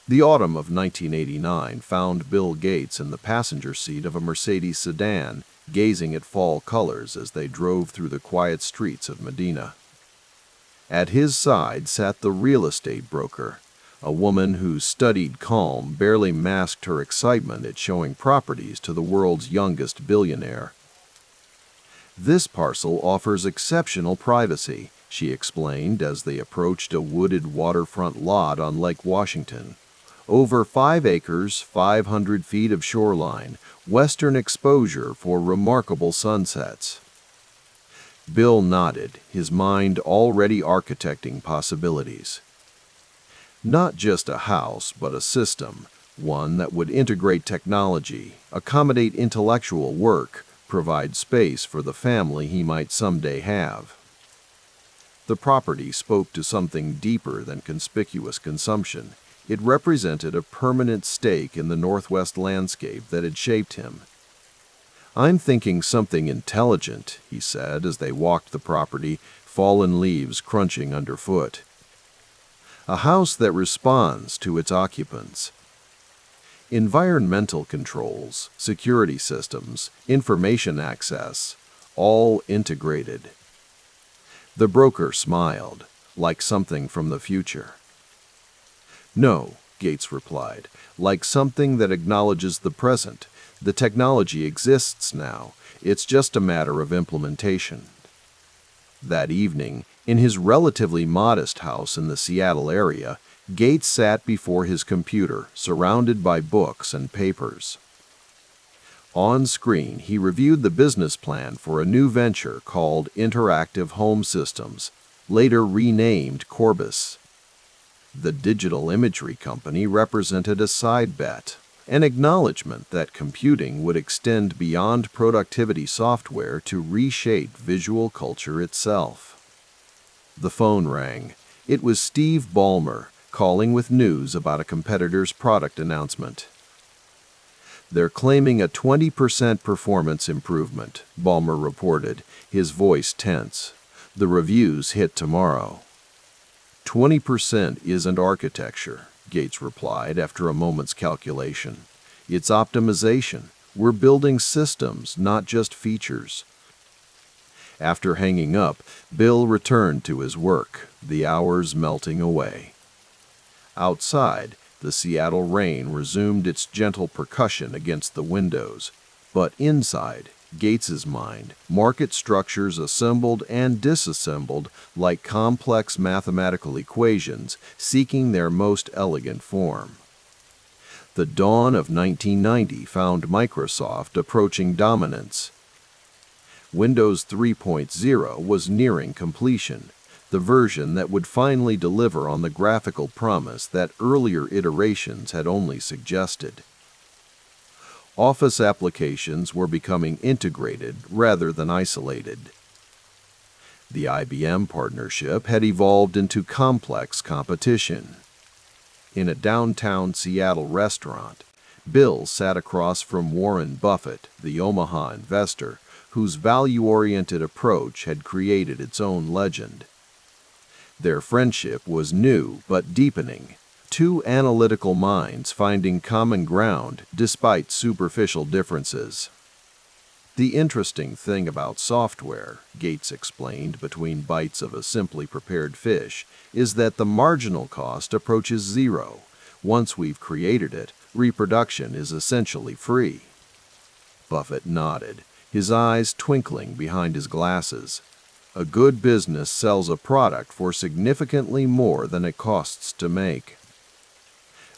The autumn of 1989 found Bill Gates in the passenger seat of a Mercedes sedan, gazing at fall colors as they drove through the quiet streets of Medina. At his side sat the real estate broker, a woman whose studied calm barely masked her excitement at showing properties to the world's youngest billionaire. "This parcel offers exceptional privacy," she explained as they approached a wooded waterfront lot on Lake Washington. "Over 5 acres, 500 feet of shoreline, western exposure for remarkable sunsets." Bill nodded, his mind already architecting possibilities. Not just a house, but a system, one that would integrate technology, accommodate intellectual work, provide space for the family he might someday have. The property spoke to something deeper than conspicuous consumption. It represented a permanent stake in the Northwest landscape that had shaped him. "I'm thinking something intelligent," he said as they walked the property, fallen leaves crunching underfoot. "A house that responds to its occupants. Environmental controls, security systems, information access, all integrated." The broker smiled, like something from the future. "No," Gates replied, "like something that acknowledges the present. The technology exists now. It's just a matter of implementation." That evening, in his relatively modest house in the Seattle area, Gates sat before his computer, surrounded by books and papers. On screen, he reviewed the business plan for a new venture called Interactive Home Systems, later renamed Corbis. The digital imagery company represented a side bet, an acknowledgement that computing would extend beyond productivity software to reshape visual culture itself. The phone rang. It was Steve Ballmer, calling with news about a competitor's product announcement. "They're claiming a 20% performance improvement," Ballmer reported, his voice tense. "The reviews hit tomorrow." "20% isn't architecture," Gates replied after a moment's calculation. "It's optimization. We're building systems, not just features." After hanging up, Bill returned to his work, the hours melting away. Outside, the Seattle rain resumed its gentle percussion against the windows, but inside, Gates's mind, market structures assembled and disassembled like complex mathematical equations seeking their most elegant form. The dawn of 1990 found Microsoft approaching dominance. Windows 3.0 was nearing completion, the version that would finally deliver on the graphical promise that earlier iterations had only suggested. Office applications were becoming integrated rather than isolated. The IBM partnership had evolved into complex competition. In a downtown Seattle restaurant, Bill sat across from Warren Buffett, the Omaha investor, whose value-oriented approach had created its own legend. Their friendship was new but deepening, two analytical minds finding common ground despite superficial differences. "The interesting thing about software," Gates explained between bites of a simply prepared fish, "is that the marginal cost approaches zero. Once we've created it, reproduction is essentially free." Buffett nodded, his eyes twinkling behind his glasses. "A good business sells a product for significantly more than it costs to make.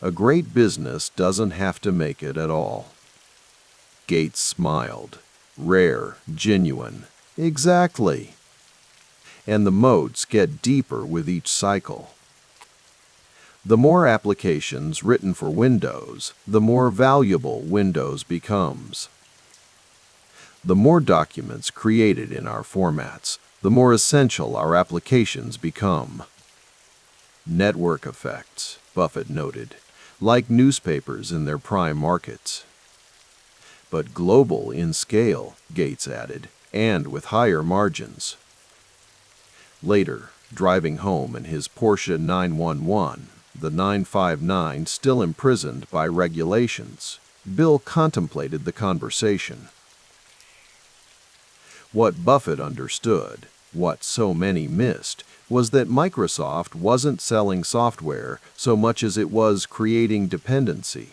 A great business doesn't have to make it at all." Gates smiled. "Rare, genuine. Exactly. And the moats get deeper with each cycle. The more applications written for Windows, the more valuable Windows becomes. The more documents created in our formats, the more essential our applications become. Network effects. Buffett noted, like newspapers in their prime markets. But global in scale, Gates added, and with higher margins. Later, driving home in his Porsche 911, the 959 still imprisoned by regulations, Bill contemplated the conversation. What Buffett understood, what so many missed, was that Microsoft wasn't selling software so much as it was creating dependency.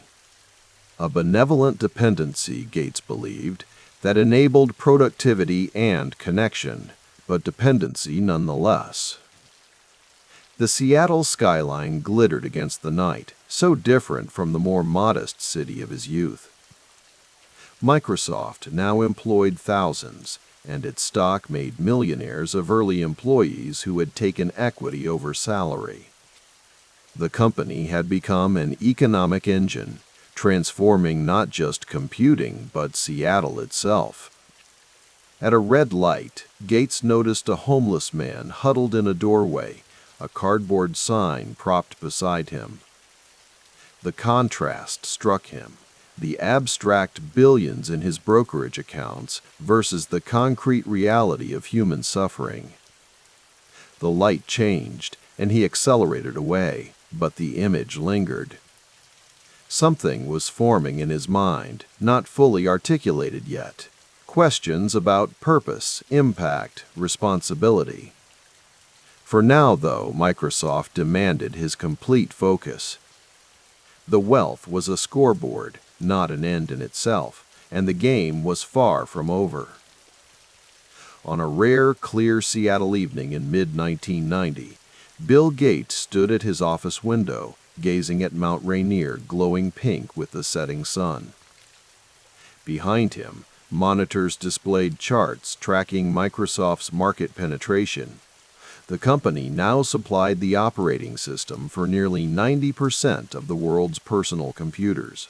A benevolent dependency, Gates believed, that enabled productivity and connection, but dependency nonetheless. The Seattle skyline glittered against the night, so different from the more modest city of his youth. Microsoft now employed thousands, and its stock made millionaires of early employees who had taken equity over salary. The company had become an economic engine, transforming not just computing but Seattle itself. At a red light, Gates noticed a homeless man huddled in a doorway, a cardboard sign propped beside him. The contrast struck him. The abstract billions in his brokerage accounts versus the concrete reality of human suffering. The light changed, and he accelerated away, but the image lingered. Something was forming in his mind, not fully articulated yet. Questions about purpose, impact, responsibility. For now, though, Microsoft demanded his complete focus. The wealth was a scoreboard, not an end in itself, and the game was far from over. On a rare, clear Seattle evening in mid-1990, Bill Gates stood at his office window, gazing at Mount Rainier glowing pink with the setting sun. Behind him, monitors displayed charts tracking Microsoft's market penetration. The company now supplied the operating system for nearly 90% of the world's personal computers.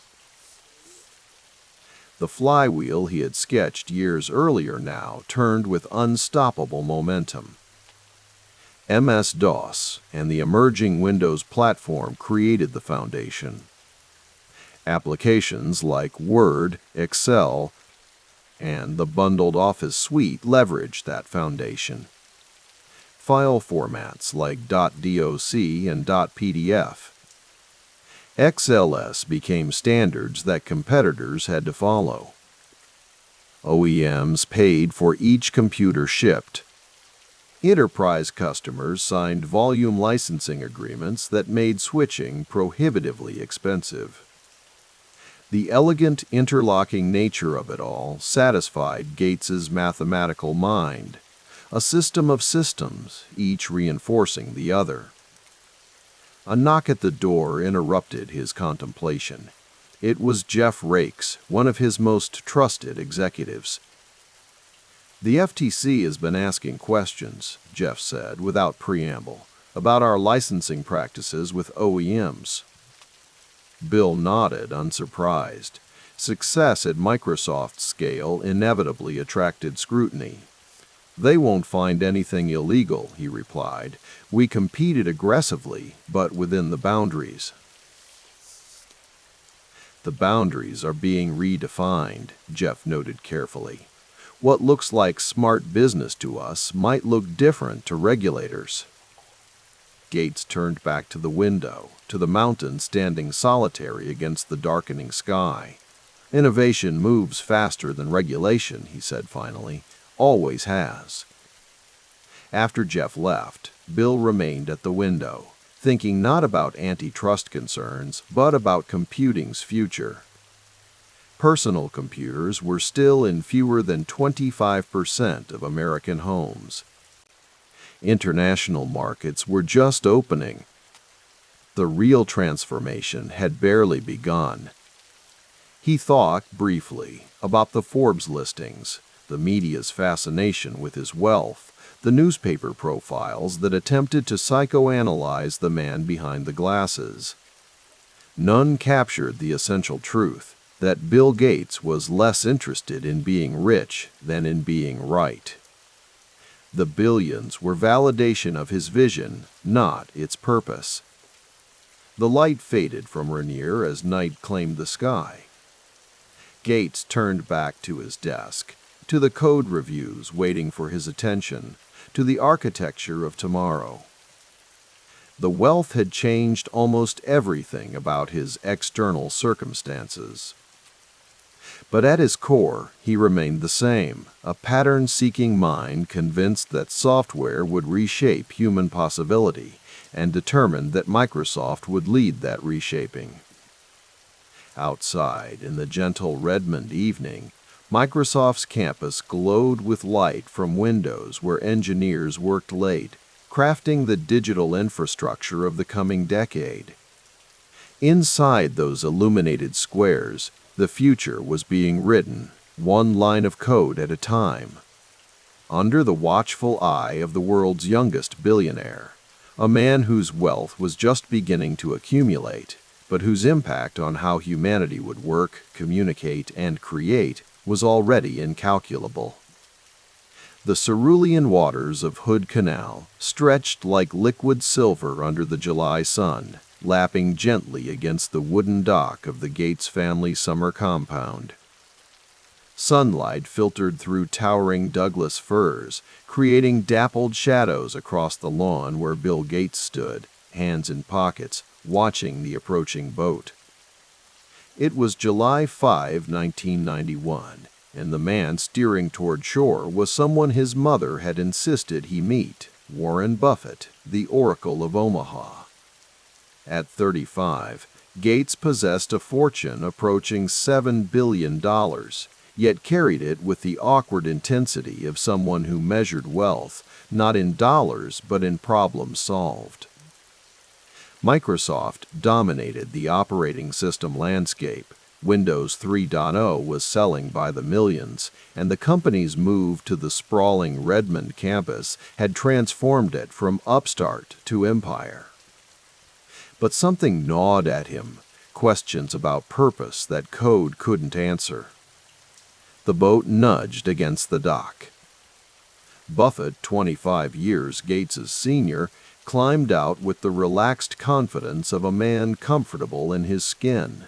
The flywheel he had sketched years earlier now turned with unstoppable momentum. MS-DOS and the emerging Windows platform created the foundation. Applications like Word, Excel, and the bundled Office suite leveraged that foundation. File formats like .doc and .pdf. XLS became standards that competitors had to follow. OEMs paid for each computer shipped. Enterprise customers signed volume licensing agreements that made switching prohibitively expensive. The elegant interlocking nature of it all satisfied Gates's mathematical mind, a system of systems, each reinforcing the other. A knock at the door interrupted his contemplation. It was Jeff Rakes, one of his most trusted executives. "The FTC has been asking questions," Jeff said without preamble, "about our licensing practices with OEMs." Bill nodded, unsurprised. Success at Microsoft's scale inevitably attracted scrutiny. "They won't find anything illegal," he replied. "We competed aggressively, but within the boundaries." "The boundaries are being redefined," Jeff noted carefully. "What looks like smart business to us might look different to regulators." Gates turned back to the window, to the mountain standing solitary against the darkening sky. "Innovation moves faster than regulation," he said finally. "Always has." After Jeff left, Bill remained at the window, thinking not about antitrust concerns, but about computing's future. Personal computers were still in fewer than 25% of American homes. International markets were just opening. The real transformation had barely begun. He thought, briefly, about the Forbes listings, the media's fascination with his wealth, the newspaper profiles that attempted to psychoanalyze the man behind the glasses. None captured the essential truth that Bill Gates was less interested in being rich than in being right. The billions were validation of his vision, not its purpose. The light faded from Rainier as night claimed the sky. Gates turned back to his desk, to the code reviews waiting for his attention, to the architecture of tomorrow. The wealth had changed almost everything about his external circumstances. But at his core, he remained the same, a pattern-seeking mind convinced that software would reshape human possibility, and determined that Microsoft would lead that reshaping. Outside, in the gentle Redmond evening, Microsoft's campus glowed with light from windows where engineers worked late, crafting the digital infrastructure of the coming decade. Inside those illuminated squares, the future was being written, one line of code at a time. Under the watchful eye of the world's youngest billionaire, a man whose wealth was just beginning to accumulate, but whose impact on how humanity would work, communicate, and create was already incalculable. The cerulean waters of Hood Canal stretched like liquid silver under the July sun, lapping gently against the wooden dock of the Gates family summer compound. Sunlight filtered through towering Douglas firs, creating dappled shadows across the lawn where Bill Gates stood, hands in pockets, watching the approaching boat. It was July 5, 1991, and the man steering toward shore was someone his mother had insisted he meet, Warren Buffett, the Oracle of Omaha. At 35, Gates possessed a fortune approaching $7 billion, yet carried it with the awkward intensity of someone who measured wealth not in dollars but in problems solved. Microsoft dominated the operating system landscape. Windows 3.0 was selling by the millions, and the company's move to the sprawling Redmond campus had transformed it from upstart to empire. But something gnawed at him, questions about purpose that code couldn't answer. The boat nudged against the dock. Buffett, 25 years Gates's senior, climbed out with the relaxed confidence of a man comfortable in his skin.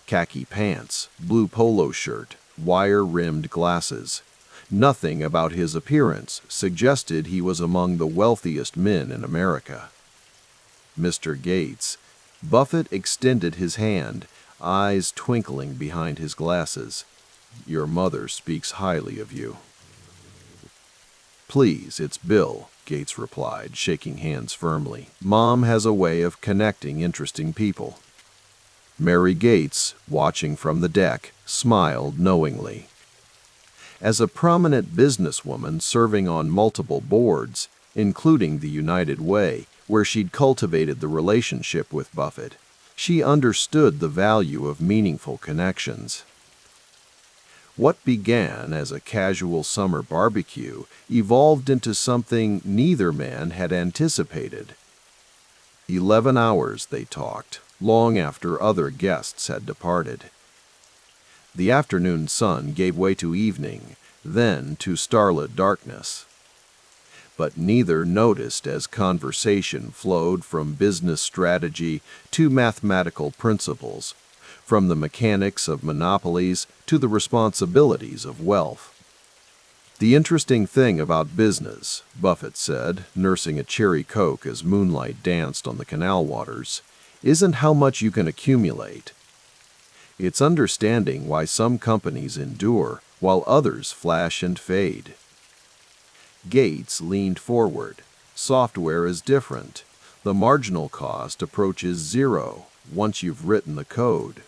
Khaki pants, blue polo shirt, wire-rimmed glasses. Nothing about his appearance suggested he was among the wealthiest men in America. Mr. Gates. Buffett extended his hand, eyes twinkling behind his glasses. Your mother speaks highly of you. Please, it's Bill, Gates replied, shaking hands firmly. Mom has a way of connecting interesting people. Mary Gates, watching from the deck, smiled knowingly. As a prominent businesswoman serving on multiple boards, including the United Way, where she'd cultivated the relationship with Buffett, she understood the value of meaningful connections. What began as a casual summer barbecue evolved into something neither man had anticipated. 11 hours they talked, long after other guests had departed. The afternoon sun gave way to evening, then to starlit darkness. But neither noticed as conversation flowed from business strategy to mathematical principles, from the mechanics of monopolies to the responsibilities of wealth. The interesting thing about business, Buffett said, nursing a cherry Coke as moonlight danced on the canal waters, isn't how much you can accumulate. It's understanding why some companies endure while others flash and fade. Gates leaned forward. Software is different. The marginal cost approaches zero once you've written the code.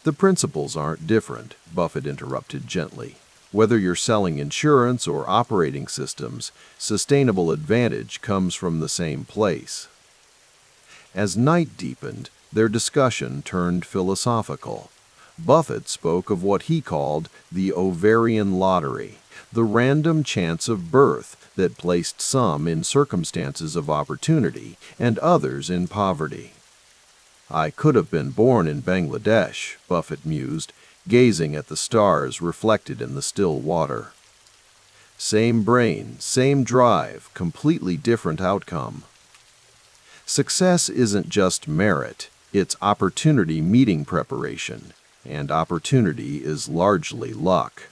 The principles aren't different, Buffett interrupted gently. Whether you're selling insurance or operating systems, sustainable advantage comes from the same place. As night deepened, their discussion turned philosophical. Buffett spoke of what he called the ovarian lottery, the random chance of birth that placed some in circumstances of opportunity and others in poverty. I could have been born in Bangladesh, Buffett mused, gazing at the stars reflected in the still water. Same brain, same drive, completely different outcome. Success isn't just merit, it's opportunity meeting preparation, and opportunity is largely luck.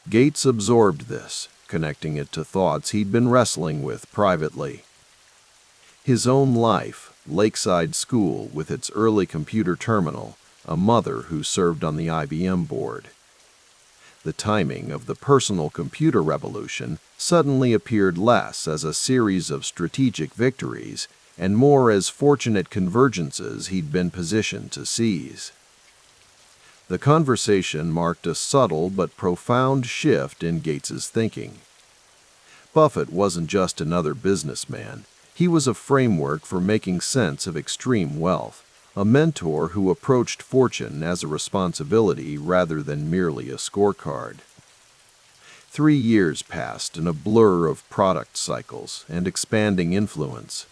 Gates absorbed this, connecting it to thoughts he'd been wrestling with privately. His own life, lakeside school with its early computer terminal, a mother who served on the IBM board. The timing of the personal computer revolution suddenly appeared less as a series of strategic victories and more as fortunate convergences he'd been positioned to seize. The conversation marked a subtle but profound shift in Gates's thinking. Buffett wasn't just another businessman. He was a framework for making sense of extreme wealth, a mentor who approached fortune as a responsibility rather than merely a scorecard. 3 years passed in a blur of product cycles and expanding influence.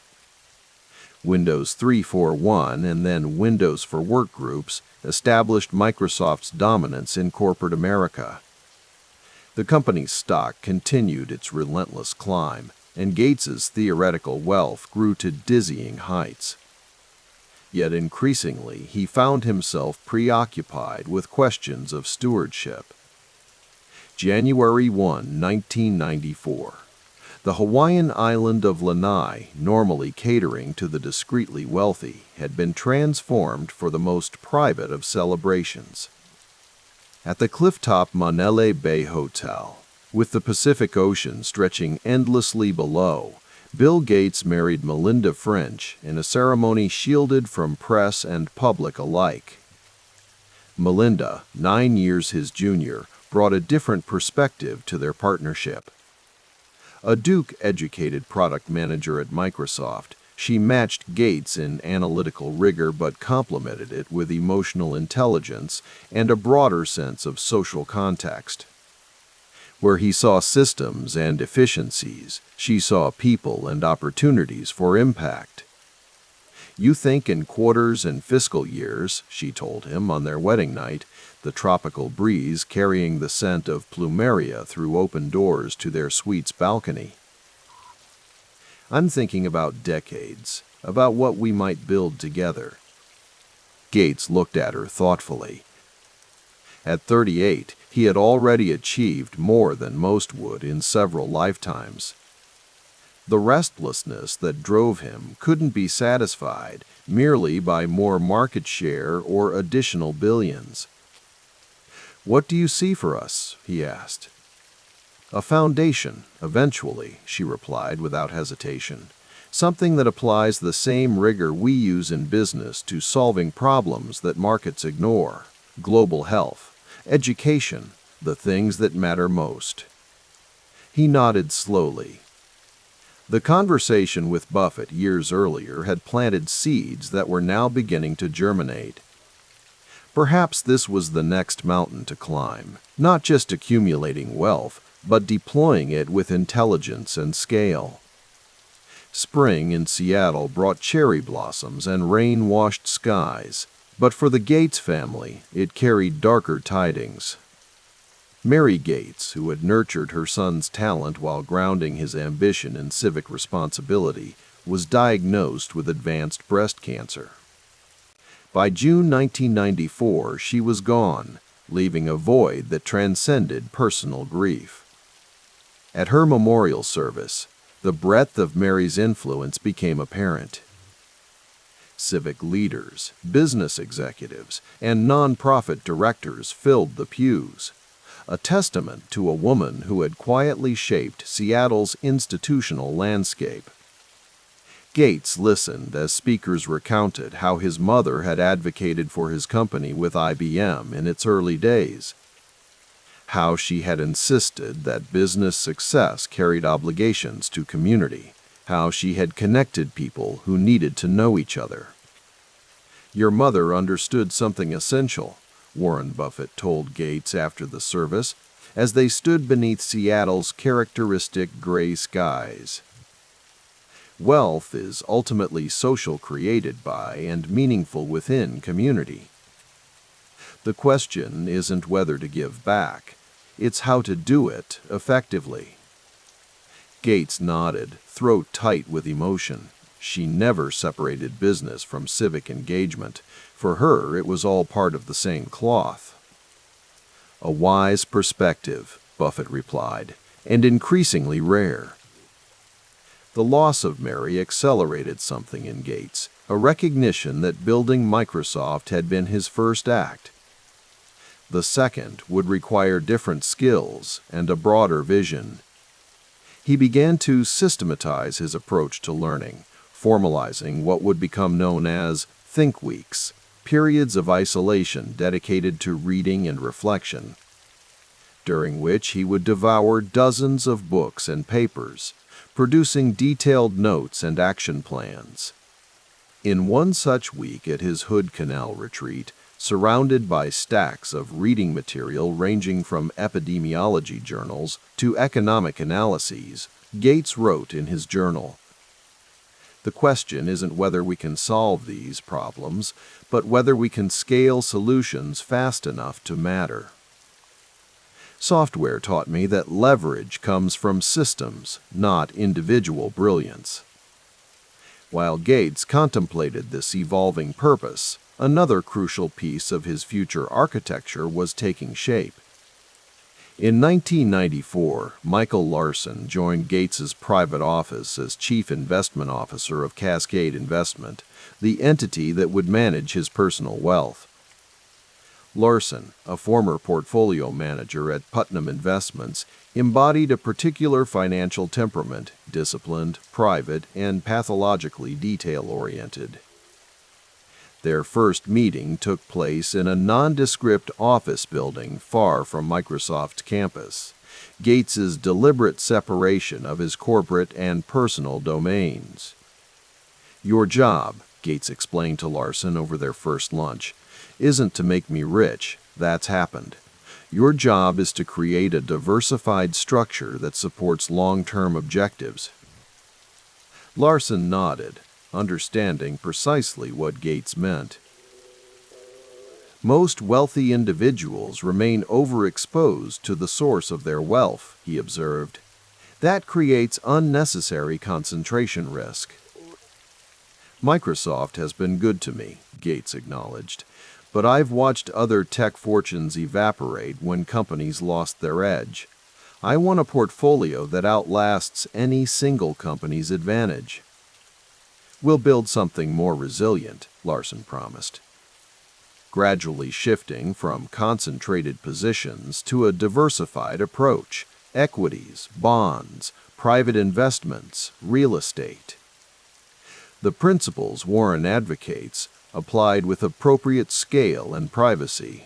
Windows 3.4.1 and then Windows for Workgroups established Microsoft's dominance in corporate America. The company's stock continued its relentless climb, and Gates's theoretical wealth grew to dizzying heights. Yet increasingly, he found himself preoccupied with questions of stewardship. January 1, 1994. The Hawaiian island of Lanai, normally catering to the discreetly wealthy, had been transformed for the most private of celebrations. At the clifftop Manele Bay Hotel, with the Pacific Ocean stretching endlessly below, Bill Gates married Melinda French in a ceremony shielded from press and public alike. Melinda, 9 years his junior, brought a different perspective to their partnership. A Duke-educated product manager at Microsoft, she matched Gates in analytical rigor but complemented it with emotional intelligence and a broader sense of social context. Where he saw systems and efficiencies, she saw people and opportunities for impact. "You think in quarters and fiscal years," she told him on their wedding night, the tropical breeze carrying the scent of plumeria through open doors to their suite's balcony. "I'm thinking about decades, about what we might build together." Gates looked at her thoughtfully. At 38, he had already achieved more than most would in several lifetimes. The restlessness that drove him couldn't be satisfied merely by more market share or additional billions. "What do you see for us?" he asked. "A foundation, eventually," she replied without hesitation. "Something that applies the same rigor we use in business to solving problems that markets ignore. Global health, education, the things that matter most." He nodded slowly. The conversation with Buffett years earlier had planted seeds that were now beginning to germinate. Perhaps this was the next mountain to climb, not just accumulating wealth, but deploying it with intelligence and scale. Spring in Seattle brought cherry blossoms and rain-washed skies, but for the Gates family, it carried darker tidings. Mary Gates, who had nurtured her son's talent while grounding his ambition in civic responsibility, was diagnosed with advanced breast cancer. By June 1994, she was gone, leaving a void that transcended personal grief. At her memorial service, the breadth of Mary's influence became apparent. Civic leaders, business executives, and nonprofit directors filled the pews, a testament to a woman who had quietly shaped Seattle's institutional landscape. Gates listened as speakers recounted how his mother had advocated for his company with IBM in its early days, how she had insisted that business success carried obligations to community, how she had connected people who needed to know each other. "Your mother understood something essential," Warren Buffett told Gates after the service, as they stood beneath Seattle's characteristic gray skies. "Wealth is ultimately social, created by and meaningful within community. The question isn't whether to give back, it's how to do it effectively." Gates nodded, throat tight with emotion. She never separated business from civic engagement. For her, it was all part of the same cloth. A wise perspective, Buffett replied, and increasingly rare. The loss of Mary accelerated something in Gates, a recognition that building Microsoft had been his first act. The second would require different skills and a broader vision. He began to systematize his approach to learning, formalizing what would become known as think weeks, periods of isolation dedicated to reading and reflection, during which he would devour dozens of books and papers, producing detailed notes and action plans. In one such week at his Hood Canal retreat, surrounded by stacks of reading material ranging from epidemiology journals to economic analyses, Gates wrote in his journal, "The question isn't whether we can solve these problems, but whether we can scale solutions fast enough to matter." Software taught me that leverage comes from systems, not individual brilliance. While Gates contemplated this evolving purpose, another crucial piece of his future architecture was taking shape. In 1994, Michael Larson joined Gates's private office as Chief Investment Officer of Cascade Investment, the entity that would manage his personal wealth. Larson, a former portfolio manager at Putnam Investments, embodied a particular financial temperament, disciplined, private, and pathologically detail-oriented. Their first meeting took place in a nondescript office building far from Microsoft's campus, Gates's deliberate separation of his corporate and personal domains. "Your job," Gates explained to Larson over their first lunch, "isn't to make me rich. That's happened. Your job is to create a diversified structure that supports long-term objectives." Larson nodded, understanding precisely what Gates meant. "Most wealthy individuals remain overexposed to the source of their wealth," he observed. "That creates unnecessary concentration risk." "Microsoft has been good to me," Gates acknowledged, "but I've watched other tech fortunes evaporate when companies lost their edge. I want a portfolio that outlasts any single company's advantage." "We'll build something more resilient," Larson promised. Gradually shifting from concentrated positions to a diversified approach, equities, bonds, private investments, real estate. The principles Warren advocates applied with appropriate scale and privacy.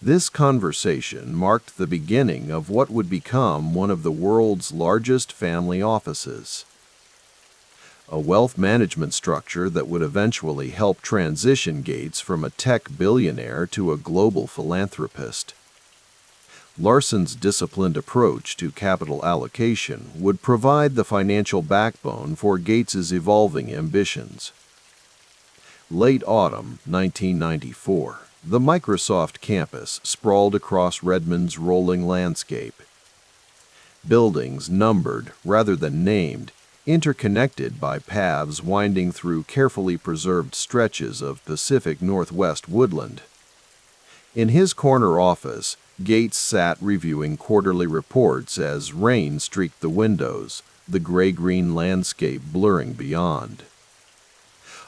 This conversation marked the beginning of what would become one of the world's largest family offices. A wealth management structure that would eventually help transition Gates from a tech billionaire to a global philanthropist. Larson's disciplined approach to capital allocation would provide the financial backbone for Gates's evolving ambitions. Late autumn 1994, the Microsoft campus sprawled across Redmond's rolling landscape. Buildings numbered rather than named, interconnected by paths winding through carefully preserved stretches of Pacific Northwest woodland. In his corner office, Gates sat reviewing quarterly reports as rain streaked the windows, the gray-green landscape blurring beyond.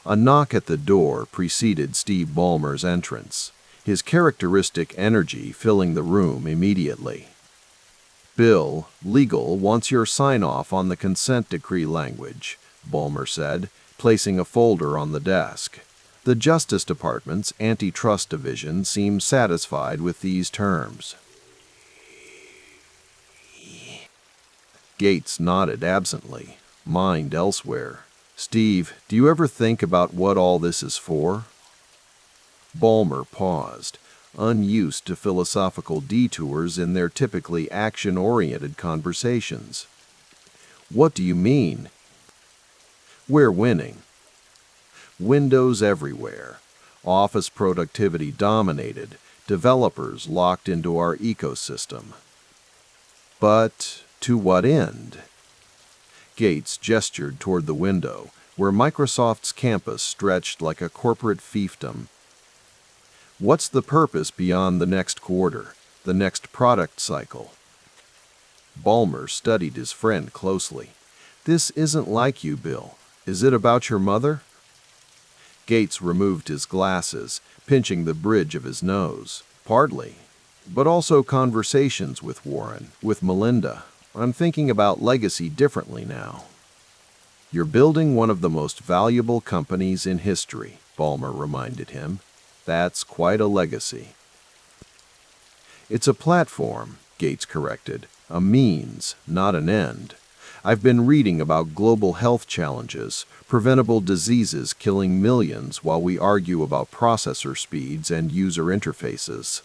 A knock at the door preceded Steve Ballmer's entrance, his characteristic energy filling the room immediately. "Bill, legal wants your sign-off on the consent decree language," Ballmer said, placing a folder on the desk. "The Justice Department's Antitrust Division seems satisfied with these terms." Gates nodded absently, mind elsewhere. "Steve, do you ever think about what all this is for?" Ballmer paused, unused to philosophical detours in their typically action-oriented conversations. "What do you mean?" "We're winning. Windows everywhere. Office productivity dominated. Developers locked into our ecosystem." "But to what end?" Gates gestured toward the window, where Microsoft's campus stretched like a corporate fiefdom. What's the purpose beyond the next quarter, the next product cycle? Ballmer studied his friend closely. This isn't like you, Bill. Is it about your mother? Gates removed his glasses, pinching the bridge of his nose. Partly. But also conversations with Warren, with Melinda. I'm thinking about legacy differently now. You're building one of the most valuable companies in history, Ballmer reminded him. That's quite a legacy. It's a platform, Gates corrected. A means, not an end. I've been reading about global health challenges, preventable diseases killing millions while we argue about processor speeds and user interfaces.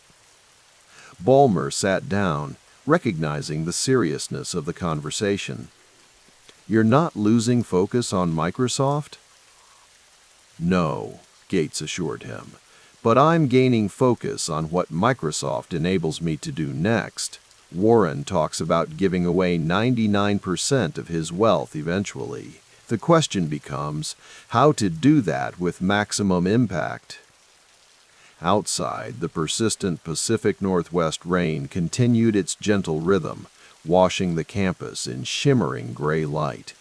Ballmer sat down, recognizing the seriousness of the conversation. You're not losing focus on Microsoft? No, Gates assured him. But I'm gaining focus on what Microsoft enables me to do next. Warren talks about giving away 99% of his wealth eventually. The question becomes how to do that with maximum impact. Outside, the persistent Pacific Northwest rain continued its gentle rhythm, washing the campus in shimmering gray light.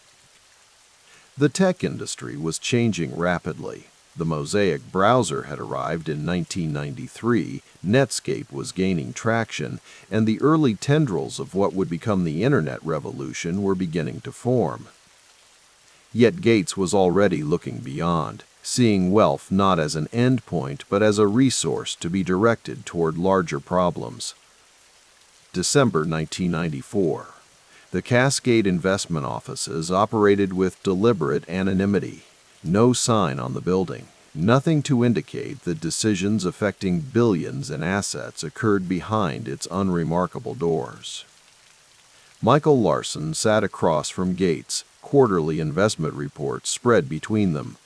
The tech industry was changing rapidly. The Mosaic browser had arrived in 1993, Netscape was gaining traction, and the early tendrils of what would become the Internet revolution were beginning to form. Yet Gates was already looking beyond, seeing wealth not as an endpoint but as a resource to be directed toward larger problems. December 1994. The Cascade investment offices operated with deliberate anonymity. No sign on the building, nothing to indicate that decisions affecting billions in assets occurred behind its unremarkable doors. Michael Larson sat across from Gates, quarterly investment reports spread between them.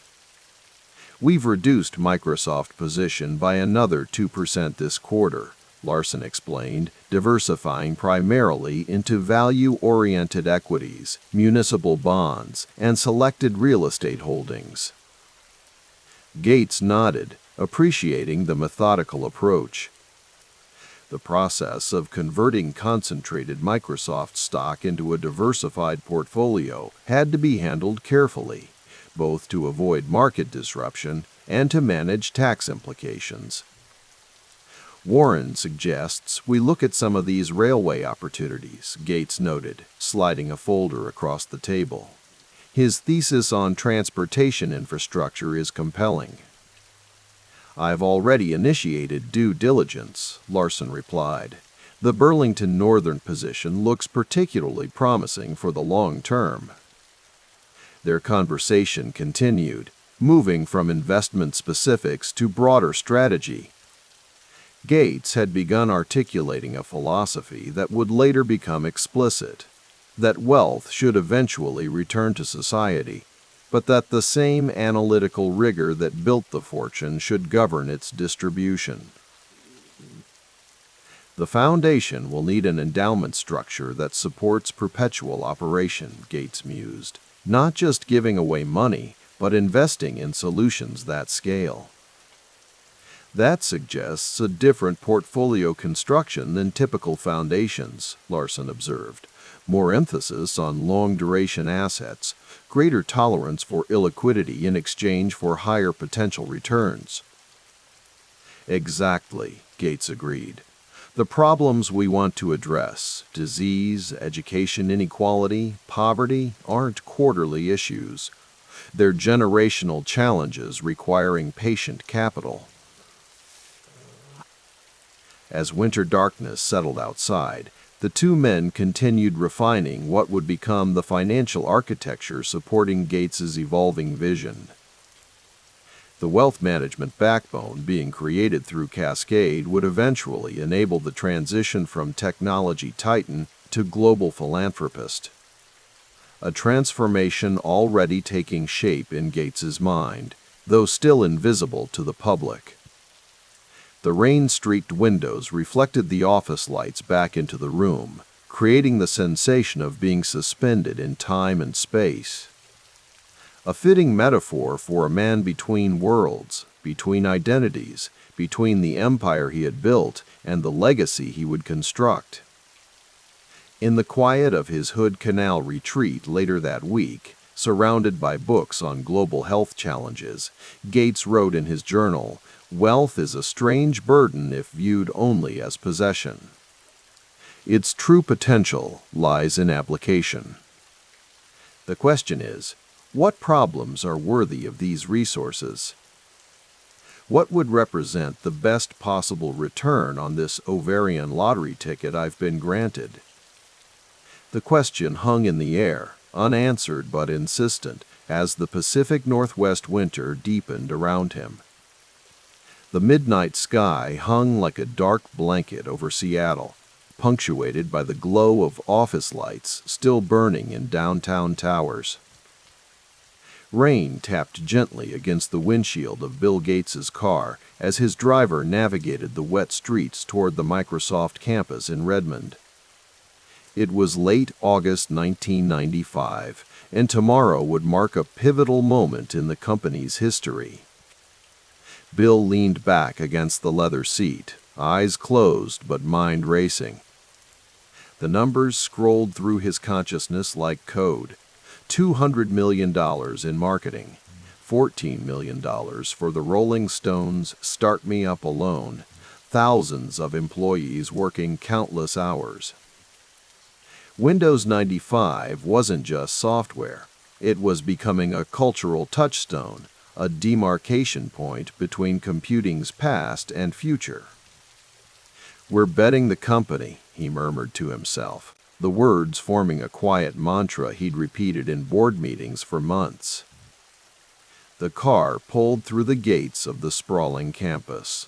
We've reduced Microsoft position by another 2% this quarter, Larson explained, diversifying primarily into value-oriented equities, municipal bonds, and selected real estate holdings. Gates nodded, appreciating the methodical approach. The process of converting concentrated Microsoft stock into a diversified portfolio had to be handled carefully, both to avoid market disruption and to manage tax implications. Warren suggests we look at some of these railway opportunities, Gates noted, sliding a folder across the table. His thesis on transportation infrastructure is compelling. I've already initiated due diligence, Larson replied. The Burlington Northern position looks particularly promising for the long term. Their conversation continued, moving from investment specifics to broader strategy. Gates had begun articulating a philosophy that would later become explicit, that wealth should eventually return to society, but that the same analytical rigor that built the fortune should govern its distribution. The foundation will need an endowment structure that supports perpetual operation, Gates mused, not just giving away money, but investing in solutions that scale. That suggests a different portfolio construction than typical foundations, Larson observed. More emphasis on long-duration assets, greater tolerance for illiquidity in exchange for higher potential returns. Exactly, Gates agreed. The problems we want to address, disease, education inequality, poverty, aren't quarterly issues. They're generational challenges requiring patient capital. As winter darkness settled outside, the two men continued refining what would become the financial architecture supporting Gates's evolving vision. The wealth management backbone being created through Cascade would eventually enable the transition from technology titan to global philanthropist. A transformation already taking shape in Gates's mind, though still invisible to the public. The rain-streaked windows reflected the office lights back into the room, creating the sensation of being suspended in time and space. a fitting metaphor for a man between worlds, between identities, between the empire he had built and the legacy he would construct. In the quiet of his Hood Canal retreat later that week, surrounded by books on global health challenges, Gates wrote in his journal, "Wealth is a strange burden if viewed only as possession. Its true potential lies in application." The question is, what problems are worthy of these resources? What would represent the best possible return on this ovarian lottery ticket I've been granted? The question hung in the air, unanswered but insistent, as the Pacific Northwest winter deepened around him. The midnight sky hung like a dark blanket over Seattle, punctuated by the glow of office lights still burning in downtown towers. Rain tapped gently against the windshield of Bill Gates's car as his driver navigated the wet streets toward the Microsoft campus in Redmond. It was late August 1995, and tomorrow would mark a pivotal moment in the company's history. Bill leaned back against the leather seat, eyes closed but mind racing. The numbers scrolled through his consciousness like code. $200 million in marketing, $14 million for the Rolling Stones' Start Me Up alone, thousands of employees working countless hours. Windows 95 wasn't just software. It was becoming a cultural touchstone, a demarcation point between computing's past and future. "We're betting the company," he murmured to himself, the words forming a quiet mantra he'd repeated in board meetings for months. The car pulled through the gates of the sprawling campus.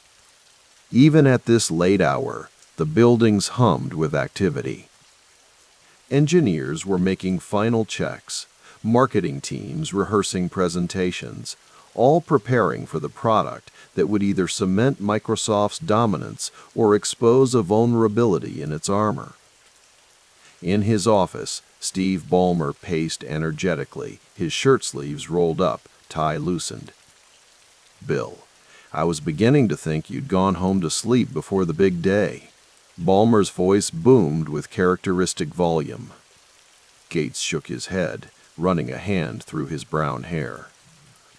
Even at this late hour, the buildings hummed with activity. Engineers were making final checks, marketing teams rehearsing presentations, all preparing for the product that would either cement Microsoft's dominance or expose a vulnerability in its armor. In his office, Steve Ballmer paced energetically, his shirt sleeves rolled up, tie loosened. "Bill, I was beginning to think you'd gone home to sleep before the big day." Ballmer's voice boomed with characteristic volume. Gates shook his head, running a hand through his brown hair.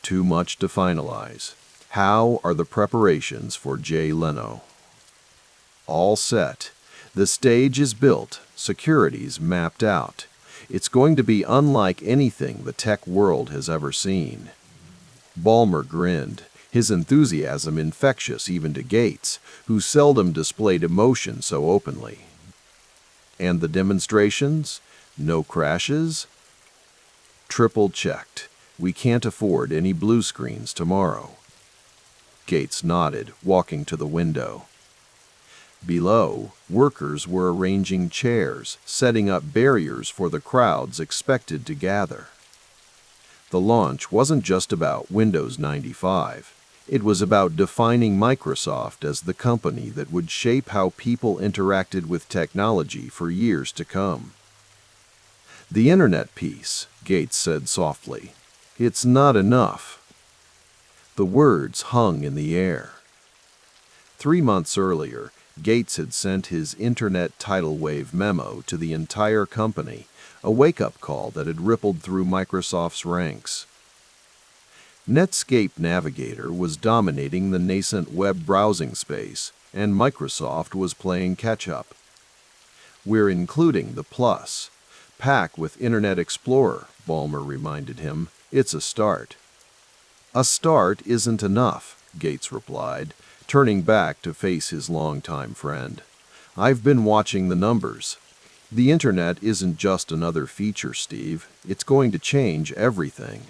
"Too much to finalize. How are the preparations for Jay Leno?" "All set. The stage is built, security's mapped out. It's going to be unlike anything the tech world has ever seen." Ballmer grinned, his enthusiasm infectious even to Gates, who seldom displayed emotion so openly. "And the demonstrations? No crashes?" "Triple-checked. We can't afford any blue screens tomorrow." Gates nodded, walking to the window. Below, workers were arranging chairs, setting up barriers for the crowds expected to gather. The launch wasn't just about Windows 95. It was about defining Microsoft as the company that would shape how people interacted with technology for years to come. "The internet piece," Gates said softly. "It's not enough." The words hung in the air. 3 months earlier, Gates had sent his Internet tidal wave memo to the entire company, a wake-up call that had rippled through Microsoft's ranks. Netscape Navigator was dominating the nascent web browsing space, and Microsoft was playing catch-up. "We're including the Plus. Pack with Internet Explorer," Ballmer reminded him. "It's a start." "A start isn't enough," Gates replied, turning back to face his longtime friend. "I've been watching the numbers. The Internet isn't just another feature, Steve. It's going to change everything."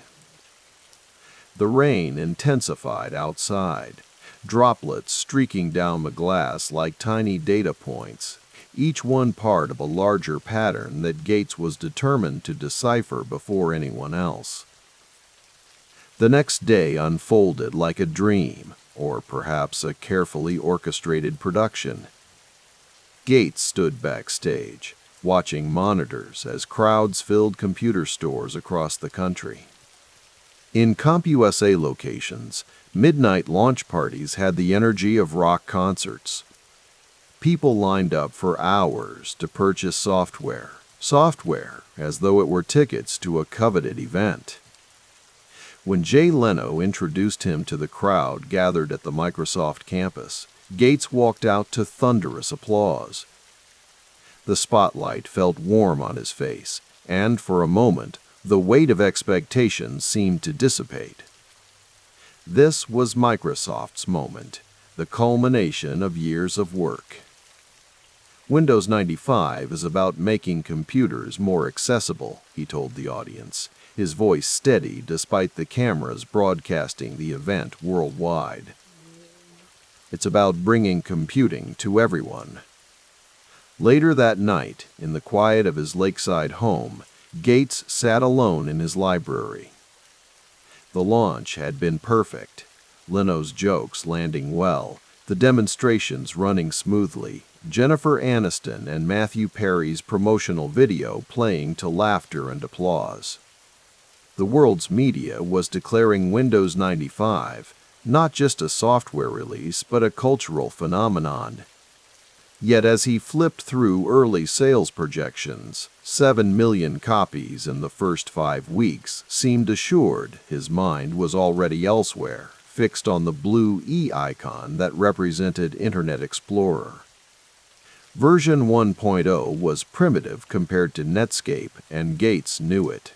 The rain intensified outside, droplets streaking down the glass like tiny data points, each one part of a larger pattern that Gates was determined to decipher before anyone else. The next day unfolded like a dream, or perhaps a carefully orchestrated production. Gates stood backstage, watching monitors as crowds filled computer stores across the country. In CompUSA locations, midnight launch parties had the energy of rock concerts. People lined up for hours to purchase software as though it were tickets to a coveted event. When Jay Leno introduced him to the crowd gathered at the Microsoft campus, Gates walked out to thunderous applause. The spotlight felt warm on his face, and for a moment, the weight of expectation seemed to dissipate. This was Microsoft's moment, the culmination of years of work. Windows 95 is about making computers more accessible, he told the audience, his voice steady despite the cameras broadcasting the event worldwide. It's about bringing computing to everyone. Later that night, in the quiet of his lakeside home, Gates sat alone in his library. The launch had been perfect, Leno's jokes landing well, the demonstrations running smoothly, Jennifer Aniston and Matthew Perry's promotional video playing to laughter and applause. The world's media was declaring Windows 95 not just a software release but a cultural phenomenon. Yet as he flipped through early sales projections, 7 million copies in the first 5 weeks seemed assured his mind was already elsewhere, fixed on the blue E icon that represented Internet Explorer. Version 1.0 was primitive compared to Netscape, and Gates knew it.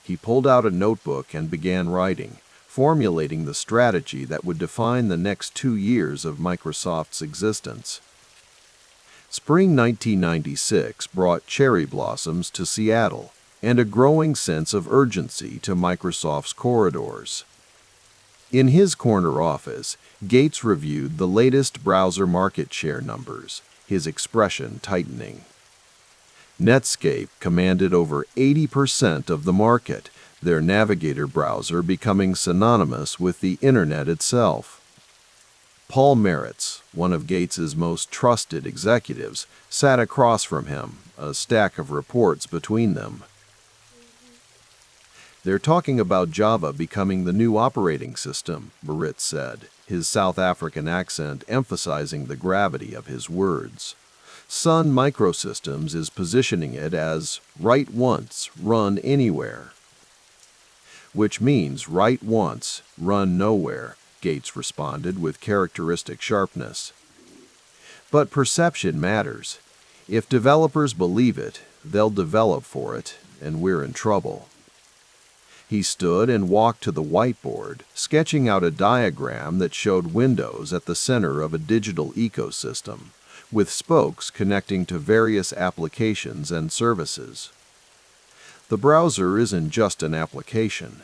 He pulled out a notebook and began writing, formulating the strategy that would define the next 2 years of Microsoft's existence. Spring 1996 brought cherry blossoms to Seattle and a growing sense of urgency to Microsoft's corridors. In his corner office, Gates reviewed the latest browser market share numbers, his expression tightening. Netscape commanded over 80% of the market, their Navigator browser becoming synonymous with the Internet itself. Paul Maritz, one of Gates's most trusted executives, sat across from him, a stack of reports between them. "They're talking about Java becoming the new operating system," Maritz said, his South African accent emphasizing the gravity of his words. Sun Microsystems is positioning it as write once, run anywhere. "Which means write once, run nowhere," Gates responded with characteristic sharpness. "But perception matters. If developers believe it, they'll develop for it, and we're in trouble." He stood and walked to the whiteboard, sketching out a diagram that showed Windows at the center of a digital ecosystem, with spokes connecting to various applications and services. The browser isn't just an application.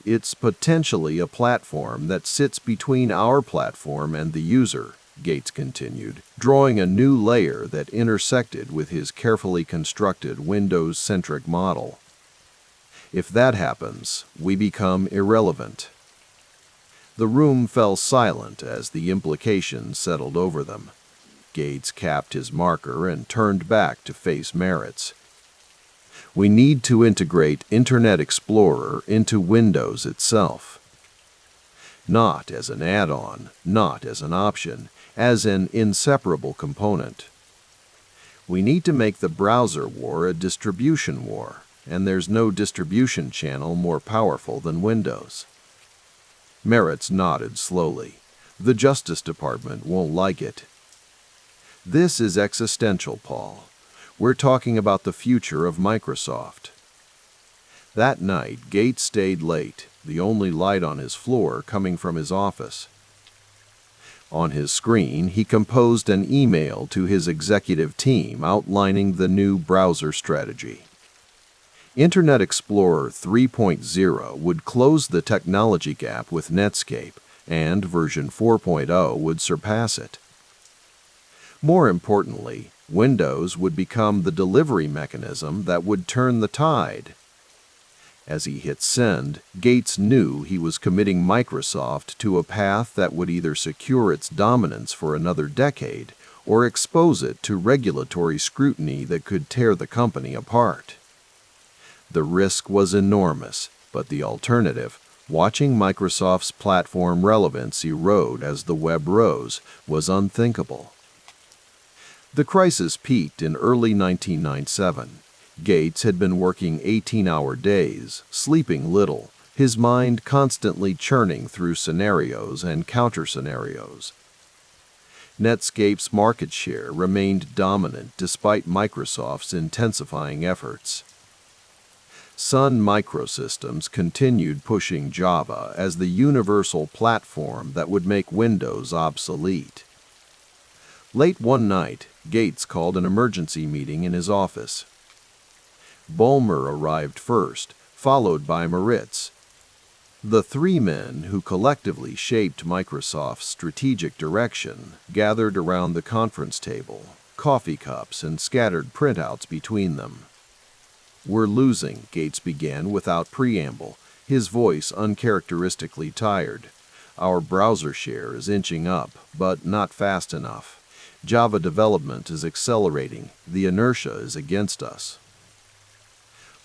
It's potentially a platform that sits between our platform and the user, Gates continued, drawing a new layer that intersected with his carefully constructed Windows-centric model. If that happens, we become irrelevant. The room fell silent as the implications settled over them. Gates capped his marker and turned back to face Maritz. "We need to integrate Internet Explorer into Windows itself. Not as an add-on, not as an option, as an inseparable component. We need to make the browser war a distribution war, and there's no distribution channel more powerful than Windows." Maritz nodded slowly. "The Justice Department won't like it." "This is existential, Paul. We're talking about the future of Microsoft." That night, Gates stayed late, the only light on his floor coming from his office. On his screen, he composed an email to his executive team outlining the new browser strategy. Internet Explorer 3.0 would close the technology gap with Netscape, and version 4.0 would surpass it. More importantly, Windows would become the delivery mechanism that would turn the tide. As he hit send, Gates knew he was committing Microsoft to a path that would either secure its dominance for another decade or expose it to regulatory scrutiny that could tear the company apart. The risk was enormous, But the alternative, watching Microsoft's platform relevance erode as the web rose, was unthinkable. The crisis peaked in early 1997. Gates had been working 18-hour days, sleeping little, his mind constantly churning through scenarios and counter-scenarios. Netscape's market share remained dominant despite Microsoft's intensifying efforts. Sun Microsystems continued pushing Java as the universal platform that would make Windows obsolete. Late one night, Gates called an emergency meeting in his office. Ballmer arrived first, followed by Moritz. The three men who collectively shaped Microsoft's strategic direction gathered around the conference table, coffee cups and scattered printouts between them. "We're losing," Gates began without preamble, his voice uncharacteristically tired. "Our browser share is inching up, but not fast enough. Java development is accelerating. The inertia is against us."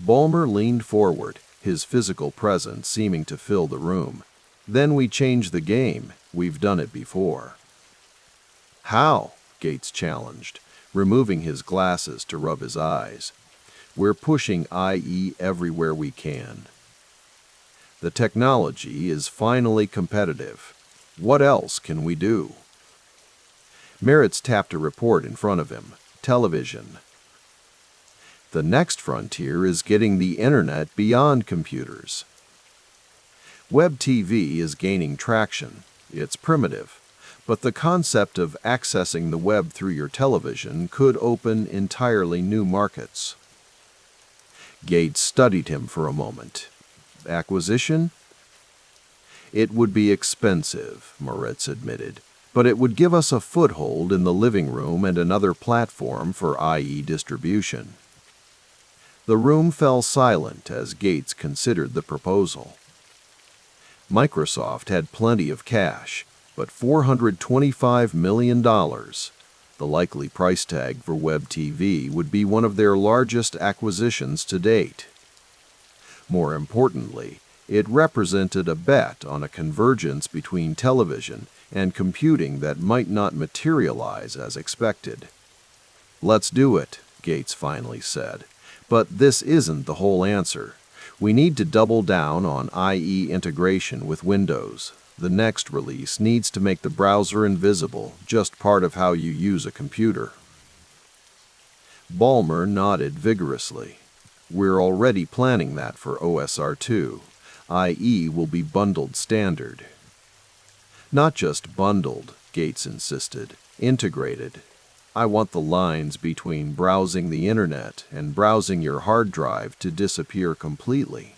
Ballmer leaned forward, his physical presence seeming to fill the room. "Then we change the game. We've done it before." "How?" Gates challenged, removing his glasses to rub his eyes. "We're pushing IE everywhere we can. The technology is finally competitive. What else can we do?" Moritz tapped a report in front of him. "Television. The next frontier is getting the internet beyond computers. Web TV is gaining traction. It's primitive, but the concept of accessing the web through your television could open entirely new markets." Gates studied him for a moment. "Acquisition?" "It would be expensive," Moritz admitted, "but it would give us a foothold in the living room and another platform for IE distribution." The room fell silent as Gates considered the proposal. Microsoft had plenty of cash, but $425 million, the likely price tag for Web TV, would be one of their largest acquisitions to date. More importantly, it represented a bet on a convergence between television and computing that might not materialize as expected. "Let's do it," Gates finally said. "But this isn't the whole answer. We need to double down on IE integration with Windows. The next release needs to make the browser invisible, just part of how you use a computer." Ballmer nodded vigorously. "We're already planning that for OSR2. IE will be bundled standard." "Not just bundled," Gates insisted. "Integrated. I want the lines between browsing the internet and browsing your hard drive to disappear completely."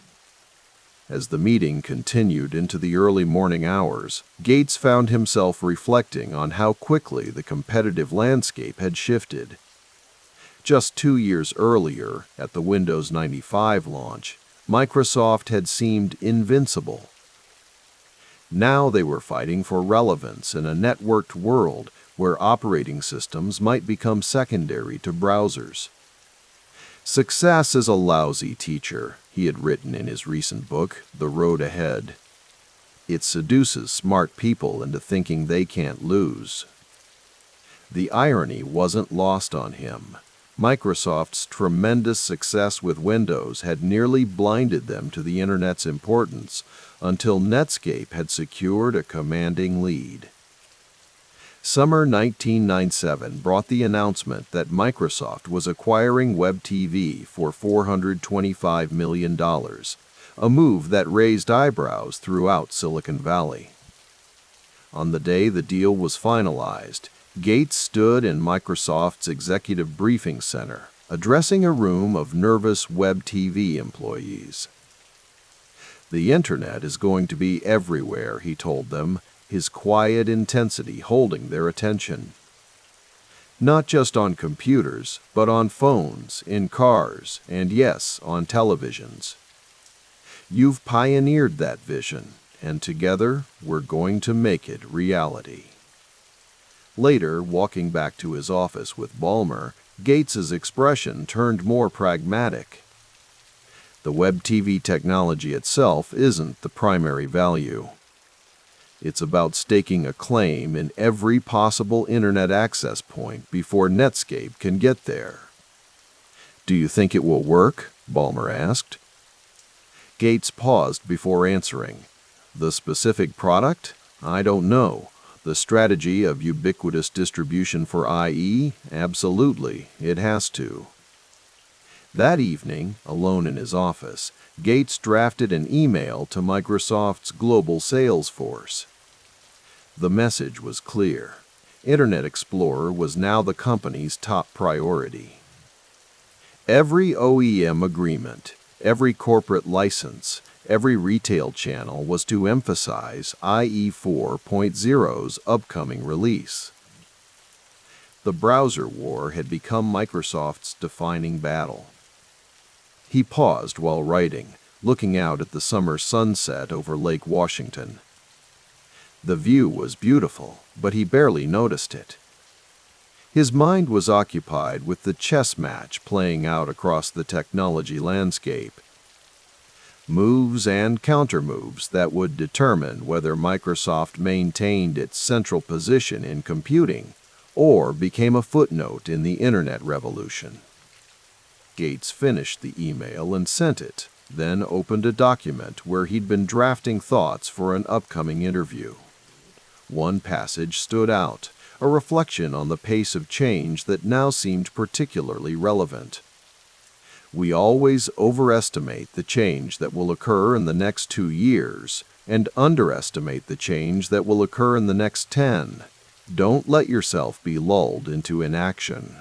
As the meeting continued into the early morning hours, Gates found himself reflecting on how quickly the competitive landscape had shifted. Just 2 years earlier, at the Windows 95 launch, Microsoft had seemed invincible. Now they were fighting for relevance in a networked world where operating systems might become secondary to browsers. "Success is a lousy teacher," he had written in his recent book, The Road Ahead. "It seduces smart people into thinking they can't lose." The irony wasn't lost on him. Microsoft's tremendous success with Windows had nearly blinded them to the Internet's importance until Netscape had secured a commanding lead. Summer 1997 brought the announcement that Microsoft was acquiring Web TV for $425 million, a move that raised eyebrows throughout Silicon Valley. On the day the deal was finalized, Gates stood in Microsoft's executive briefing center, addressing a room of nervous Web TV employees. "The Internet is going to be everywhere," he told them, his quiet intensity holding their attention. "Not just on computers, but on phones, in cars, and yes, on televisions. You've pioneered that vision, and together we're going to make it reality." Later, walking back to his office with Ballmer, Gates's expression turned more pragmatic. The web TV technology itself isn't the primary value. It's about staking a claim in every possible internet access point before Netscape can get there. "Do you think it will work?" Ballmer asked. Gates paused before answering. "The specific product? I don't know. The strategy of ubiquitous distribution for IE? Absolutely, it has to." That evening, alone in his office, Gates drafted an email to Microsoft's global sales force. The message was clear. Internet Explorer was now the company's top priority. Every OEM agreement, every corporate license, every retail channel was to emphasize IE 4.0's upcoming release. The browser war had become Microsoft's defining battle. He paused while writing, looking out at the summer sunset over Lake Washington. The view was beautiful, but he barely noticed it. His mind was occupied with the chess match playing out across the technology landscape. Moves and countermoves that would determine whether Microsoft maintained its central position in computing or became a footnote in the Internet revolution. Gates finished the email and sent it, then opened a document where he'd been drafting thoughts for an upcoming interview. One passage stood out, a reflection on the pace of change that now seemed particularly relevant. "We always overestimate the change that will occur in the next 2 years and underestimate the change that will occur in the next 10. Don't let yourself be lulled into inaction."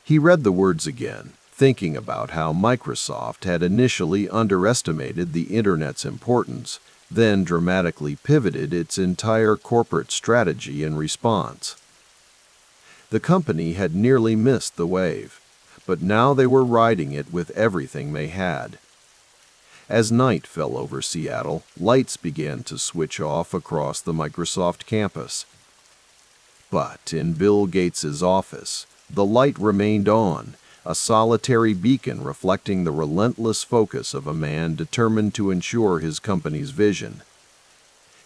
He read the words again, thinking about how Microsoft had initially underestimated the Internet's importance, then dramatically pivoted its entire corporate strategy in response. The company had nearly missed the wave, but now they were riding it with everything they had. As night fell over Seattle, lights began to switch off across the Microsoft campus. But in Bill Gates's office, the light remained on, a solitary beacon reflecting the relentless focus of a man determined to ensure his company's vision.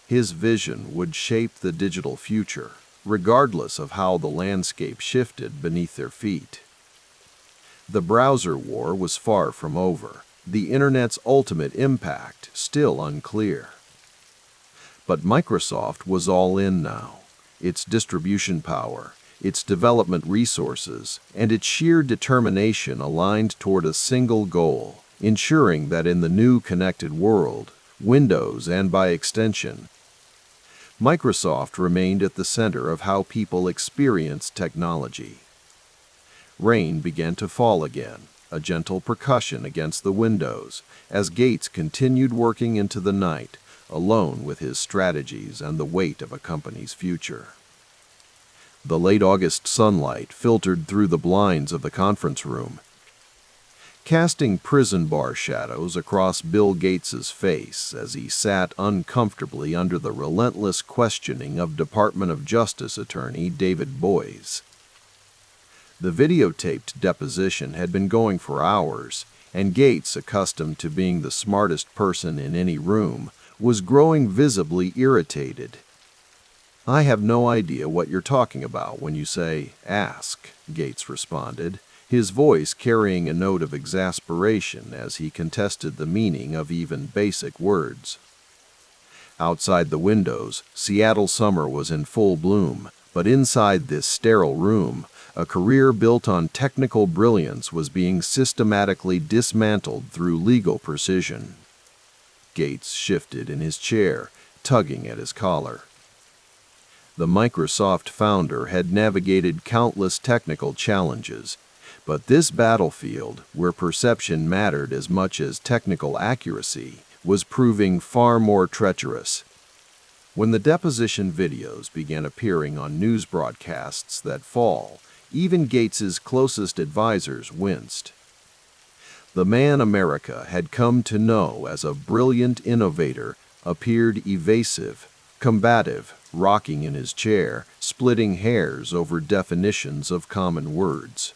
His vision would shape the digital future, regardless of how the landscape shifted beneath their feet. The browser war was far from over, the Internet's ultimate impact still unclear. But Microsoft was all in now. Its distribution power, its development resources, and its sheer determination aligned toward a single goal, ensuring that in the new connected world, Windows and by extension, Microsoft remained at the center of how people experienced technology. Rain began to fall again, a gentle percussion against the windows, as Gates continued working into the night, alone with his strategies and the weight of a company's future. The late August sunlight filtered through the blinds of the conference room, casting prison bar shadows across Bill Gates's face as he sat uncomfortably under the relentless questioning of Department of Justice attorney David Boies. The videotaped deposition had been going for hours, and Gates, accustomed to being the smartest person in any room, was growing visibly irritated. "I have no idea what you're talking about when you say, 'ask,'" Gates responded, his voice carrying a note of exasperation as he contested the meaning of even basic words. Outside the windows, Seattle summer was in full bloom, but inside this sterile room, a career built on technical brilliance was being systematically dismantled through legal precision. Gates shifted in his chair, tugging at his collar. The Microsoft founder had navigated countless technical challenges, but this battlefield, where perception mattered as much as technical accuracy, was proving far more treacherous. When the deposition videos began appearing on news broadcasts that fall, even Gates's closest advisors winced. The man America had come to know as a brilliant innovator appeared evasive, combative, rocking in his chair, splitting hairs over definitions of common words.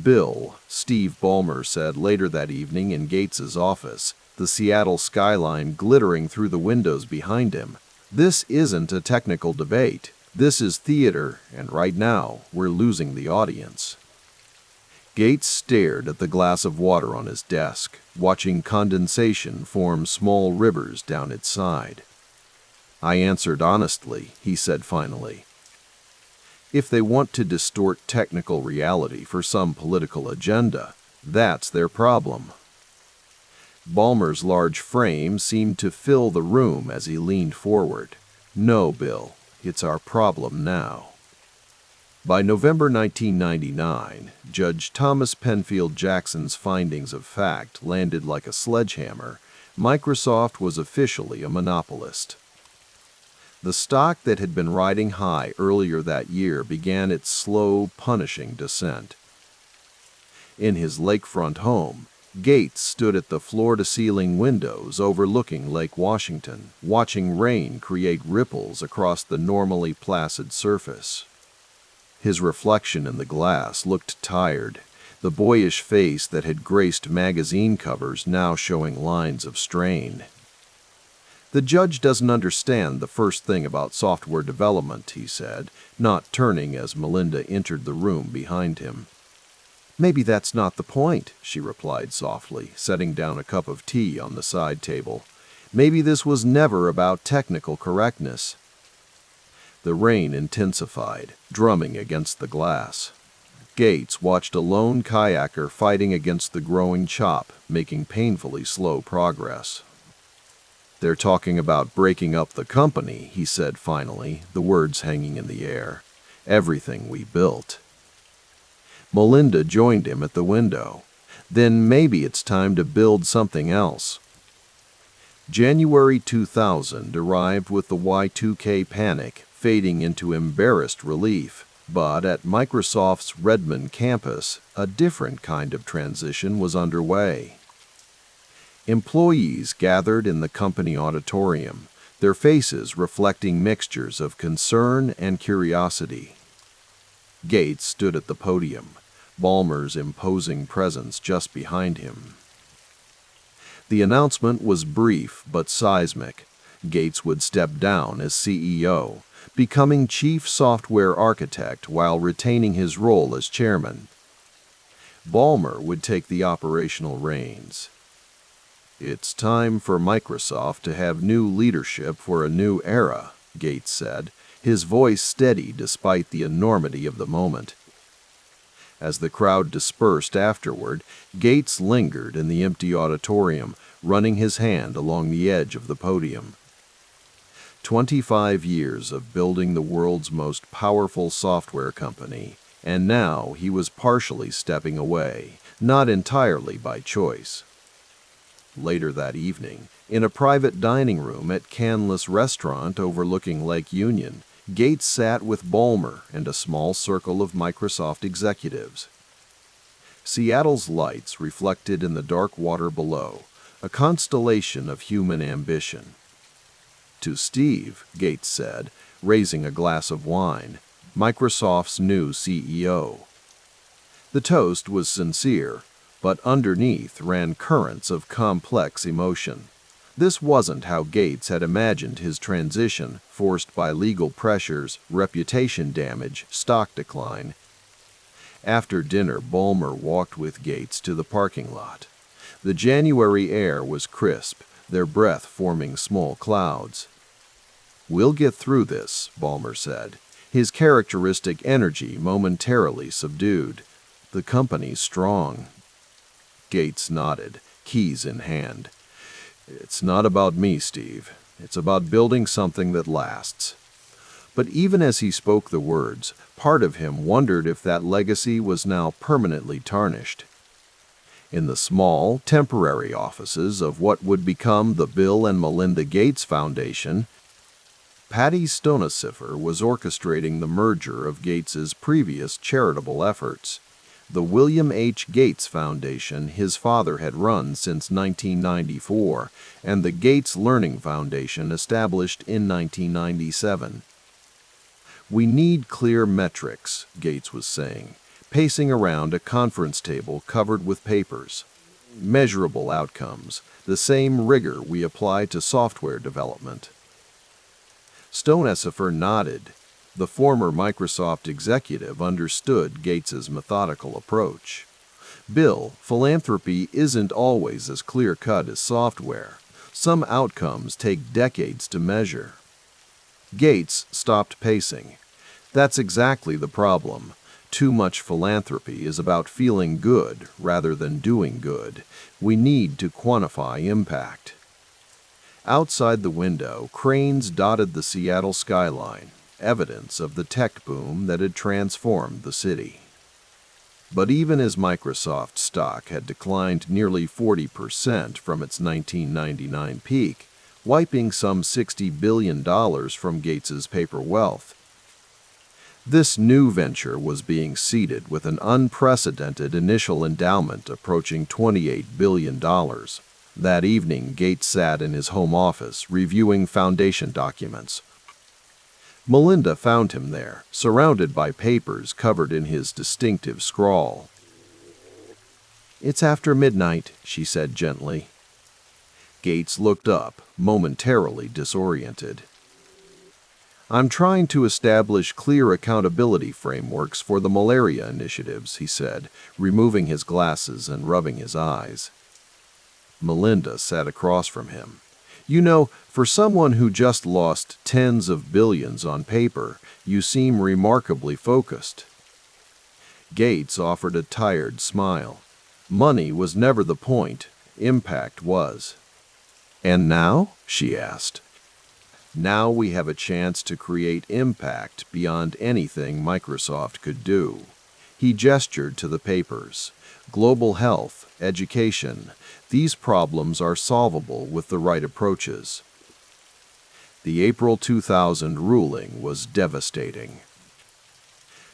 Bill, Steve Ballmer said later that evening in Gates's office, the Seattle skyline glittering through the windows behind him. This isn't a technical debate. This is theater, and right now, we're losing the audience. Gates stared at the glass of water on his desk, watching condensation form small rivers down its side. I answered honestly, he said finally. If they want to distort technical reality for some political agenda, that's their problem. Ballmer's large frame seemed to fill the room as he leaned forward. No, Bill, it's our problem now. By November 1999, Judge Thomas Penfield Jackson's findings of fact landed like a sledgehammer. Microsoft was officially a monopolist. The stock that had been riding high earlier that year began its slow, punishing descent. In his lakefront home, Gates stood at the floor-to-ceiling windows overlooking Lake Washington, watching rain create ripples across the normally placid surface. His reflection in the glass looked tired, the boyish face that had graced magazine covers now showing lines of strain. The judge doesn't understand the first thing about software development, he said, not turning as Melinda entered the room behind him. Maybe that's not the point, she replied softly, setting down a cup of tea on the side table. Maybe this was never about technical correctness. The rain intensified, drumming against the glass. Gates watched a lone kayaker fighting against the growing chop, making painfully slow progress. They're talking about breaking up the company, he said finally, the words hanging in the air. Everything we built. Melinda joined him at the window. Then maybe it's time to build something else. January 2000 arrived with the Y2K panic, fading into embarrassed relief. But at Microsoft's Redmond campus, a different kind of transition was underway. Employees gathered in the company auditorium, their faces reflecting mixtures of concern and curiosity. Gates stood at the podium, Ballmer's imposing presence just behind him. The announcement was brief but seismic. Gates would step down as CEO, becoming chief software architect while retaining his role as chairman. Ballmer would take the operational reins. It's time for Microsoft to have new leadership for a new era, Gates said, his voice steady despite the enormity of the moment. As the crowd dispersed afterward, Gates lingered in the empty auditorium, running his hand along the edge of the podium. 25 years of building the world's most powerful software company, and now he was partially stepping away, not entirely by choice. Later that evening, in a private dining room at Canlis Restaurant overlooking Lake Union, Gates sat with Ballmer and a small circle of Microsoft executives. Seattle's lights reflected in the dark water below, a constellation of human ambition. To Steve, Gates said, raising a glass of wine, Microsoft's new CEO. The toast was sincere, but underneath ran currents of complex emotion. This wasn't how Gates had imagined his transition, forced by legal pressures, reputation damage, stock decline. After dinner, Ballmer walked with Gates to the parking lot. The January air was crisp, their breath forming small clouds. "We'll get through this," Ballmer said, his characteristic energy momentarily subdued. "The company's strong." Gates nodded, keys in hand. "It's not about me, Steve. It's about building something that lasts." But even as he spoke the words, part of him wondered if that legacy was now permanently tarnished. In the small, temporary offices of what would become the Bill and Melinda Gates Foundation, Patty Stonesifer was orchestrating the merger of Gates's previous charitable efforts. The William H. Gates Foundation his father had run since 1994, and the Gates Learning Foundation established in 1997. "We need clear metrics," Gates was saying. pacing around a conference table covered with papers. Measurable outcomes, the same rigor we apply to software development. Stonesifer nodded. The former Microsoft executive understood Gates's methodical approach. Bill, philanthropy isn't always as clear-cut as software. Some outcomes take decades to measure. Gates stopped pacing. That's exactly the problem. Too much philanthropy is about feeling good rather than doing good. We need to quantify impact. Outside the window, cranes dotted the Seattle skyline, evidence of the tech boom that had transformed the city. But even as Microsoft stock had declined nearly 40% from its 1999 peak, wiping some $60 billion from Gates's paper wealth, this new venture was being seeded with an unprecedented initial endowment approaching $28 billion. That evening, Gates sat in his home office, reviewing foundation documents. Melinda found him there, surrounded by papers covered in his distinctive scrawl. "It's after midnight," she said gently. Gates looked up, momentarily disoriented. "I'm trying to establish clear accountability frameworks for the malaria initiatives," he said, removing his glasses and rubbing his eyes. Melinda sat across from him. "You know, for someone who just lost tens of billions on paper, you seem remarkably focused." Gates offered a tired smile. Money was never the point. Impact was. "And now?" she asked. "Now we have a chance to create impact beyond anything Microsoft could do." He gestured to the papers. Global health, education, these problems are solvable with the right approaches. The April 2000 ruling was devastating.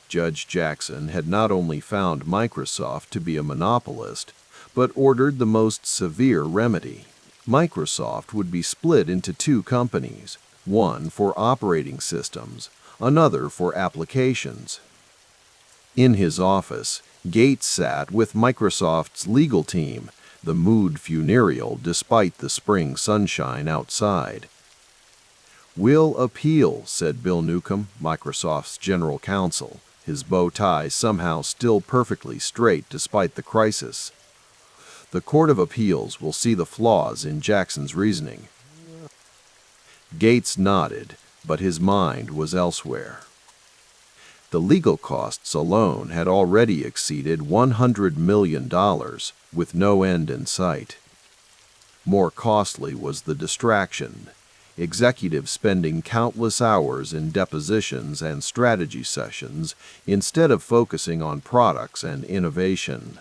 Judge Jackson had not only found Microsoft to be a monopolist, but ordered the most severe remedy. Microsoft would be split into two companies, one for operating systems, another for applications. In his office, Gates sat with Microsoft's legal team, the mood funereal despite the spring sunshine outside. "We'll appeal," said Bill Newcomb, Microsoft's general counsel, his bow tie somehow still perfectly straight despite the crisis. "The Court of Appeals will see the flaws in Jackson's reasoning." Gates nodded, but his mind was elsewhere. The legal costs alone had already exceeded $100 million, with no end in sight. More costly was the distraction, executives spending countless hours in depositions and strategy sessions instead of focusing on products and innovation.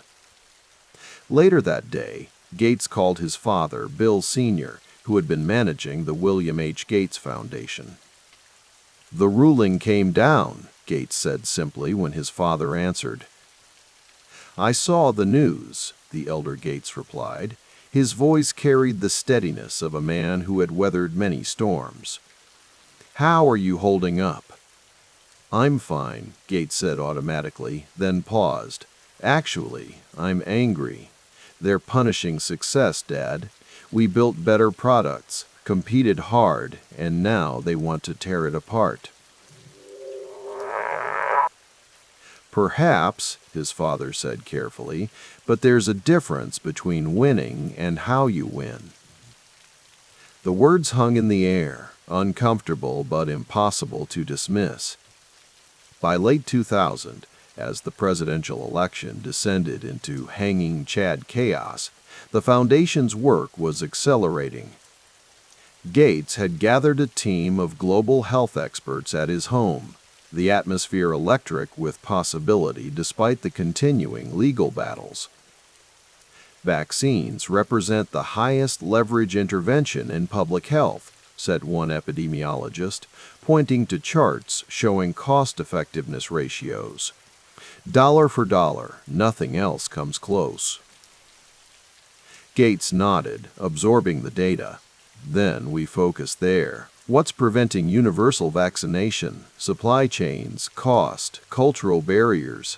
Later that day, Gates called his father, Bill Sr., who had been managing the William H. Gates Foundation. "The ruling came down," Gates said simply when his father answered. "I saw the news," the elder Gates replied. His voice carried the steadiness of a man who had weathered many storms. "How are you holding up?" "I'm fine," Gates said automatically, then paused. "Actually, I'm angry. They're punishing success, Dad. We built better products, competed hard, and now they want to tear it apart." "Perhaps," his father said carefully, "but there's a difference between winning and how you win." The words hung in the air, uncomfortable but impossible to dismiss. By late 2000, as the presidential election descended into hanging Chad chaos, the Foundation's work was accelerating. Gates had gathered a team of global health experts at his home, the atmosphere electric with possibility despite the continuing legal battles. "Vaccines represent the highest leverage intervention in public health," said one epidemiologist, pointing to charts showing cost-effectiveness ratios. "Dollar for dollar, nothing else comes close." Gates nodded, absorbing the data. "Then we focus there. What's preventing universal vaccination? Supply chains, cost, cultural barriers?"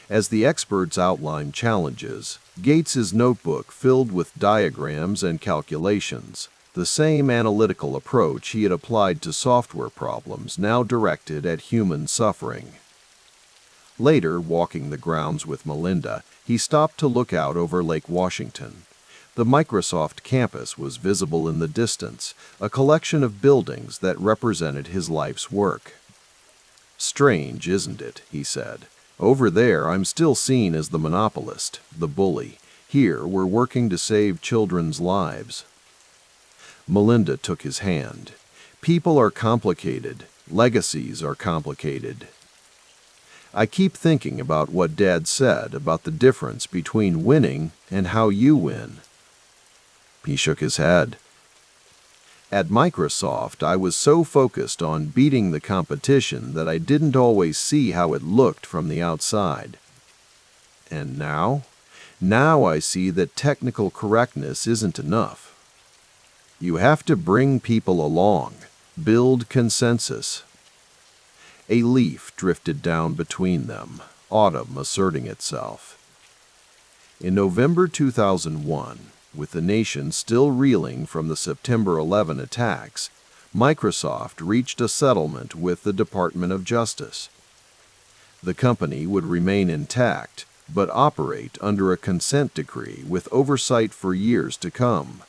As the experts outlined challenges, Gates's notebook filled with diagrams and calculations, the same analytical approach he had applied to software problems now directed at human suffering. Later, walking the grounds with Melinda, he stopped to look out over Lake Washington. The Microsoft campus was visible in the distance, a collection of buildings that represented his life's work. "Strange, isn't it?" he said. "Over there, I'm still seen as the monopolist, the bully. Here, we're working to save children's lives." Melinda took his hand. "People are complicated. Legacies are complicated. I keep thinking about what Dad said about the difference between winning and how you win." He shook his head. "At Microsoft, I was so focused on beating the competition that I didn't always see how it looked from the outside. And now? Now I see that technical correctness isn't enough. You have to bring people along, build consensus." A leaf drifted down between them, autumn asserting itself. In November 2001, with the nation still reeling from the September 11 attacks, Microsoft reached a settlement with the Department of Justice. The company would remain intact, but operate under a consent decree with oversight for years to come.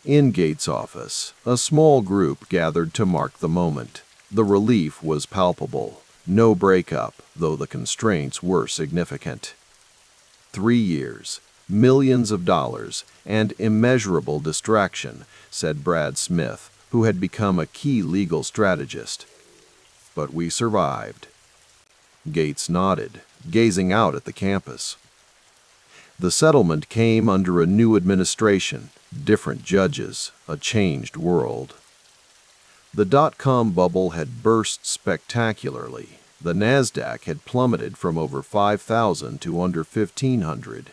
In Gates' office, a small group gathered to mark the moment. The relief was palpable. No breakup, though the constraints were significant. 3 years, millions of dollars, and immeasurable distraction, said Brad Smith, who had become a key legal strategist. "But we survived." Gates nodded, gazing out at the campus. The settlement came under a new administration, different judges, a changed world. The dot-com bubble had burst spectacularly. The NASDAQ had plummeted from over 5,000 to under 1,500.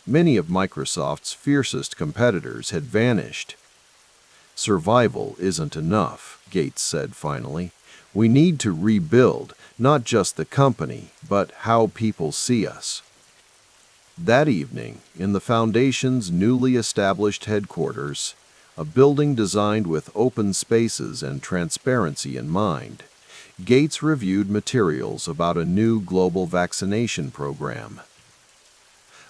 Many of Microsoft's fiercest competitors had vanished. "Survival isn't enough," Gates said finally. "We need to rebuild, not just the company, but how people see us." That evening, in the Foundation's newly established headquarters, a building designed with open spaces and transparency in mind, Gates reviewed materials about a new global vaccination program.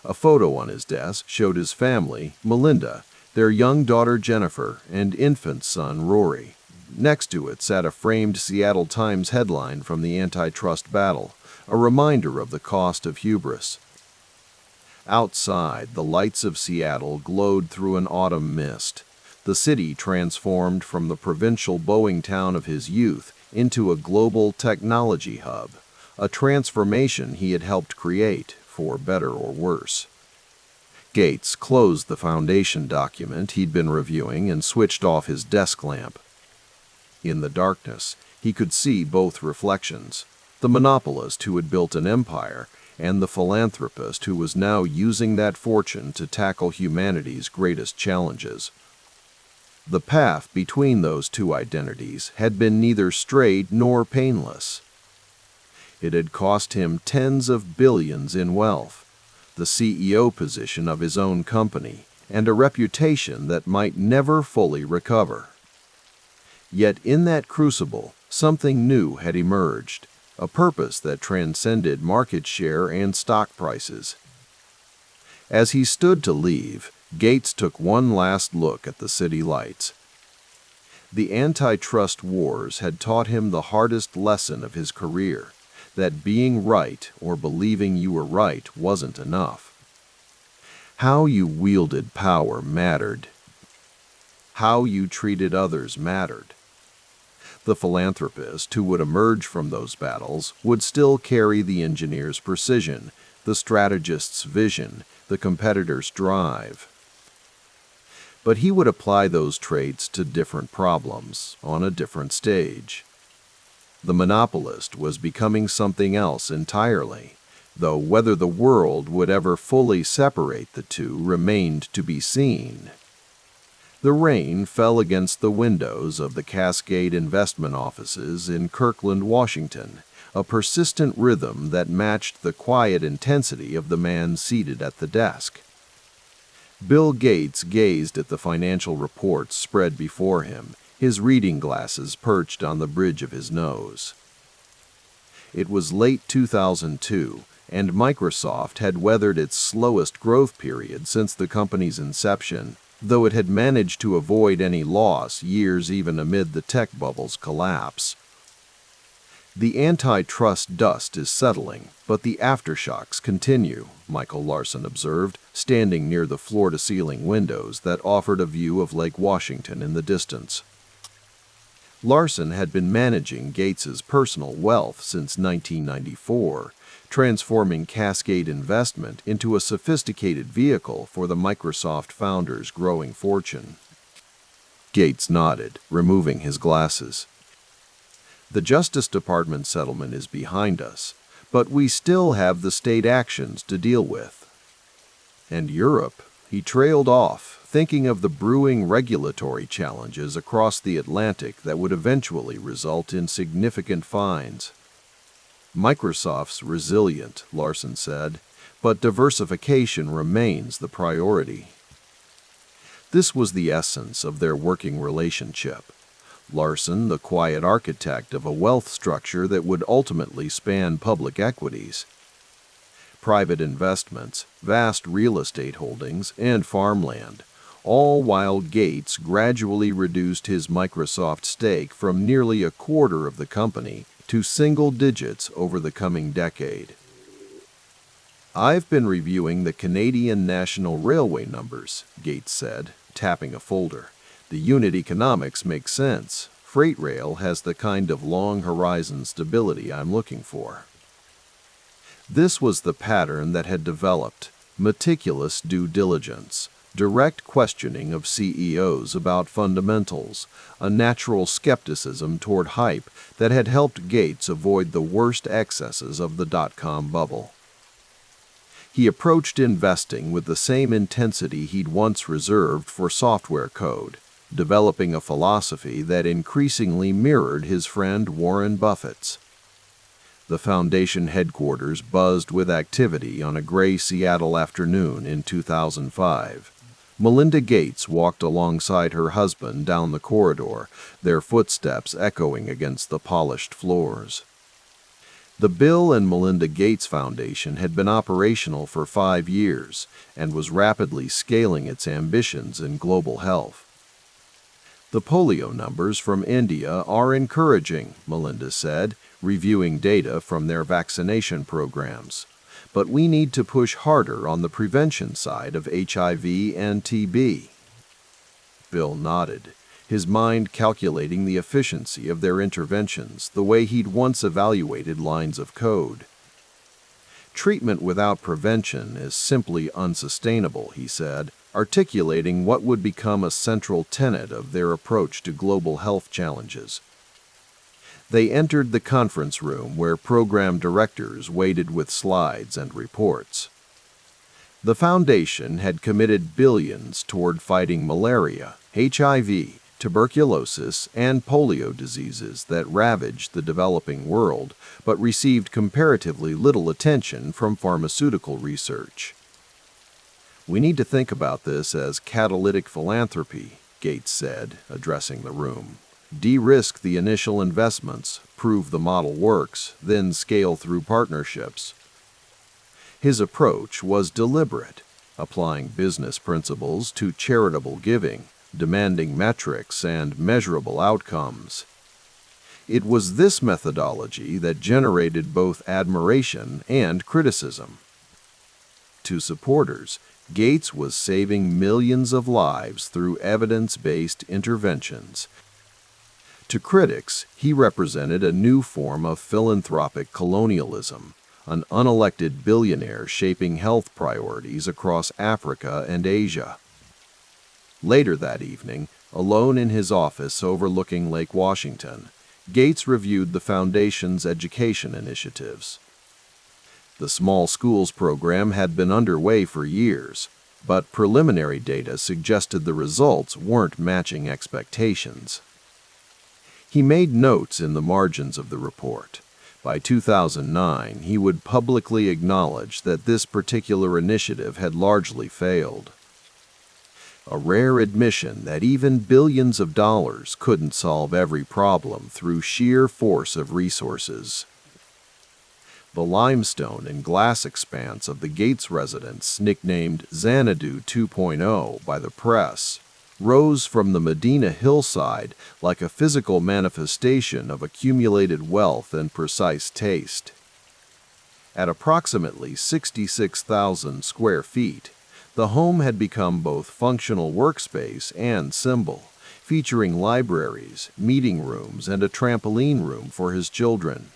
A photo on his desk showed his family, Melinda, their young daughter Jennifer, and infant son Rory. Next to it sat a framed Seattle Times headline from the antitrust battle, a reminder of the cost of hubris. Outside, the lights of Seattle glowed through an autumn mist. The city transformed from the provincial Boeing town of his youth into a global technology hub, a transformation he had helped create, for better or worse. Gates closed the Foundation document he'd been reviewing and switched off his desk lamp. In the darkness, he could see both reflections, the monopolist who had built an empire and the philanthropist who was now using that fortune to tackle humanity's greatest challenges. The path between those two identities had been neither straight nor painless. It had cost him tens of billions in wealth, the CEO position of his own company, and a reputation that might never fully recover. Yet in that crucible, something new had emerged, a purpose that transcended market share and stock prices. As he stood to leave, Gates took one last look at the city lights. The antitrust wars had taught him the hardest lesson of his career, that being right or believing you were right wasn't enough. How you wielded power mattered. How you treated others mattered. The philanthropist who would emerge from those battles would still carry the engineer's precision, the strategist's vision, the competitor's drive. But he would apply those traits to different problems, on a different stage. The monopolist was becoming something else entirely, though whether the world would ever fully separate the two remained to be seen. The rain fell against the windows of the Cascade investment offices in Kirkland, Washington, a persistent rhythm that matched the quiet intensity of the man seated at the desk. Bill Gates gazed at the financial reports spread before him, his reading glasses perched on the bridge of his nose. It was late 2002, and Microsoft had weathered its slowest growth period since the company's inception, though it had managed to avoid any loss years even amid the tech bubble's collapse. The antitrust dust is settling, but the aftershocks continue, Michael Larson observed, standing near the floor-to-ceiling windows that offered a view of Lake Washington in the distance. Larson had been managing Gates's personal wealth since 1994, transforming Cascade Investment into a sophisticated vehicle for the Microsoft founder's growing fortune. Gates nodded, removing his glasses. The Justice Department settlement is behind us, but we still have the state actions to deal with. And Europe, he trailed off, thinking of the brewing regulatory challenges across the Atlantic that would eventually result in significant fines. Microsoft's resilient, Larson said, but diversification remains the priority. This was the essence of their working relationship. Larson, the quiet architect of a wealth structure that would ultimately span public equities. Private investments, vast real estate holdings, and farmland, all while Gates gradually reduced his Microsoft stake from nearly a quarter of the company to single digits over the coming decade. "I've been reviewing the Canadian National Railway numbers," Gates said, tapping a folder. "The unit economics make sense. Freight rail has the kind of long-horizon stability I'm looking for." This was the pattern that had developed: meticulous due diligence, direct questioning of CEOs about fundamentals, a natural skepticism toward hype that had helped Gates avoid the worst excesses of the dot-com bubble. He approached investing with the same intensity he'd once reserved for software code, developing a philosophy that increasingly mirrored his friend Warren Buffett's. The foundation headquarters buzzed with activity on a gray Seattle afternoon in 2005. Melinda Gates walked alongside her husband down the corridor, their footsteps echoing against the polished floors. The Bill and Melinda Gates Foundation had been operational for 5 years and was rapidly scaling its ambitions in global health. "The polio numbers from India are encouraging," Melinda said, reviewing data from their vaccination programs. "But we need to push harder on the prevention side of HIV and TB." Bill nodded, his mind calculating the efficiency of their interventions the way he'd once evaluated lines of code. "Treatment without prevention is simply unsustainable," he said, articulating what would become a central tenet of their approach to global health challenges. They entered the conference room where program directors waited with slides and reports. The foundation had committed billions toward fighting malaria, HIV, tuberculosis, and polio diseases that ravaged the developing world, but received comparatively little attention from pharmaceutical research. "We need to think about this as catalytic philanthropy," Gates said, addressing the room. "De-risk the initial investments, prove the model works, then scale through partnerships." His approach was deliberate, applying business principles to charitable giving, demanding metrics and measurable outcomes. It was this methodology that generated both admiration and criticism. To supporters, Gates was saving millions of lives through evidence-based interventions. To critics, he represented a new form of philanthropic colonialism, an unelected billionaire shaping health priorities across Africa and Asia. Later that evening, alone in his office overlooking Lake Washington, Gates reviewed the foundation's education initiatives. The small schools program had been underway for years, but preliminary data suggested the results weren't matching expectations. He made notes in the margins of the report. By 2009, he would publicly acknowledge that this particular initiative had largely failed. A rare admission that even billions of dollars couldn't solve every problem through sheer force of resources. The limestone and glass expanse of the Gates residence, nicknamed Xanadu 2.0 by the press, rose from the Medina hillside like a physical manifestation of accumulated wealth and precise taste. At approximately 66,000 square feet, the home had become both functional workspace and symbol, featuring libraries, meeting rooms, and a trampoline room for his children.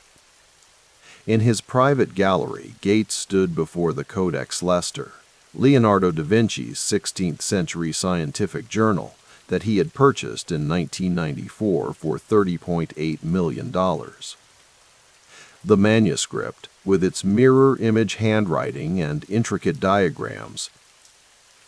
In his private gallery, Gates stood before the Codex Leicester, Leonardo da Vinci's 16th-century scientific journal that he had purchased in 1994 for $30.8 million. The manuscript, with its mirror-image handwriting and intricate diagrams,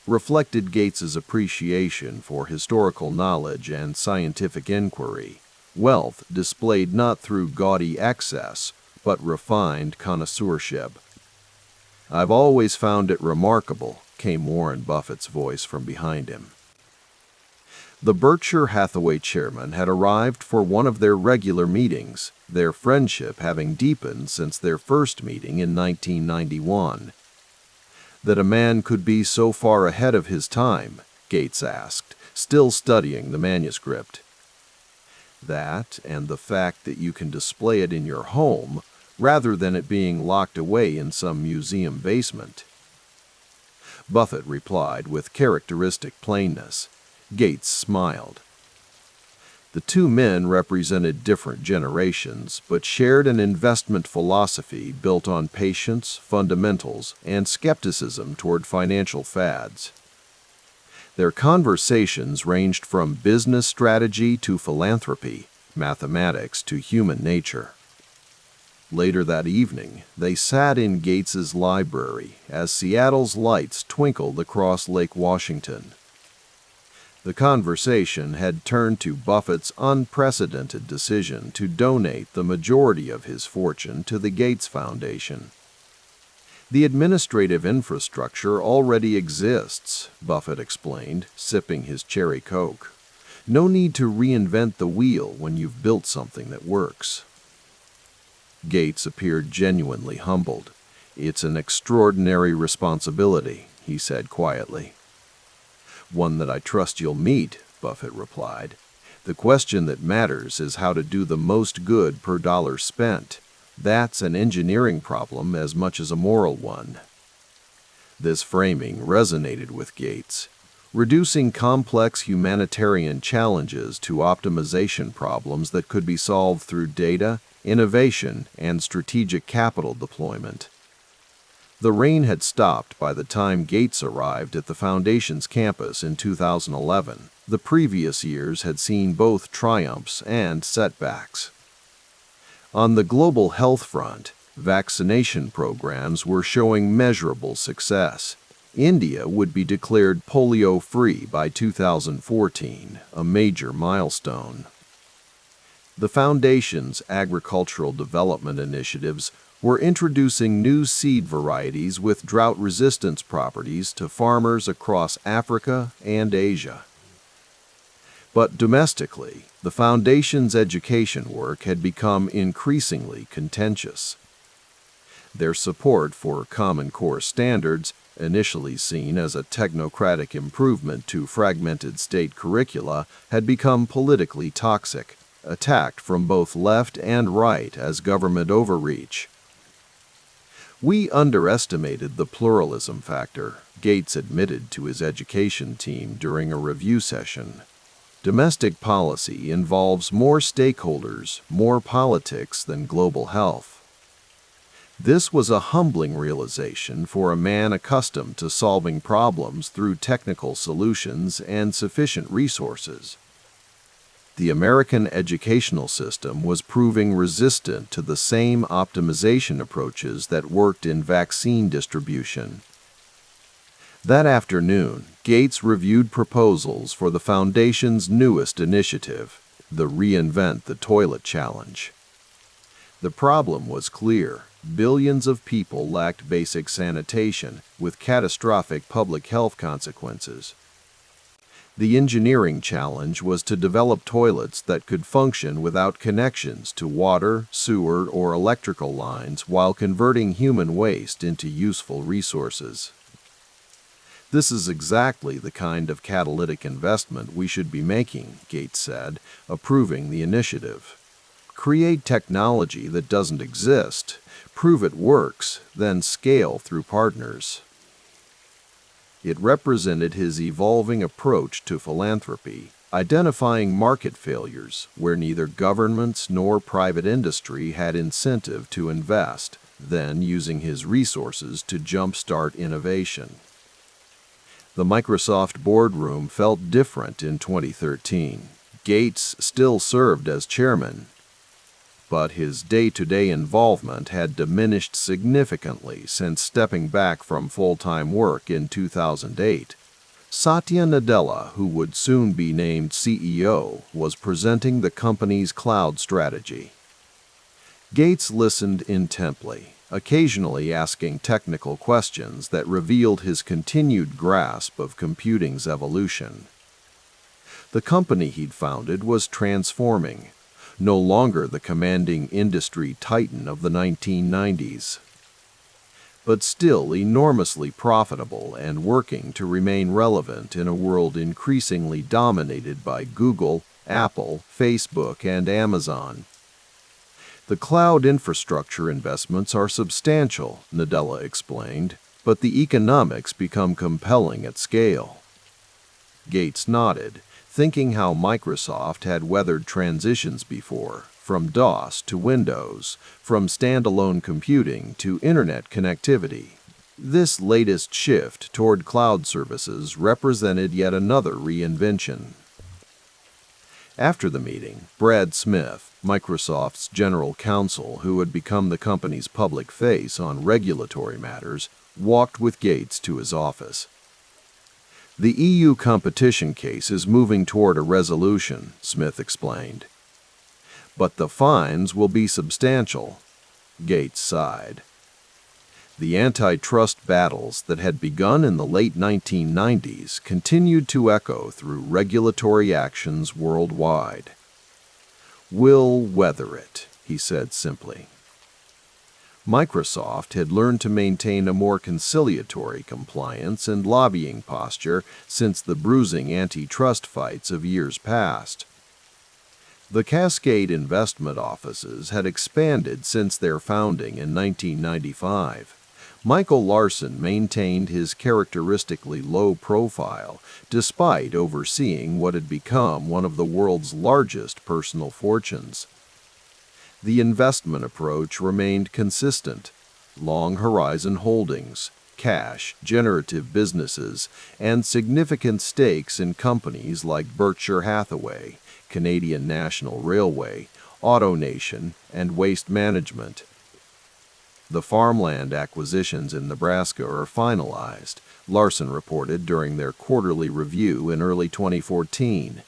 reflected Gates's appreciation for historical knowledge and scientific inquiry, wealth displayed not through gaudy excess, but refined connoisseurship. "I've always found it remarkable," came Warren Buffett's voice from behind him. The Berkshire Hathaway chairman had arrived for one of their regular meetings, their friendship having deepened since their first meeting in 1991. That a man could be so far ahead of his time, Gates asked, still studying the manuscript. That, and the fact that you can display it in your home, rather than it being locked away in some museum basement. Buffett replied with characteristic plainness. Gates smiled. The two men represented different generations, but shared an investment philosophy built on patience, fundamentals, and skepticism toward financial fads. Their conversations ranged from business strategy to philanthropy, mathematics to human nature. Later that evening, they sat in Gates's library as Seattle's lights twinkled across Lake Washington. The conversation had turned to Buffett's unprecedented decision to donate the majority of his fortune to the Gates Foundation. "The administrative infrastructure already exists," Buffett explained, sipping his cherry Coke. "No need to reinvent the wheel when you've built something that works." Gates appeared genuinely humbled. "It's an extraordinary responsibility," he said quietly. "One that I trust you'll meet," Buffett replied. "The question that matters is how to do the most good per dollar spent. That's an engineering problem as much as a moral one." This framing resonated with Gates. Reducing complex humanitarian challenges to optimization problems that could be solved through data, innovation, and strategic capital deployment. The rain had stopped by the time Gates arrived at the Foundation's campus in 2011. The previous years had seen both triumphs and setbacks. On the global health front, vaccination programs were showing measurable success. India would be declared polio-free by 2014, a major milestone. The Foundation's agricultural development initiatives were introducing new seed varieties with drought resistance properties to farmers across Africa and Asia. But domestically, the Foundation's education work had become increasingly contentious. Their support for Common Core standards, initially seen as a technocratic improvement to fragmented state curricula, had become politically toxic, attacked from both left and right as government overreach. "We underestimated the pluralism factor," Gates admitted to his education team during a review session. "Domestic policy involves more stakeholders, more politics than global health." This was a humbling realization for a man accustomed to solving problems through technical solutions and sufficient resources. The American educational system was proving resistant to the same optimization approaches that worked in vaccine distribution. That afternoon, Gates reviewed proposals for the Foundation's newest initiative, the Reinvent the Toilet Challenge. The problem was clear. Billions of people lacked basic sanitation, with catastrophic public health consequences. The engineering challenge was to develop toilets that could function without connections to water, sewer, or electrical lines while converting human waste into useful resources. This is exactly the kind of catalytic investment we should be making, Gates said, approving the initiative. Create technology that doesn't exist, prove it works, then scale through partners. It represented his evolving approach to philanthropy, identifying market failures where neither governments nor private industry had incentive to invest, then using his resources to jumpstart innovation. The Microsoft boardroom felt different in 2013. Gates still served as chairman, but his day-to-day involvement had diminished significantly since stepping back from full-time work in 2008. Satya Nadella, who would soon be named CEO, was presenting the company's cloud strategy. Gates listened intently, occasionally asking technical questions that revealed his continued grasp of computing's evolution. The company he'd founded was transforming, no longer the commanding industry titan of the 1990s, but still enormously profitable and working to remain relevant in a world increasingly dominated by Google, Apple, Facebook, and Amazon. The cloud infrastructure investments are substantial, Nadella explained, but the economics become compelling at scale. Gates nodded, thinking how Microsoft had weathered transitions before, from DOS to Windows, from standalone computing to internet connectivity. This latest shift toward cloud services represented yet another reinvention. After the meeting, Brad Smith, Microsoft's general counsel who had become the company's public face on regulatory matters, walked with Gates to his office. The EU competition case is moving toward a resolution, Smith explained. But the fines will be substantial. Gates sighed. The antitrust battles that had begun in the late 1990s continued to echo through regulatory actions worldwide. "We'll weather it," he said simply. Microsoft had learned to maintain a more conciliatory compliance and lobbying posture since the bruising antitrust fights of years past. The Cascade investment offices had expanded since their founding in 1995. Michael Larson maintained his characteristically low profile despite overseeing what had become one of the world's largest personal fortunes. The investment approach remained consistent: long horizon holdings, cash, generative businesses, and significant stakes in companies like Berkshire Hathaway, Canadian National Railway, AutoNation, and Waste Management. The farmland acquisitions in Nebraska are finalized, Larson reported during their quarterly review in early 2014.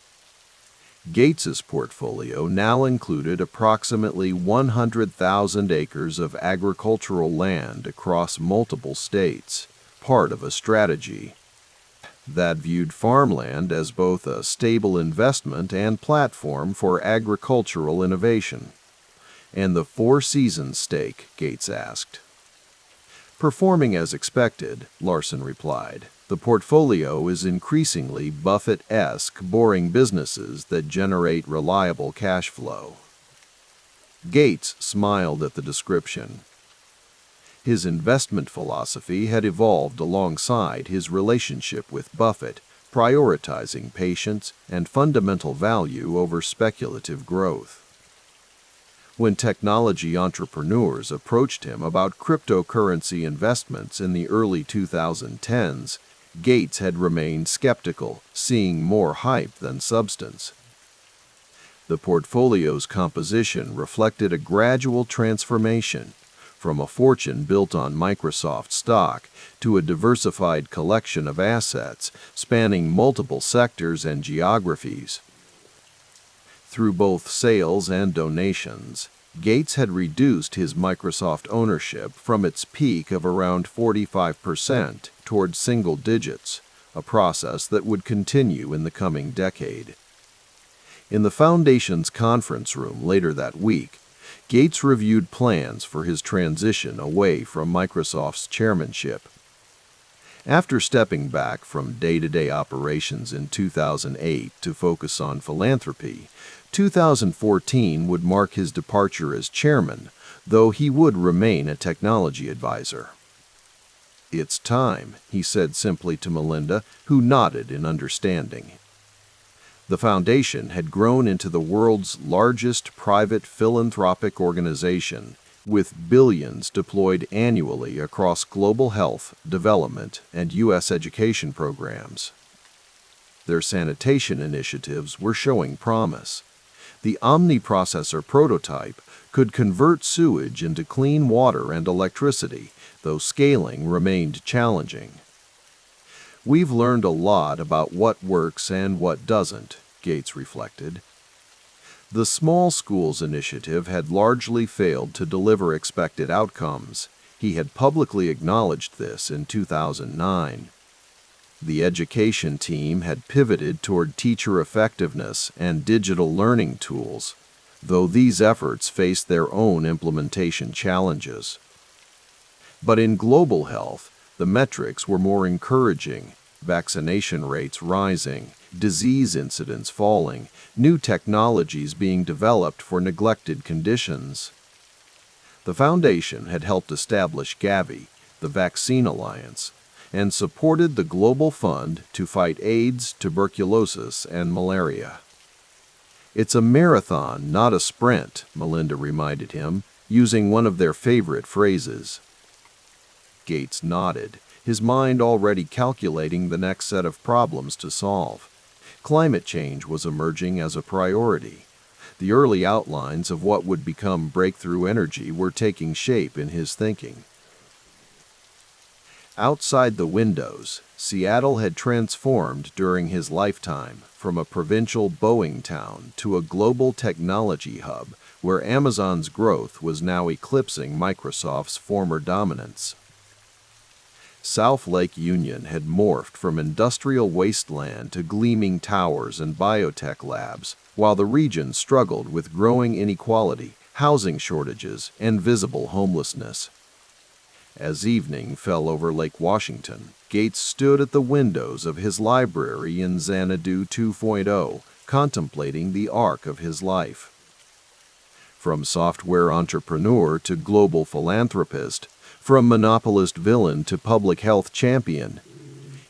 Gates's portfolio now included approximately 100,000 acres of agricultural land across multiple states, part of a strategy that viewed farmland as both a stable investment and platform for agricultural innovation. "And the Four Seasons stake?" Gates asked. "Performing as expected," Larson replied. "The portfolio is increasingly Buffett-esque boring businesses that generate reliable cash flow." Gates smiled at the description. His investment philosophy had evolved alongside his relationship with Buffett, prioritizing patience and fundamental value over speculative growth. When technology entrepreneurs approached him about cryptocurrency investments in the early 2010s, Gates had remained skeptical, seeing more hype than substance. The portfolio's composition reflected a gradual transformation, from a fortune built on Microsoft stock to a diversified collection of assets spanning multiple sectors and geographies. Through both sales and donations, Gates had reduced his Microsoft ownership from its peak of around 45% toward single digits, a process that would continue in the coming decade. In the Foundation's conference room later that week, Gates reviewed plans for his transition away from Microsoft's chairmanship. After stepping back from day-to-day operations in 2008 to focus on philanthropy, 2014 would mark his departure as chairman, though he would remain a technology advisor. "It's time," he said simply to Melinda, who nodded in understanding. The Foundation had grown into the world's largest private philanthropic organization, with billions deployed annually across global health, development, and U.S. education programs. Their sanitation initiatives were showing promise. The Omni-processor prototype could convert sewage into clean water and electricity, though scaling remained challenging. "We've learned a lot about what works and what doesn't," Gates reflected. The Small Schools Initiative had largely failed to deliver expected outcomes. He had publicly acknowledged this in 2009. The education team had pivoted toward teacher effectiveness and digital learning tools, though these efforts faced their own implementation challenges. But in global health, the metrics were more encouraging: vaccination rates rising, disease incidence falling, new technologies being developed for neglected conditions. The Foundation had helped establish Gavi, the Vaccine Alliance, and supported the Global Fund to fight AIDS, tuberculosis, and malaria. "It's a marathon, not a sprint," Melinda reminded him, using one of their favorite phrases. Gates nodded, his mind already calculating the next set of problems to solve. Climate change was emerging as a priority. The early outlines of what would become breakthrough energy were taking shape in his thinking. Outside the windows, Seattle had transformed during his lifetime from a provincial Boeing town to a global technology hub where Amazon's growth was now eclipsing Microsoft's former dominance. South Lake Union had morphed from industrial wasteland to gleaming towers and biotech labs, while the region struggled with growing inequality, housing shortages, and visible homelessness. As evening fell over Lake Washington, Gates stood at the windows of his library in Xanadu 2.0, contemplating the arc of his life. From software entrepreneur to global philanthropist, from monopolist villain to public health champion,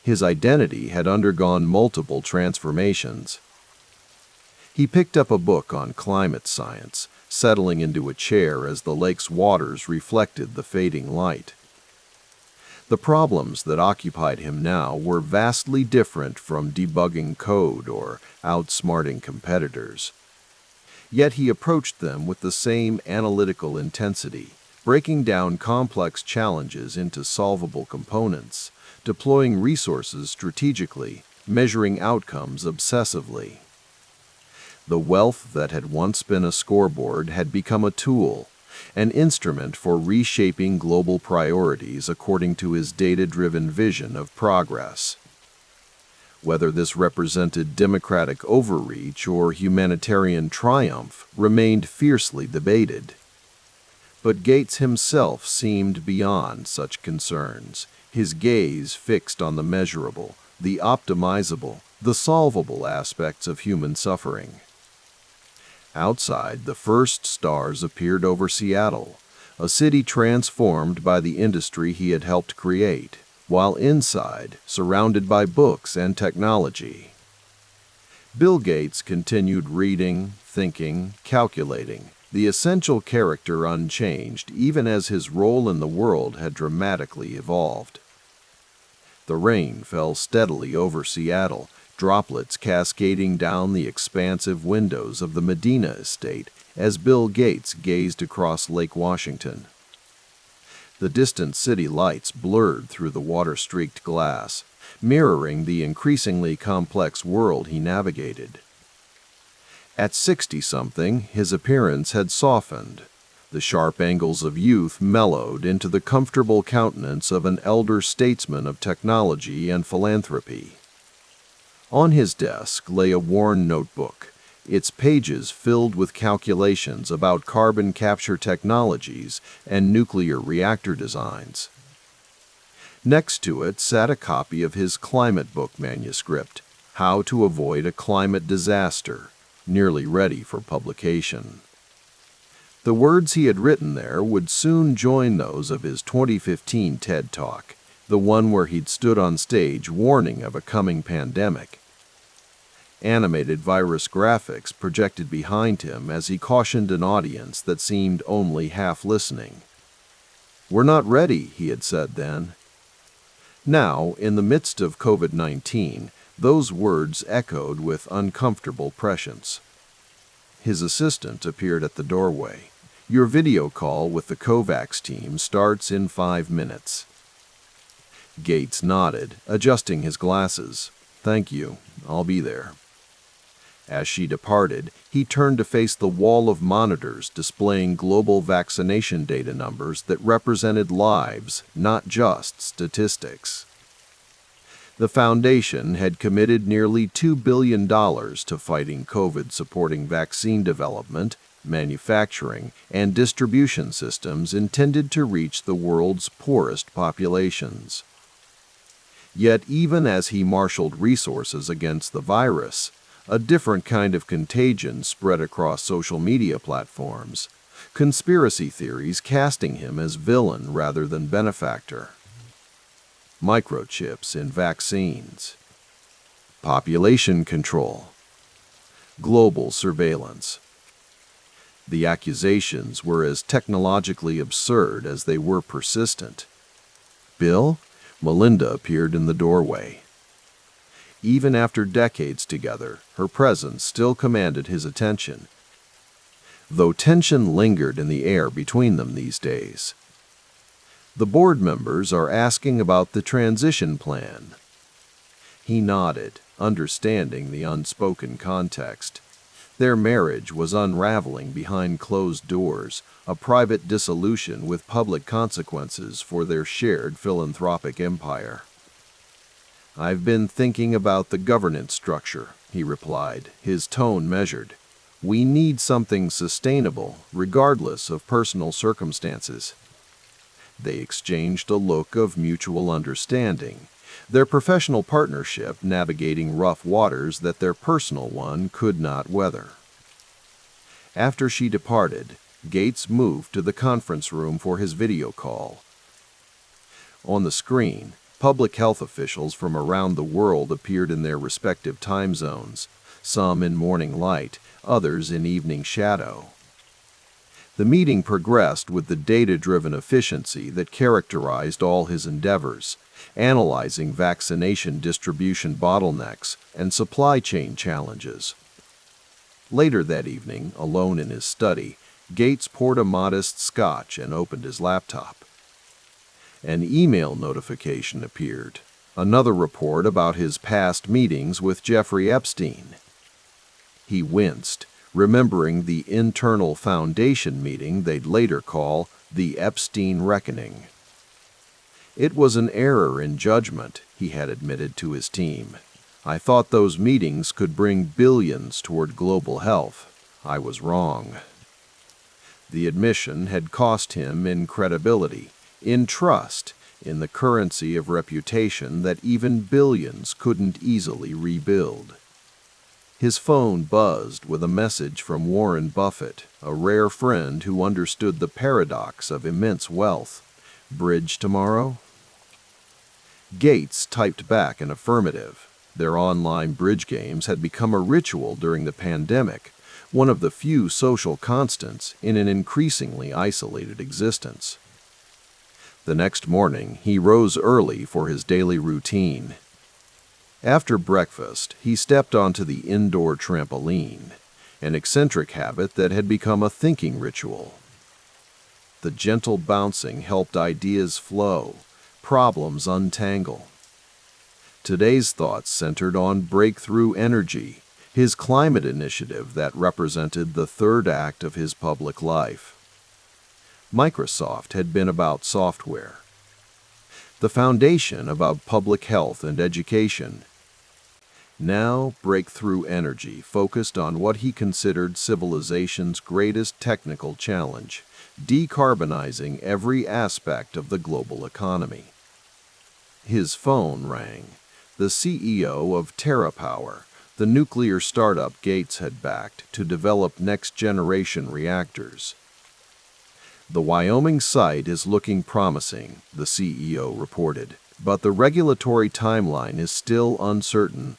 his identity had undergone multiple transformations. He picked up a book on climate science, settling into a chair as the lake's waters reflected the fading light. The problems that occupied him now were vastly different from debugging code or outsmarting competitors. Yet he approached them with the same analytical intensity, breaking down complex challenges into solvable components, deploying resources strategically, measuring outcomes obsessively. The wealth that had once been a scoreboard had become a tool, an instrument for reshaping global priorities according to his data-driven vision of progress. Whether this represented democratic overreach or humanitarian triumph remained fiercely debated. But Gates himself seemed beyond such concerns, his gaze fixed on the measurable, the optimizable, the solvable aspects of human suffering. Outside, the first stars appeared over Seattle, a city transformed by the industry he had helped create, while inside, surrounded by books and technology. Bill Gates continued reading, thinking, calculating, the essential character unchanged even as his role in the world had dramatically evolved. The rain fell steadily over Seattle, droplets cascading down the expansive windows of the Medina estate as Bill Gates gazed across Lake Washington. The distant city lights blurred through the water-streaked glass, mirroring the increasingly complex world he navigated. At 60-something, his appearance had softened, The sharp angles of youth mellowed into the comfortable countenance of an elder statesman of technology and philanthropy. On his desk lay a worn notebook, its pages filled with calculations about carbon capture technologies and nuclear reactor designs. Next to it sat a copy of his climate book manuscript, How to Avoid a Climate Disaster, nearly ready for publication. The words he had written there would soon join those of his 2015 TED Talk, the one where he'd stood on stage warning of a coming pandemic. Animated virus graphics projected behind him as he cautioned an audience that seemed only half listening. "We're not ready," he had said then. Now, in the midst of COVID-19, those words echoed with uncomfortable prescience. His assistant appeared at the doorway. "Your video call with the COVAX team starts in 5 minutes." Gates nodded, adjusting his glasses. "Thank you. I'll be there." As she departed, he turned to face the wall of monitors displaying global vaccination data numbers that represented lives, not just statistics. The foundation had committed nearly $2 billion to fighting COVID, supporting vaccine development, manufacturing, and distribution systems intended to reach the world's poorest populations. Yet even as he marshaled resources against the virus, a different kind of contagion spread across social media platforms, conspiracy theories casting him as villain rather than benefactor. Microchips in vaccines, population control, global surveillance. The accusations were as technologically absurd as they were persistent. "Bill?" Melinda appeared in the doorway. Even after decades together, her presence still commanded his attention, though tension lingered in the air between them these days. "The board members are asking about the transition plan." He nodded, understanding the unspoken context. Their marriage was unraveling behind closed doors, a private dissolution with public consequences for their shared philanthropic empire. "I've been thinking about the governance structure," he replied, his tone measured. "We need something sustainable, regardless of personal circumstances." They exchanged a look of mutual understanding, their professional partnership navigating rough waters that their personal one could not weather. After she departed, Gates moved to the conference room for his video call. On the screen, public health officials from around the world appeared in their respective time zones, some in morning light, others in evening shadow. The meeting progressed with the data-driven efficiency that characterized all his endeavors, analyzing vaccination distribution bottlenecks and supply chain challenges. Later that evening, alone in his study, Gates poured a modest scotch and opened his laptop. An email notification appeared, another report about his past meetings with Jeffrey Epstein. He winced, remembering the internal foundation meeting they'd later call the Epstein Reckoning. It was an error in judgment, he had admitted to his team. "I thought those meetings could bring billions toward global health. I was wrong." The admission had cost him in credibility, in trust, in the currency of reputation that even billions couldn't easily rebuild. His phone buzzed with a message from Warren Buffett, a rare friend who understood the paradox of immense wealth. "Bridge tomorrow?" Gates typed back an affirmative. Their online bridge games had become a ritual during the pandemic, one of the few social constants in an increasingly isolated existence. The next morning, he rose early for his daily routine. After breakfast, he stepped onto the indoor trampoline, an eccentric habit that had become a thinking ritual. The gentle bouncing helped ideas flow, problems untangle. Today's thoughts centered on Breakthrough Energy, his climate initiative that represented the third act of his public life. Microsoft had been about software. The foundation about public health and education. Now, Breakthrough Energy focused on what he considered civilization's greatest technical challenge, decarbonizing every aspect of the global economy. His phone rang. The CEO of TerraPower, the nuclear startup Gates had backed to develop next-generation reactors. The Wyoming site is looking promising, the CEO reported, but the regulatory timeline is still uncertain.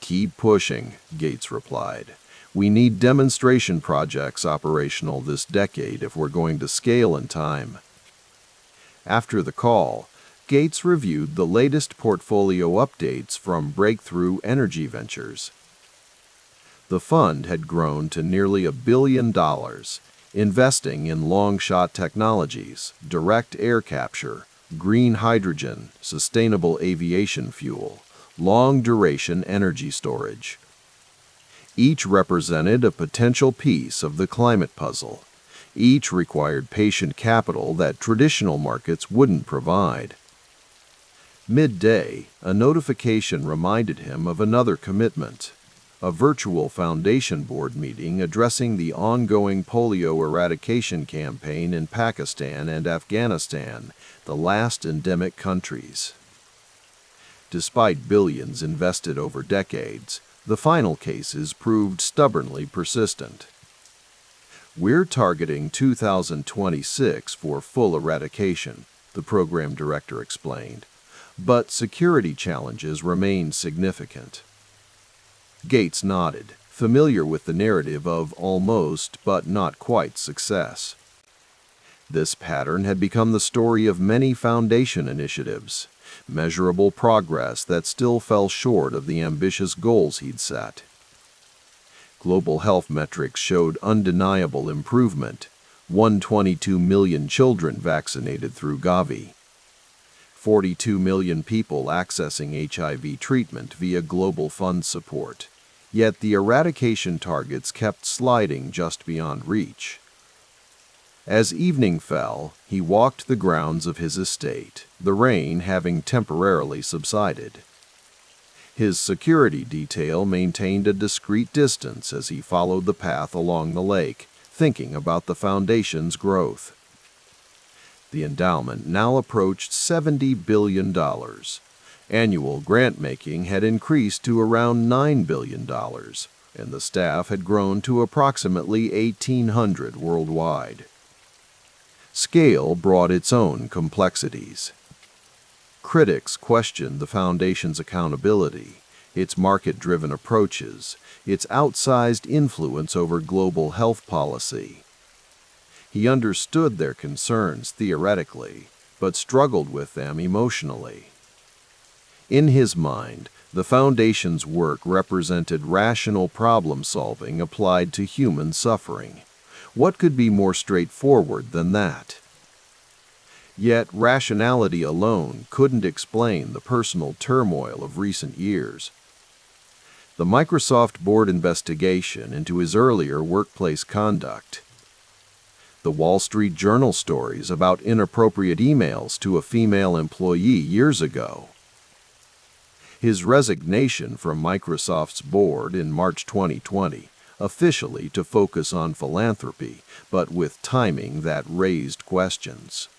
Keep pushing, Gates replied. We need demonstration projects operational this decade if we're going to scale in time. After the call, Gates reviewed the latest portfolio updates from Breakthrough Energy Ventures. The fund had grown to nearly $1 billion, investing in long-shot technologies, direct air capture, green hydrogen, sustainable aviation fuel, long-duration energy storage. Each represented a potential piece of the climate puzzle. Each required patient capital that traditional markets wouldn't provide. Midday, a notification reminded him of another commitment, a virtual foundation board meeting addressing the ongoing polio eradication campaign in Pakistan and Afghanistan, the last endemic countries. Despite billions invested over decades, the final cases proved stubbornly persistent. We're targeting 2026 for full eradication, the program director explained, but security challenges remain significant. Gates nodded, familiar with the narrative of almost but not quite success. This pattern had become the story of many foundation initiatives, measurable progress that still fell short of the ambitious goals he'd set. Global health metrics showed undeniable improvement, 122 million children vaccinated through Gavi, 42 million people accessing HIV treatment via Global Fund support, yet the eradication targets kept sliding just beyond reach. As evening fell, he walked the grounds of his estate, the rain having temporarily subsided. His security detail maintained a discreet distance as he followed the path along the lake, thinking about the foundation's growth. The endowment now approached $70 billion. Annual grant-making had increased to around $9 billion, and the staff had grown to approximately 1,800 worldwide. Scale brought its own complexities. Critics questioned the foundation's accountability, its market-driven approaches, its outsized influence over global health policy. He understood their concerns theoretically, but struggled with them emotionally. In his mind, the Foundation's work represented rational problem-solving applied to human suffering. What could be more straightforward than that? Yet rationality alone couldn't explain the personal turmoil of recent years. The Microsoft board investigation into his earlier workplace conduct, the Wall Street Journal stories about inappropriate emails to a female employee years ago, his resignation from Microsoft's board in March 2020, officially to focus on philanthropy, but with timing that raised questions.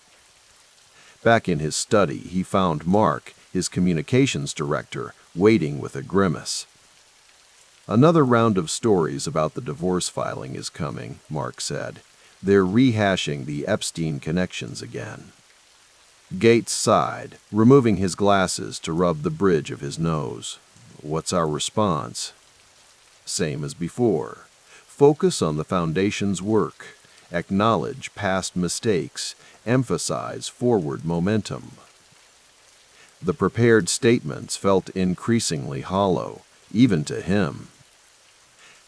Back in his study, he found Mark, his communications director, waiting with a grimace. Another round of stories about the divorce filing is coming, Mark said. They're rehashing the Epstein connections again. Gates sighed, removing his glasses to rub the bridge of his nose. What's our response? Same as before. Focus on the Foundation's work. Acknowledge past mistakes. Emphasize forward momentum. The prepared statements felt increasingly hollow, even to him.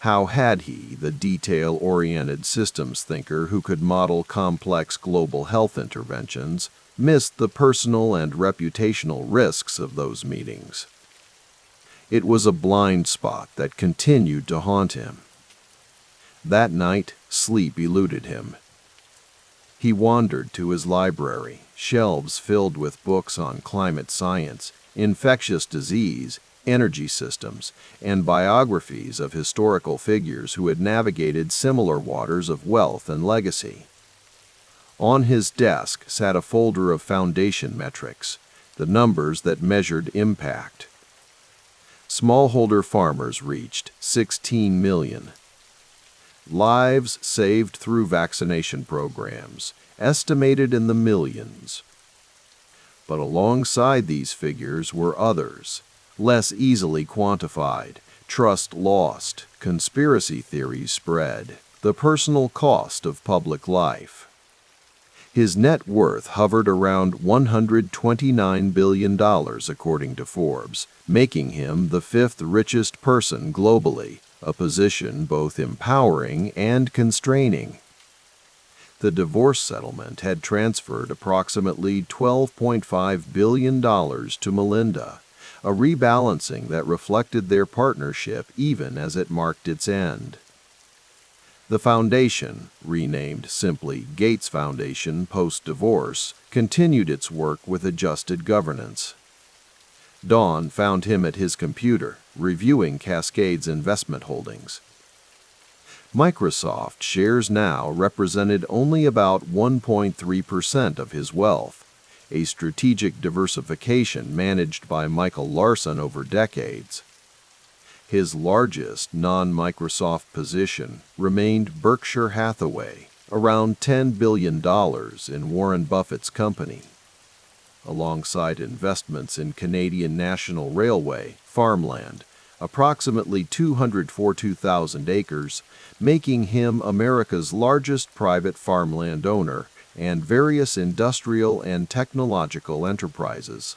How had he, the detail-oriented systems thinker who could model complex global health interventions, missed the personal and reputational risks of those meetings? It was a blind spot that continued to haunt him. That night, sleep eluded him. He wandered to his library, shelves filled with books on climate science, infectious disease, energy systems, and biographies of historical figures who had navigated similar waters of wealth and legacy. On his desk sat a folder of foundation metrics, the numbers that measured impact. Smallholder farmers reached 16 million. Lives saved through vaccination programs, estimated in the millions. But alongside these figures were others, less easily quantified: trust lost, conspiracy theories spread, the personal cost of public life. His net worth hovered around $129 billion, according to Forbes, making him the fifth richest person globally, a position both empowering and constraining. The divorce settlement had transferred approximately $12.5 billion to Melinda, a rebalancing that reflected their partnership even as it marked its end. The foundation, renamed simply Gates Foundation post-divorce, continued its work with adjusted governance. Dawn found him at his computer, reviewing Cascade's investment holdings. Microsoft shares now represented only about 1.3% of his wealth, a strategic diversification managed by Michael Larson over decades. His largest non-Microsoft position remained Berkshire Hathaway, around $10 billion in Warren Buffett's company. Alongside investments in Canadian National Railway, farmland, approximately 242,000 acres, making him America's largest private farmland owner, and various industrial and technological enterprises.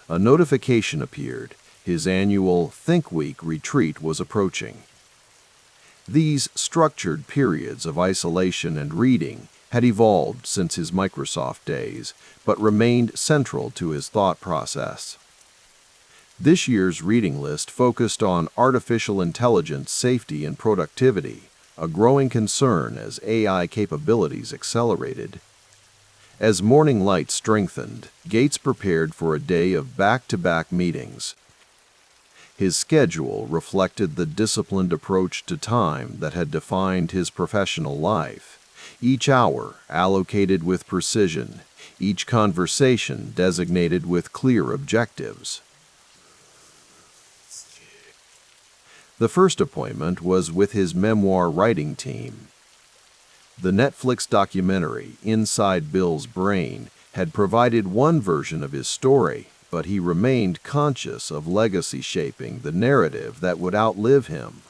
A notification appeared. His annual Think Week retreat was approaching. These structured periods of isolation and reading had evolved since his Microsoft days, but remained central to his thought process. This year's reading list focused on artificial intelligence safety and productivity, a growing concern as AI capabilities accelerated. As morning light strengthened, Gates prepared for a day of back-to-back meetings. His schedule reflected the disciplined approach to time that had defined his professional life. Each hour allocated with precision, each conversation designated with clear objectives. The first appointment was with his memoir writing team. The Netflix documentary, Inside Bill's Brain, had provided one version of his story, but he remained conscious of legacy shaping the narrative that would outlive him.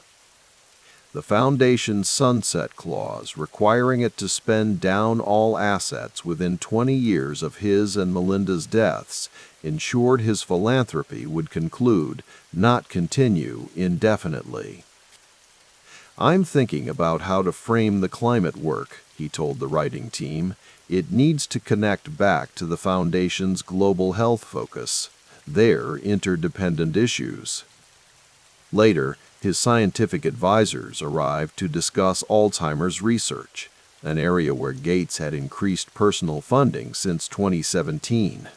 The Foundation's sunset clause, requiring it to spend down all assets within 20 years of his and Melinda's deaths, ensured his philanthropy would conclude, not continue, indefinitely. "I'm thinking about how to frame the climate work," he told the writing team. "It needs to connect back to the Foundation's global health focus, their interdependent issues." Later, his scientific advisors arrived to discuss Alzheimer's research, an area where Gates had increased personal funding since 2017.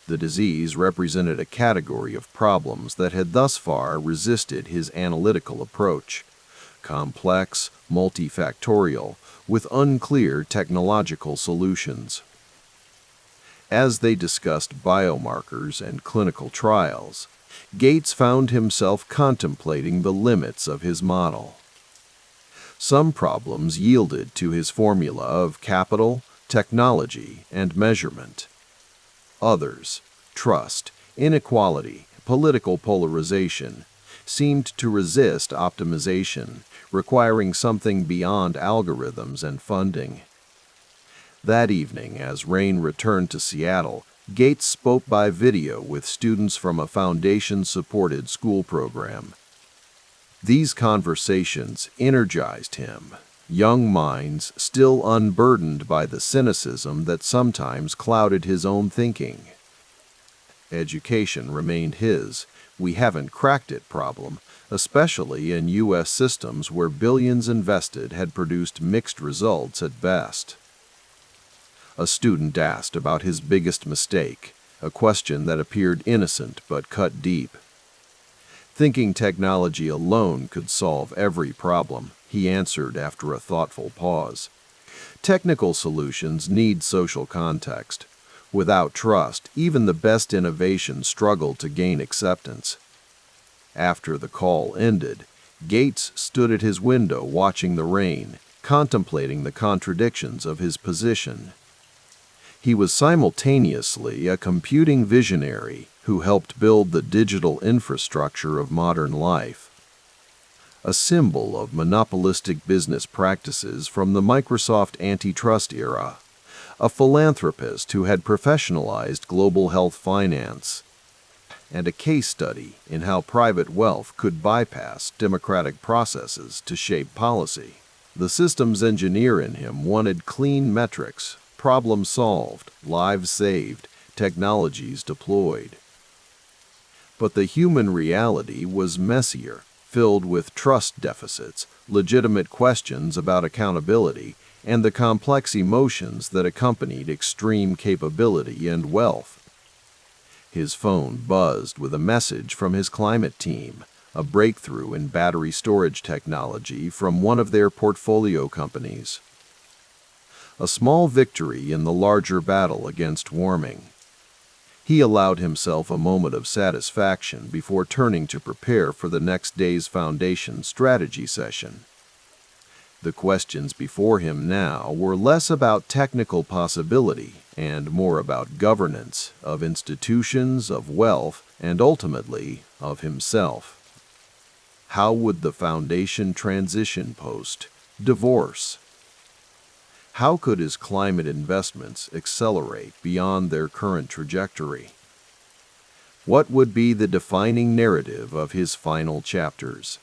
The disease represented a category of problems that had thus far resisted his analytical approach: complex, multifactorial, with unclear technological solutions. As they discussed biomarkers and clinical trials, Gates found himself contemplating the limits of his model. Some problems yielded to his formula of capital, technology, and measurement. Others, trust, inequality, political polarization, seemed to resist optimization, requiring something beyond algorithms and funding. That evening, as Rain returned to Seattle, Gates spoke by video with students from a Foundation-supported school program. These conversations energized him, young minds still unburdened by the cynicism that sometimes clouded his own thinking. Education remained his "we haven't cracked it" problem, especially in U.S. systems where billions invested had produced mixed results at best. A student asked about his biggest mistake, a question that appeared innocent but cut deep. Thinking technology alone could solve every problem, he answered after a thoughtful pause. Technical solutions need social context. Without trust, even the best innovations struggle to gain acceptance. After the call ended, Gates stood at his window watching the rain, contemplating the contradictions of his position. He was simultaneously a computing visionary who helped build the digital infrastructure of modern life, a symbol of monopolistic business practices from the Microsoft antitrust era, a philanthropist who had professionalized global health finance, and a case study in how private wealth could bypass democratic processes to shape policy. The systems engineer in him wanted clean metrics, problem solved, lives saved, technologies deployed. But the human reality was messier, filled with trust deficits, legitimate questions about accountability, and the complex emotions that accompanied extreme capability and wealth. His phone buzzed with a message from his climate team, a breakthrough in battery storage technology from one of their portfolio companies. A small victory in the larger battle against warming. He allowed himself a moment of satisfaction before turning to prepare for the next day's foundation strategy session. The questions before him now were less about technical possibility and more about governance of institutions, of wealth, and ultimately of himself. How would the foundation transition post, divorce? How could his climate investments accelerate beyond their current trajectory? What would be the defining narrative of his final chapters?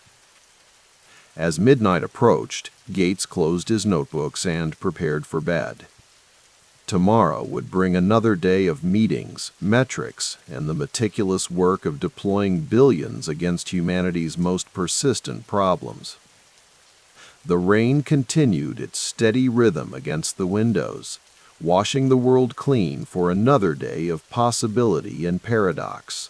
As midnight approached, Gates closed his notebooks and prepared for bed. Tomorrow would bring another day of meetings, metrics, and the meticulous work of deploying billions against humanity's most persistent problems. The rain continued its steady rhythm against the windows, washing the world clean for another day of possibility and paradox.